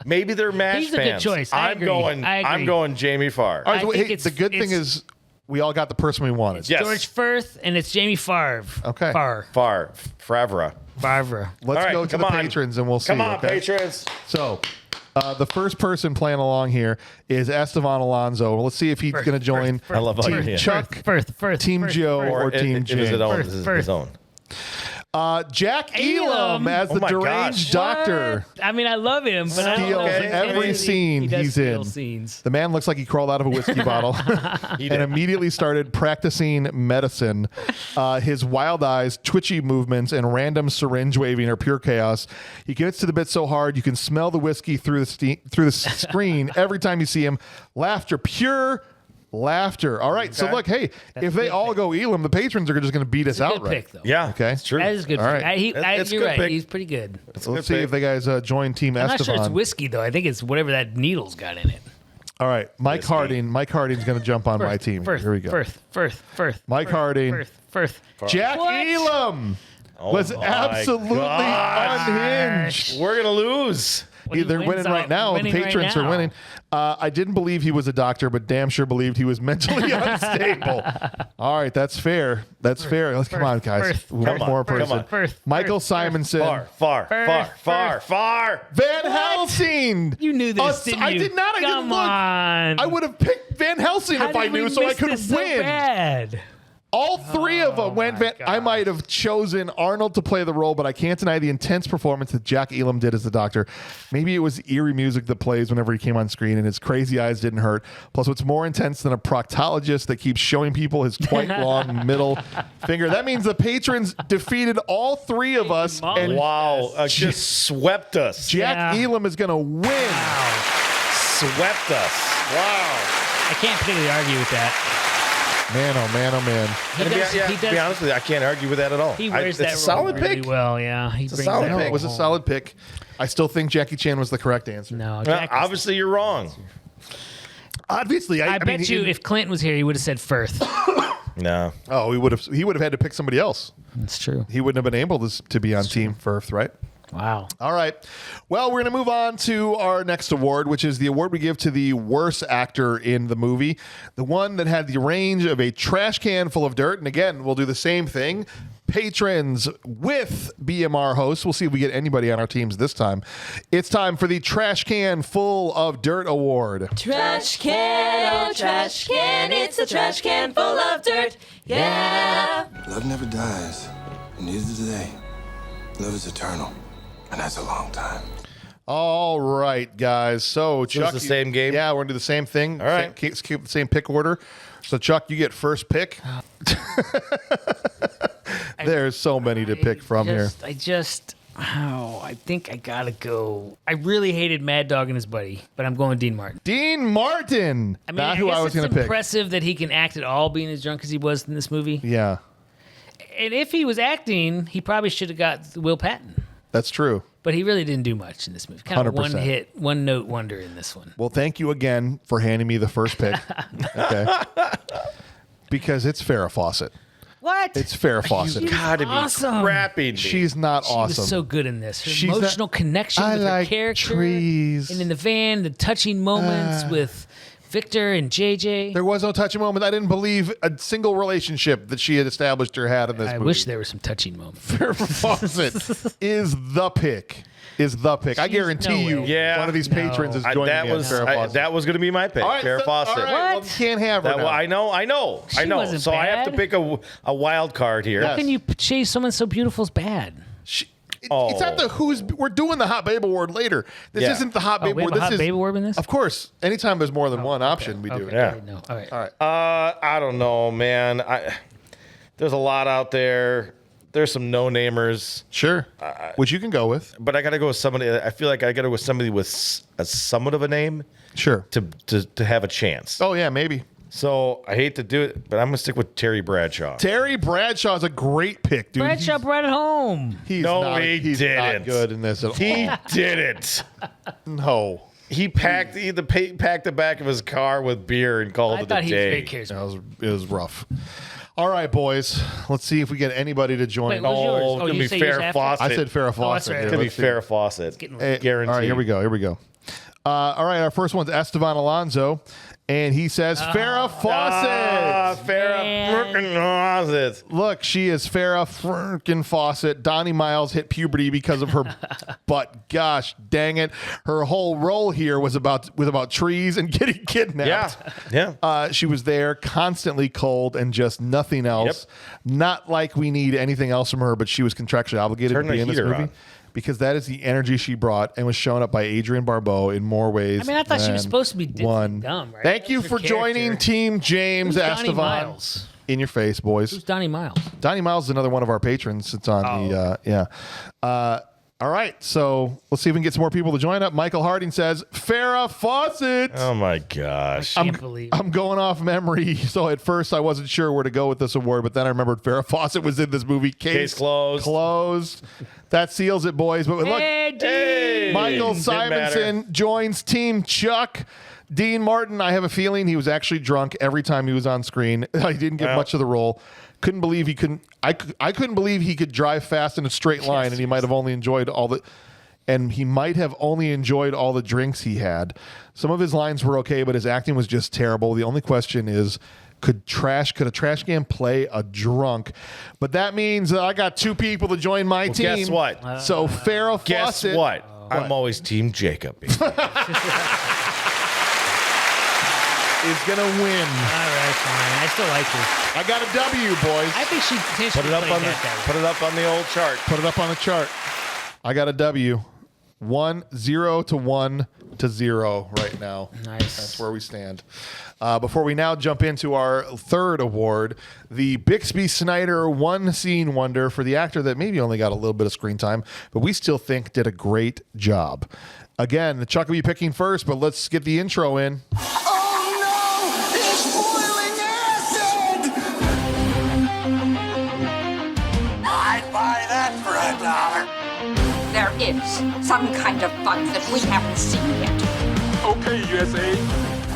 Maybe they're MASH He's a good fans. choice. I agree. I agree. I'm going Jamie Farr. All right, so, I think hey, the good thing is we all got the person we wanted. Yes. George Firth and it's Jamie Favre. Okay. Favre. Favre. Let's All right, go to come the on. patrons and we'll see. Come on, okay? patrons. So, the first person playing along here is Estevan Alonso. Let's see if he's going to join I love how Team you're here. Chuck, Firth. Team Joe, or Team It was his James. own. Firth, This is Firth. his own. Jack Elam Elam. as the Oh my deranged gosh. doctor. I mean, I love him, but I don't Steals know if every he's scene he does he's steal in. Scenes. The man looks like he crawled out of a whiskey bottle and immediately started practicing medicine. His wild eyes, twitchy movements, and random syringe waving are pure chaos. He gets to the bit so hard you can smell the whiskey through the screen every time you see him. Laughter, pure laughter. All right, so look, hey, if they all go Elam, the patrons are just going to beat us It's a good outright. pick, though. Yeah. Okay. It's true. That is a good. All pick. right. It's a You're good right. pick. He's pretty good. So let's see if the guys join Team I'm not sure it's Esteban. whiskey though. I think it's whatever that needle's got in it. All right, Mike Harding. Mike Harding's going to jump on my team. Here we go. Firth. Mike Harding. Firth. Jack Elam was absolutely unhinged. We're gonna lose. They're winning right now. The patrons are winning. I didn't believe he was a doctor, but damn sure believed he was mentally unstable. All right, that's fair. That's fair. Let's come on, guys. One more person. Michael Simonson. Far. Van Helsing. You knew this, didn't you? I did not. I didn't Come look. on. I would have picked Van Helsing if I knew, so I could miss win. this so bad? All three of them went. I might have chosen Arnold to play the role, but I can't deny the intense performance that Jack Elam did as the doctor. Maybe it was eerie music that plays whenever he came on screen, and his crazy eyes didn't hurt. Plus, what's more intense than a proctologist that keeps showing people his quite long middle finger? That means the patrons defeated all three of us, and just swept us. Jack Elam is going to win. Wow. Swept us. Wow. I can't particularly argue with that. Man, oh man, oh man. To be honest with you, I can't argue with that at all. He wears it's that a solid really pick. well, yeah. He brings solid that pick. It was a solid pick. I still think Jackie Chan was the correct answer. No, Well, obviously, you're wrong. Obviously, I bet you if Clint was here, he would have said Firth. No. Oh, he would have had to pick somebody else. That's true. He wouldn't have been able to be on Team Firth, right? Wow. All right. Well, we're going to move on to our next award, which is the award we give to the worst actor in the movie. The one that had the range of a trash can full of dirt. And again, we'll do the same thing. Patrons with BMR hosts. We'll see if we get anybody on our teams this time. It's time for the Trash Can Full of Dirt Award. Trash can, oh trash can, it's a trash can full of dirt, yeah. Love never dies, and neither do they. Love is eternal, and that's a long time. All right, guys. So Chuck, it's the same game? Yeah, we're going to do the same thing. All right. Keep the same pick order. So, Chuck, you get first pick. There's so many to pick from here. I think I gotta go. I really hated Mad Dog and his buddy, but I'm going Dean Martin. Dean Martin. I mean, Not who I was going to pick. It's impressive that he can act at all, being as drunk as he was in this movie. Yeah, And if he was acting, he probably should have got Will Patton. that's true. But he really didn't do much in this movie. Kind of 100%. one note wonder in this one. Well, thank you again for handing me the first pick. Okay. Because it's Farrah Fawcett. What? It's Farrah Fawcett. You gotta be awesome. crapping me. She's not She awesome. was so good in this. Her She's not- emotional connection I with like her character. trees. And in the van, the touching moments with Victor and JJ. There was no touching moment. I didn't believe a single relationship that she had established or had in this I movie. wish there were some touching moments. Farrah Fawcett is the pick. I guarantee no you way. one of these patrons is that joining me on was Farrah Fawcett. that was going to be my pick. All right, Farrah Fawcett. All right, well, What? can't have her now. I know. She wasn't So I have to bad. pick a wild card here. Yes. How can you chase someone so beautiful is bad? It's not the who's. We're doing the Hot Babe Award later. This Yeah. isn't the Hot Oh, Babe we have Award. a Hot This is Babe Award in this? Of course. Anytime there's more than one option, we do it. Yeah. No. All right. All right. I don't know, man. There's a lot out there. There's some no-namers, Sure. Which you can go with. but I got to go with somebody. I feel like I got to go with somebody with a somewhat of a name Sure. to have a chance. Oh yeah, maybe. So I hate to do it, but I'm gonna stick with Terry Bradshaw. Terry Bradshaw's a great pick, dude. Bradshaw brought it home. He's No, not, he he's didn't. not good in this at all. He didn't. No. He packed the back of his car with beer and called I it thought a he was day. very charismatic. It was rough. All right, boys. Let's see if we get anybody to join. Wait, what was yours? Oh, it's Oh, gonna you be say yours Farrah after? Fawcett. I said Farrah Fawcett. Oh, that's right. here. It's gonna be Let's see. Farrah Fawcett. getting Eh, Guaranteed. All right, here we go. All right, our first one's Esteban Alonso, and he says Farrah Fawcett. Farrah Fawcett. Look, she is Farrah freaking Fawcett. Donnie Miles hit puberty because of her butt. Gosh, dang it! Her whole role here was about trees and getting kidnapped. Yeah. She was there, constantly cold, and just nothing else. Not like we need anything else from her, but she was contractually obligated Turn to be the in this heater movie. on. Because that is the energy she brought and was shown up by Adrienne Barbeau in more ways. I mean, I thought she was than supposed to be different one. and dumb, right? Thank That you was her for joining character. Team James Who's Donnie Estevan. Miles? In your face, boys. Who's Donnie Miles? Donnie Miles is another one of our patrons. It's on the all right, so let's see if we can get some more people to join up. Michael Harding says Farrah Fawcett. Oh my gosh. Can't believe it. I'm going off memory, so at first I wasn't sure where to go with this award, but then I remembered Farrah Fawcett was in this movie. Case closed. Closed. That seals it, boys. But look, Hey, Hey, Michael didn't matter. Simonson joins Team Chuck. Dean Martin, I have a feeling he was actually drunk every time he was on screen. He didn't get much of the role. Couldn't believe he couldn't. I couldn't believe he could drive fast in a straight line, and he might have only enjoyed all the. And he might have only enjoyed all the drinks he had. Some of his lines were okay, but his acting was just terrible. The only question is, could a trash can play a drunk? But that means I got 2 people to join my team. Guess what? So Farrah Guess Fawcett. what? I'm always Team Jacob. Is gonna win. All right, fine. I still like her. I got a W, boys. I think she potentially Put it up played on the that way. put it up on the old chart. Put it up on the chart. I got a W. 0 to 1 to 0 right now. Nice. That's where we stand. Before we now jump into our third award, the Bixby Snyder one scene wonder for the actor that maybe only got a little bit of screen time, but we still think did a great job. Again, Chuck will be picking first, but let's get the intro in. Oh no! It's boiling acid! I'd buy that for $1. There is some kind of fun that we haven't seen yet. Okay, USA.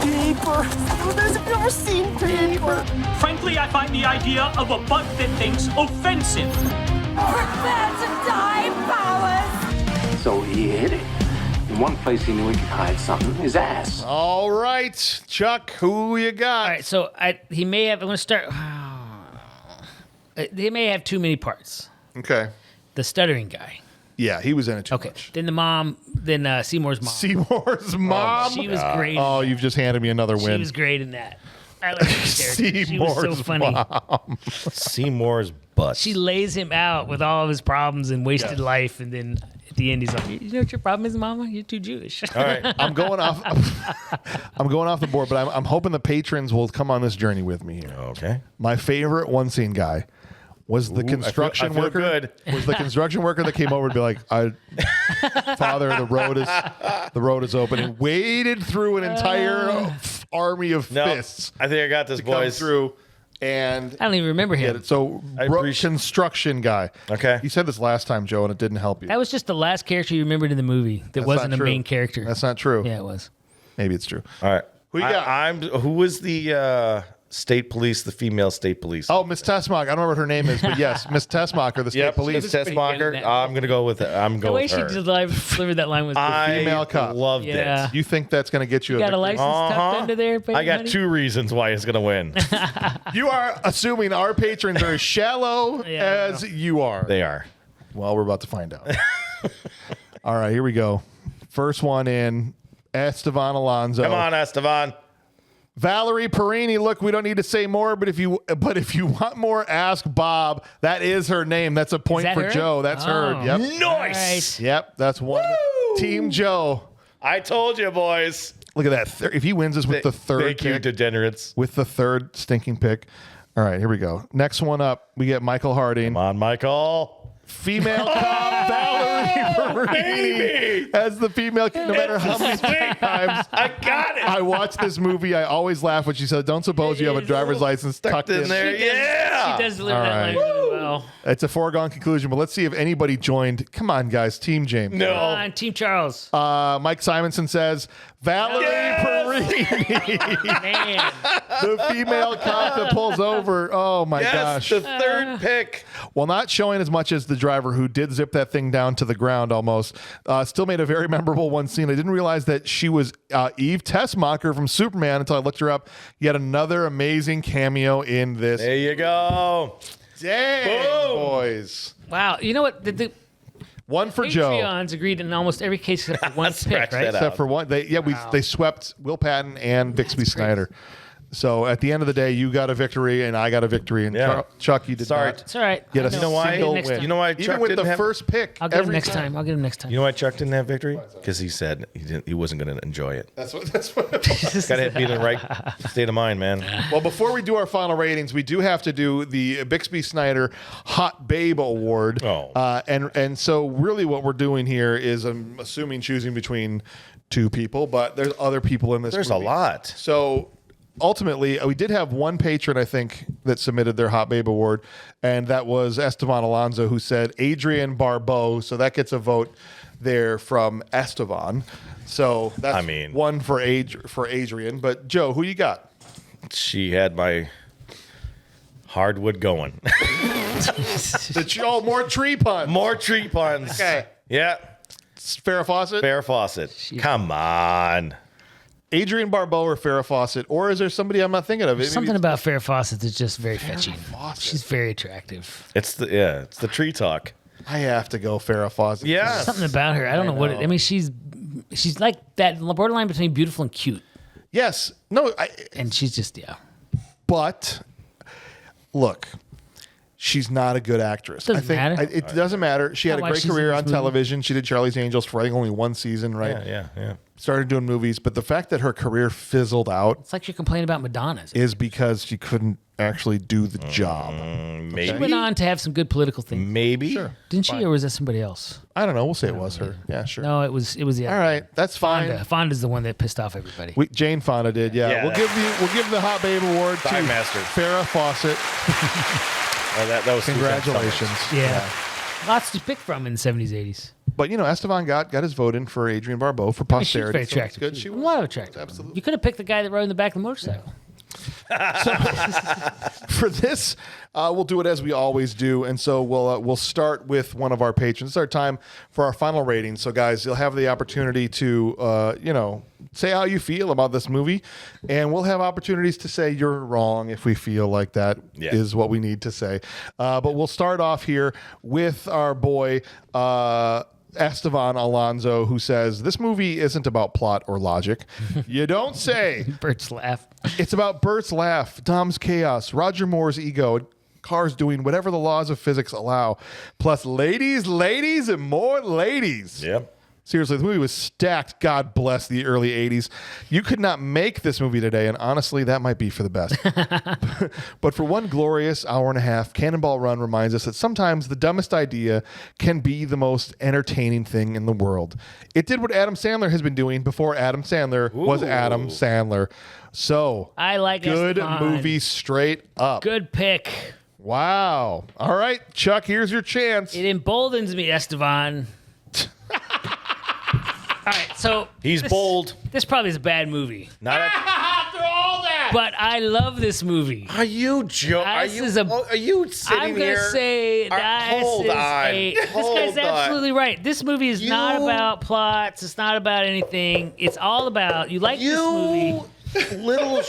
Paper. I've never seen paper. Frankly, I find the idea of a bug that thinks offensive. Prepare to die, Powers. So he hid it. In one place he knew he could hide something, his ass. All right, Chuck, who you got? All right, so he may have. I'm going to start. They may have too many parts. Okay. The stuttering guy. Yeah, he was in it too Okay. much. Then the mom. Then Seymour's mom. Seymour's mom. She was great. Oh, you've just handed me another She win. was great in that. I like her character. She was so Seymour's funny. mom. Seymour's butt. She lays him out with all of his problems and wasted life, and then at the end he's like, "You know what your problem is, Mama? You're too Jewish." All right. I'm going off. I'm going off the board, but I'm hoping the patrons will come on this journey with me here. Okay. My favorite one scene guy was the construction I feel worker. good. Was the construction worker that came over to be like, "Father, the road is open," and waded through an entire army of No, fists I think I got this, to come boys. through. And I don't even remember get him. it. So I appreciate- construction guy. Okay. You said this last time, Joe, and it didn't help you. That was just the last character you remembered in the movie that That's wasn't not a true. main character. That's not true. Yeah, it was. Maybe it's true. All right. Who you got? Who was the state police, the female state police? Oh, Miss Tessmacher. I don't know what her name is, but yes, Miss Tessmacher, the state Yep, police. Miss pretty good in Tessmacher. that. I'm going to go with it. I'm The going way with she her. delivered that line was good. I female cop. loved Yeah. it. You think that's going to get you You got a victory? license tucked under there, baby, I got honey? 2 reasons why it's going to win. You are assuming our patrons are as shallow Yeah, as you are. They are. Well, we're about to find out. All right, here we go. First one in, Esteban Alonso. Come on, Esteban. Valerie Perini. Look, we don't need to say more, but if you want more, ask Bob. That is her name. That's a point that for her? Joe. That's her. Oh. Yep. Nice. Yep. That's one. Team Joe. I told you, boys. Look at that. If he wins this with the third Thank you, pick, degenerates. with the third stinking pick. All right, here we go. Next one up, we get Michael Harding. Come on, Michael. Female cop Valerie Perini as the female. No matter how many times I got it. I watch this movie, I always laugh when she said, "Don't suppose you have a driver's license tucked in there. Yeah. She does deliver All that right. line really well. It's a foregone conclusion, but let's see if anybody joined. Come on, guys. Team James. No. Come on, Team Charles. Mike Simonson says, Valerie Perini, Man. the female cop that pulls over. Oh, my Yes, gosh. the third pick. While not showing as much as the driver who did zip that thing down to the ground almost, still made a very memorable one scene. I didn't realize that she was Eve Tessmacher from Superman until I looked her up. Yet another amazing cameo in this. There you go. Dang, Boom. boys. Wow. You know what? The One for Joe. Patreons agreed in almost every case except for one Scratch pick, right? that out. Except for one. They swept Will Patton and Bixby Snyder. So at the end of the day, you got a victory and I got a victory. And Yeah. Chuck, you did Sorry. not It's all right. get a I You know why? single Next win. time. You know why Even Chuck with didn't the have, first pick. I'll get him every next time. I'll get him next time. You know why Chuck didn't have victory? Because he said he wasn't going to enjoy it. That's what. Got to be in the right state of mind, man. Well, before we do our final ratings, we do have to do the Bixby Snyder Hot Babe Award. Oh. And so really what we're doing here is I'm assuming choosing between 2 people, but there's other people in this There's movie. a lot. So ultimately, we did have one patron, I think, that submitted their Hot Babe Award, and that was Esteban Alonso, who said Adrian Barbeau. So that gets a vote. there from Estevan. So that's one for Adrian. But Joe, who you got? She had my hardwood going. More tree puns. More tree puns. Okay. Yeah. Farrah Fawcett? Farrah Fawcett. Come on. Adrienne Barbeau or Farrah Fawcett? Or is there somebody I'm not thinking of? Something about Farrah Fawcett that's just very fetching. She's very attractive. It's the tree talk. I have to go Farrah Fawcett. Yeah. Something about her. I don't know what it, I mean, she's like that borderline between beautiful and cute. Yes. No. And she's just, But, look, she's not a good actress. Doesn't matter. It doesn't matter. She had a great career on television. She did Charlie's Angels for I think only one season, right? Yeah. Started doing movies, but the fact that her career fizzled out, it's like you're complaining about Madonna's, is because she couldn't actually do the job. Maybe. She went on to have some good political things. Maybe. Sure. Didn't she, or was that somebody else? I don't know. We'll say it was her. Yeah, sure. No, it was the other. All right, that's fine. Fonda's the one that pissed off everybody. Jane Fonda did. Yeah. We'll give the Hot Babe Award to Farrah Fawcett. That was congratulations. Yeah. Lots to pick from in the 70s, 80s. But, Estevan got his vote in for Adrienne Barbeau for posterity. She's very attractive. Good. She was a lot of attractive. Absolutely. You could have picked the guy that rode in the back of the motorcycle. So, for this, we'll do it as we always do, and so we'll start with one of our patrons. It's our time for our final rating. So, guys, you'll have the opportunity to, say how you feel about this movie, and we'll have opportunities to say you're wrong if we feel like that is what we need to say. But we'll start off here with our boy. Estevan Alonso, who says this movie isn't about plot or logic. You don't say. Burt's laugh. It's about Burt's laugh, Dom's chaos, Roger Moore's ego, cars doing whatever the laws of physics allow, plus ladies, and more ladies. Yep. Seriously, the movie was stacked. God bless the early 80s. You could not make this movie today, and honestly, that might be for the best. But for one glorious hour and a half, Cannonball Run reminds us that sometimes the dumbest idea can be the most entertaining thing in the world. It did what Adam Sandler has been doing before Adam Sandler was Adam Sandler. So, I like good Esteban. movie straight up. Good pick. Wow. All right, Chuck, here's your chance. It emboldens me, Esteban. All right, so he's bold. This probably is a bad movie. Not after all that. But I love this movie. Are you joking? Are you sitting I'm here? gonna say Hold on. this guy's absolutely right. This movie is not about plots. It's not about anything. It's all about this movie. Little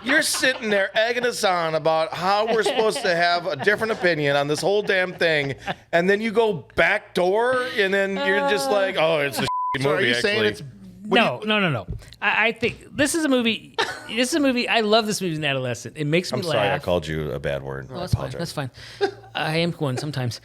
You're sitting there egging us on about how we're supposed to have a different opinion on this whole damn thing, and then you go back door, and then you're just like, oh, it's a movie. So are you actually. saying it's... No. I think this is a movie. I love this movie as an adolescent. It makes me laugh. I'm sorry I called you a bad word. No, that's fine. I am one sometimes.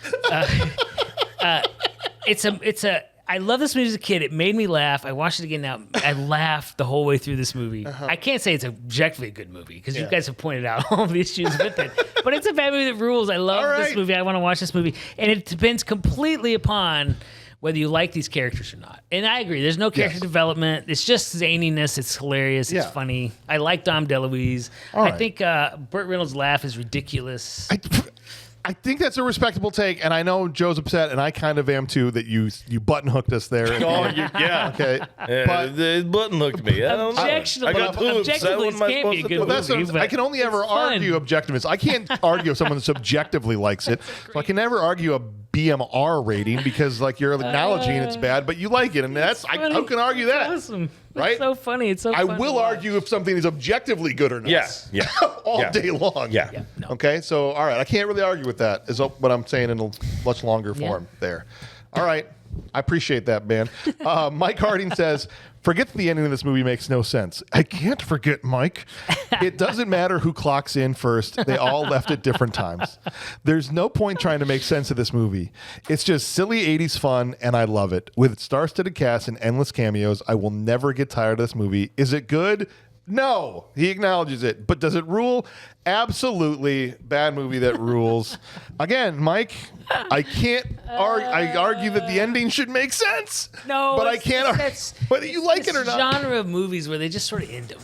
I love this movie as a kid. It made me laugh. I watched it again now. I laughed the whole way through this movie. I can't say it's objectively a good movie because you guys have pointed out all the issues with it. But it's a bad movie that rules. I love this movie. I want to watch this movie. And it depends completely upon whether you like these characters or not. And I agree. There's no character development. It's just zaniness. It's hilarious. It's funny. I like Dom DeLuise. I think Burt Reynolds' laugh is ridiculous. I think that's a respectable take, and I know Joe's upset, and I kind of am too that you button hooked us there. Okay. But they button hooked me. I don't know. Objectively, it can't be a good movie. I can only ever argue objectiveness. I can't argue if someone subjectively likes it. So I can never argue a BMR rating because you're acknowledging it's bad, but you like it, and that's how can I argue that? Awesome. Right? It's so funny. It's so I fun will argue if something is objectively good or not. Yeah. All day long. Yeah. No. Okay, so all right, I can't really argue with that. Is what I'm saying in a much longer form there. All right, I appreciate that, man. Mike Harding says, forget that the ending of this movie makes no sense. I can't forget, Mike. It doesn't matter who clocks in first. They all left at different times. There's no point trying to make sense of this movie. It's just silly 80s fun, and I love it. With its star-studded cast and endless cameos, I will never get tired of this movie. Is it good? No, he acknowledges it. But does it rule? Absolutely. Bad movie that rules. Again, Mike, I can't I argue that the ending should make sense. No, but I can't argue whether you like it or not. Genre of movies where they just sort of end them.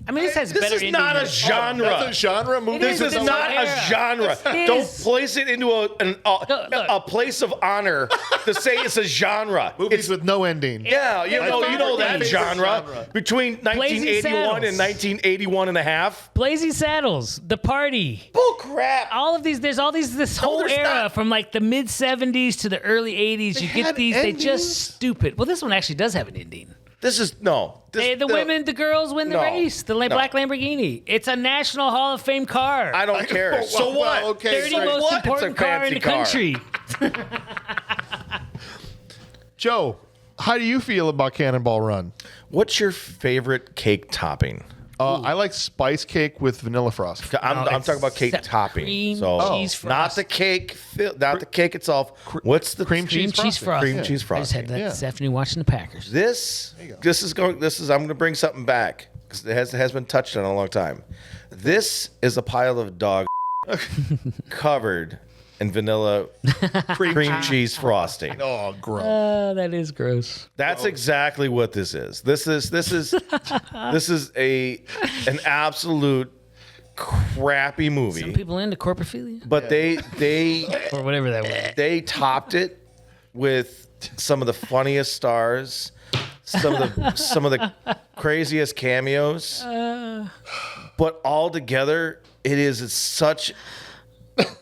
I mean, this has This better is not a genre. That's a genre movie. This is It's not a genre. Don't place it into a place of honor to say it's a genre. Movies with no ending. Yeah, you know that favorite genre. genre. Between 1981 and 1981 and a half. Blazing Saddles, The Party. Bull crap. All of these, this whole there's era not. from like the mid 70s to the early 80s. You get had these, they endings? just stupid. Well, this one actually does have an ending. This is no. The girls win the No. race. The black Lamborghini. It's a National Hall of Fame car. I don't care. Well, So what? okay, 30 sorry. most What? important It's a car in fancy the country. Joe, how do you feel about Cannonball Run? What's your favorite cake topping? I like spice cake with vanilla frosting. I'm talking about cake topping. cream So cheese not the cake, not the cake itself. What's the cream Cream cheese frosting. frosting. Cream cheese I just had frosting. that this afternoon watching the Packers. This is I'm going to bring something back because it has been touched on a long time. This is a pile of dog covered in vanilla cream cheese frosting. Oh, gross. That is gross. That's exactly what this is. This is an absolute crappy Some movie. people into corpophilia But they or whatever that was. they topped it with some of the funniest stars, some of the craziest cameos. But all together, it's such.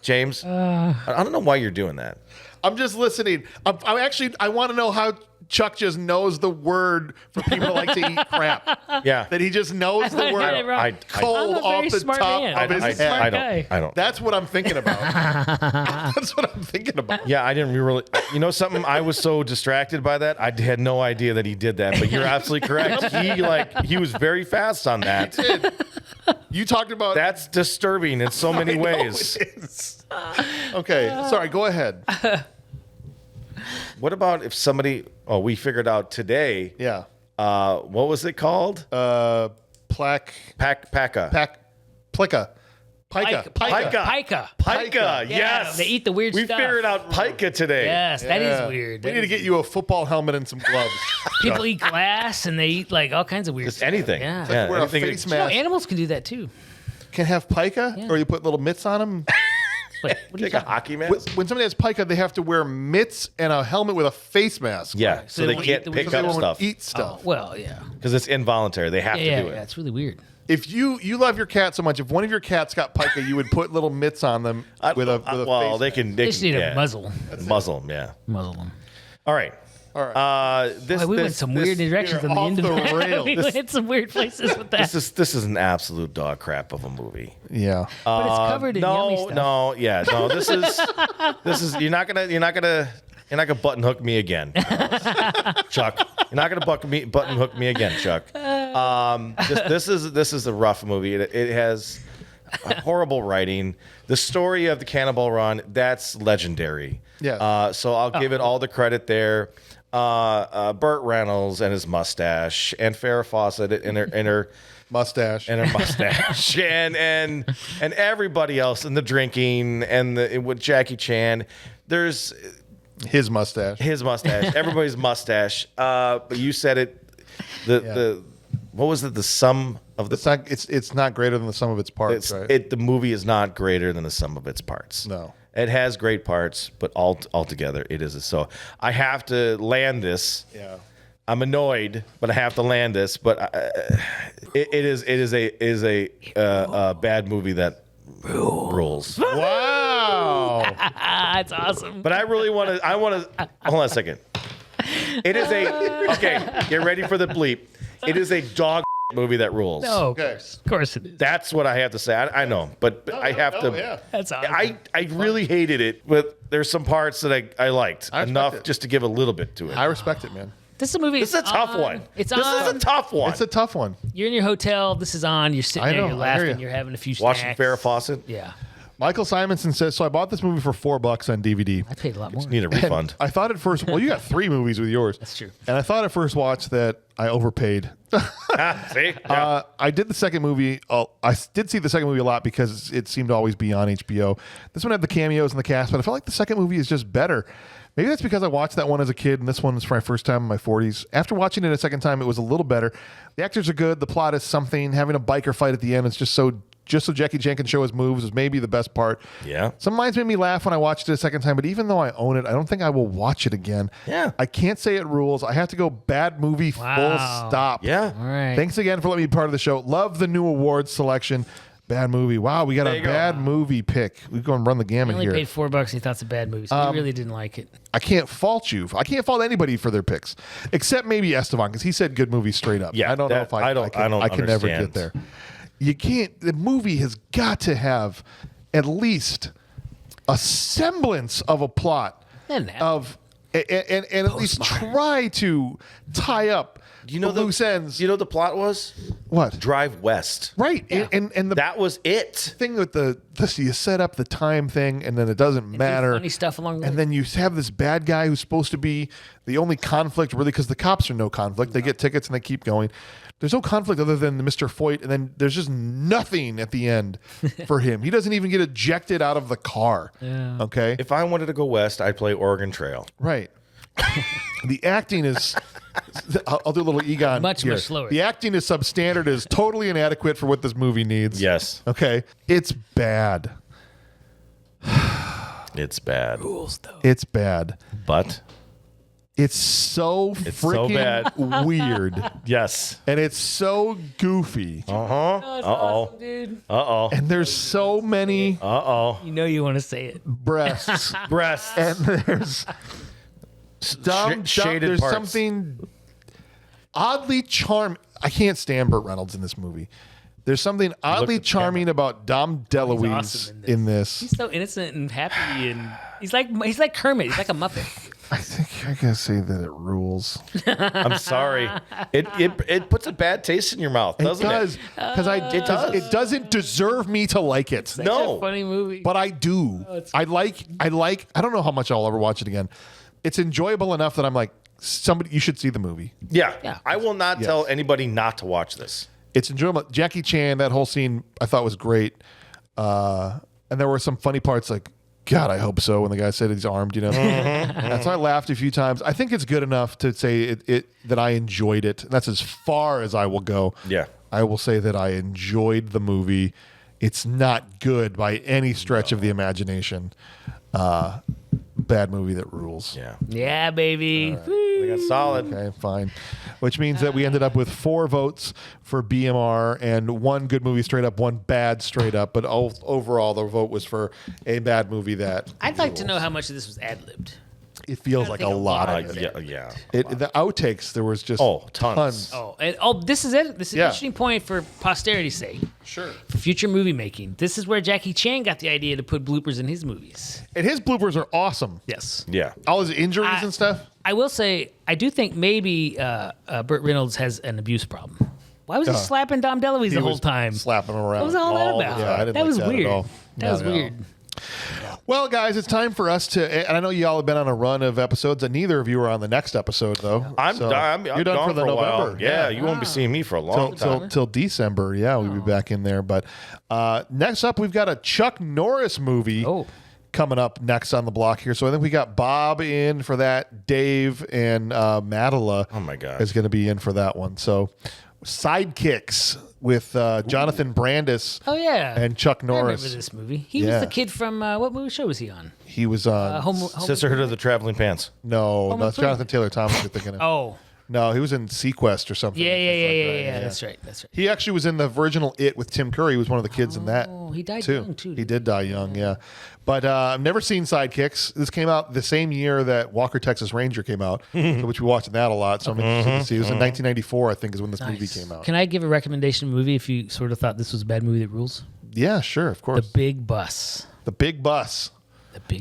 James, I don't know why you're doing that. I'm just listening. I'm actually, I want to know how Chuck just knows the word for people who like to eat crap. Yeah. That he just knows the I word had it wrong. cold I'm a very off the smart top man. of his I'm a head. smart guy. I don't. That's what I'm thinking about. That's what I'm thinking about. Yeah, I didn't really. You know something? I was so distracted by that. I had no idea that he did that. But you're absolutely correct. He was very fast on that. You talked about That's disturbing in so many I know ways. it is. Okay, sorry. Go ahead. What about if somebody? Oh, we figured out today. Yeah. What was it called? Plaka. Paka. Plika. Pica. Pica. Yes. they eat the weird we stuff. figured out pica today. Yes, that is weird. We need to get you a football helmet and some gloves. People eat glass and they eat like all kinds of weird Just stuff. anything. Yeah. Yeah, Wear a anything face is- mask. Animals can do that too. Can have pica, or you put little mitts on them. Wait, what are you Like a talking hockey mask. When somebody has pica, they have to wear mitts and a helmet with a face mask. Yeah, so they they won't can't eat the pick Because they up won't stuff eat stuff. Oh, well, yeah. because it's involuntary. They have to Yeah, do it. it's really weird. If you love your cat so much, if one of your cats got pica, you would put little mitts on them with a well, face they mask. can. They They just can need yeah. a muzzle. Muzzle them. Yeah. Muzzle them. All right. All right. This Boy, we went this- some this- weird directions you're on the off end of the that. rails. We went some weird places with that. This is an absolute dog crap of a movie. Yeah. But it's covered in yummy stuff. No. This is you're not gonna button hook me again, Chuck. You're not gonna button hook me again, Chuck. This is a rough movie. It has horrible writing. The story of the Cannonball Run, that's legendary. Yeah. So I'll give it all the credit there. Burt Reynolds and his mustache, and Farrah Fawcett and her Mustache. and her mustache, and everybody else, and the drinking, and with Jackie Chan. There's His mustache. everybody's mustache. But you said it. The what was it? The sum of the It's not greater than the sum of its parts, right? the movie is not greater than the sum of its parts. No. It has great parts, but altogether it is. So I have to land this. Yeah. I'm annoyed, but I have to land this. But it is a bad movie that rules. Wow. That's awesome. But I want to. Hold on a second. It is okay. Get ready for the bleep. It is a dog movie that rules. No, Okay. of course it is. That's what I have to say. I know, but I have to. Yeah. That's awesome. I really hated it, but there's some parts that I liked I respect enough it. just to give a little bit to it. I respect it, man. This is a movie. This is a tough one. It's This on. is a tough one. It's a tough one. You're in your hotel. This is on. You're sitting I there. know, You're I hear laughing. you. You're having a few Watching snacks. Farrah Fawcett. Yeah. Michael Simonson says, so I bought this movie for $4 on DVD. I paid a lot more. Need a refund. I thought at first, well, you got 3 movies with yours. That's true. And I thought at first watch that I overpaid. See? Yeah. I did the second movie. I did see the second movie a lot because it seemed to always be on HBO. This one had the cameos in the cast, but I felt like the second movie is just better. Maybe that's because I watched that one as a kid, and this one is for my first time in my 40s. After watching it a second time, it was a little better. The actors are good. The plot is something. Having a biker fight at the end is just so Jackie Chan can show his moves is maybe the best part. Yeah. Some lines made me laugh when I watched it a second time, but even though I own it, I don't think I will watch it again. Yeah. I can't say it rules. I have to go bad movie, full stop. Yeah. All right. Thanks again for letting me be part of the show. Love the new awards selection. Bad movie. Wow, we got a bad movie pick. We go and run the I gamut only here. paid $4 and he thought it's a bad movie, so he really didn't like it. I can't fault you. I can't fault anybody for their picks, except maybe Esteban, because he said good movie straight up. Yeah, I don't know if I can never get there. You can't. The movie has got to have at least a semblance of a plot and at least try to tie up the loose ends. You know what the plot was? What? Drive West. Right. Yeah. And that was it. Thing with you set up the time thing and then it doesn't matter. Funny stuff along the way. And then you have this bad guy who's supposed to be the only conflict, really, because the cops are no conflict. They get tickets and they keep going. There's no conflict other than Mr. Foyt, and then there's just nothing at the end for him. He doesn't even get ejected out of the car. Yeah. Okay? If I wanted to go west, I'd play Oregon Trail. Right. The acting is... I'll do a little Egon much The slower. acting is substandard, is totally inadequate for what this movie needs. Yes. Okay? It's bad. It's bad. Rules, though. It's bad. But... It's so freaking weird. Yes. And it's so goofy. Awesome, dude. And there's so many You know you want to say it. breasts. Breasts. And there's shaded there's parts. something oddly charming. I can't stand Burt Reynolds in this movie. There's something oddly charming about Dom DeLuise awesome in this. He's so innocent and happy, and he's like Kermit. He's like a Muppet. I think I gotta say that it rules. I'm sorry. It puts a bad taste in your mouth, doesn't it? It does, because it doesn't deserve me to like it. Such a funny movie. But I do. I like. I don't know how much I'll ever watch it again. It's enjoyable enough that I'm like, you should see the movie. Yeah. I will not tell anybody not to watch this. It's enjoyable. Jackie Chan, that whole scene I thought was great. And there were some funny parts like, God, I hope so, when the guy said he's armed, you know. And so I laughed a few times. I think it's good enough to say that I enjoyed it. That's as far as I will go. Yeah. I will say that I enjoyed the movie. It's not good by any stretch of the imagination. Bad movie that rules. Yeah. Yeah, baby. We got solid. Okay, fine. Which means that we ended up with 4 votes for BMR and 1 good movie straight up, 1 bad straight up. But overall, the vote was for a bad movie that I'd like to know how much of this was ad-libbed. it feels like a lot of it. Yeah. The outtakes, there was just tons. This is it. This is an interesting point for posterity's sake. Sure. For future movie making. This is where Jackie Chan got the idea to put bloopers in his movies. And his bloopers are awesome. Yes. Yeah. All his injuries and stuff. I will say, I do think maybe Burt Reynolds has an abuse problem. Why was he slapping Dom DeLuise the whole time? Slapping him around. What was all that about? Yeah, I didn't that like was that weird. at all. That was weird. Well, guys, it's time for us to. And I know y'all have been on a run of episodes, and neither of you are on the next episode, though. I'm done gone for the a November. while. Yeah, you won't be seeing me for a long time. Till December. Yeah, we'll be back in there. But next up, we've got a Chuck Norris movie coming up next on the block here. So I think we got Bob in for that. Dave and Madela. Oh my God, is going to be in for that one. So Sidekicks with Jonathan Brandis. Oh yeah, and Chuck Norris. I remember this movie. He was the kid from what movie show was he on? He was on Home Sisterhood of the Traveling Pants. No, it's Jonathan Taylor Thomas you're thinking of. Oh. No, he was in Sequest or something. Yeah. That's right. He actually was in the original It with Tim Curry. He was one of the kids in that. Oh, he died too. young too. He did die young, yeah. But I've never seen Sidekicks. This came out the same year that Walker, Texas Ranger came out, which we watched that a lot. So I'm interested to see. It was in 1994, I think, is when this movie came out. Can I give a recommendation movie if you sort of thought this was a bad movie that rules? Yeah, sure, of course. The Big Bus. The Big Bus.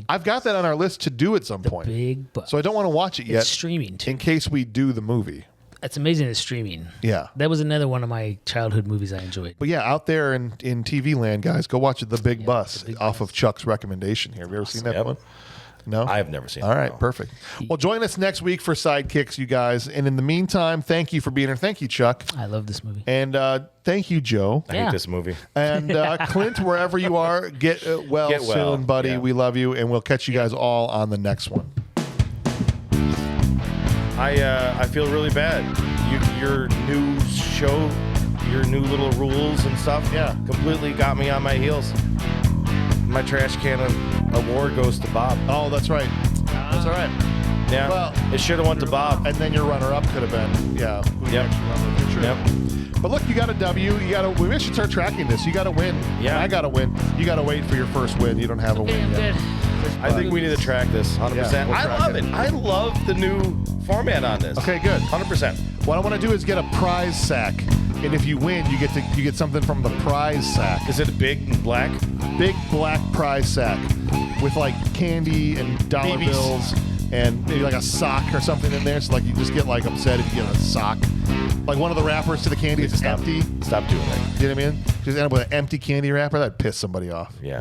I've got that on our list to do at some point. Big Bus. So I don't want to watch it yet. It's streaming too. In case we do the movie. It's amazing it's streaming. Yeah. That was another one of my childhood movies I enjoyed. But yeah, out there in TV land, guys, go watch The Big Bus off of Chuck's recommendation here. Have you ever seen that one? No? I have never seen it. All right, no. perfect. Well, join us next week for Sidekicks, you guys. And in the meantime, thank you for being here. Thank you, Chuck. I love this movie. And thank you, Joe. I hate this movie. And Clint, wherever you are, get well soon, buddy. Yeah. We love you, and we'll catch you guys all on the next one. I feel really bad. Your new show, your new little rules and stuff, completely got me on my heels. My trash can award goes to Bob. Oh, that's right. That's all right. Yeah. Well, it should have went to Bob. And then your runner-up could have been, Yep. But look, you got a W. We should start tracking this. You got to win. Yeah. I got to win. You got to wait for your first win. You don't have a win yet. I think we need to track this 100%. Yeah, we'll I track love it. I love the new format on this. Okay, good. 100%. What I want to do is get a prize sack, and if you win, you get something from the prize sack. Is it big and black? Big black prize sack with like candy and dollar BBs. bills and maybe like a sock or something in there. So like you just get like upset if you get a sock. Like one of the wrappers to the candy is empty. Stop doing that. You know what I mean? Just end up with an empty candy wrapper. That'd piss somebody off. Yeah.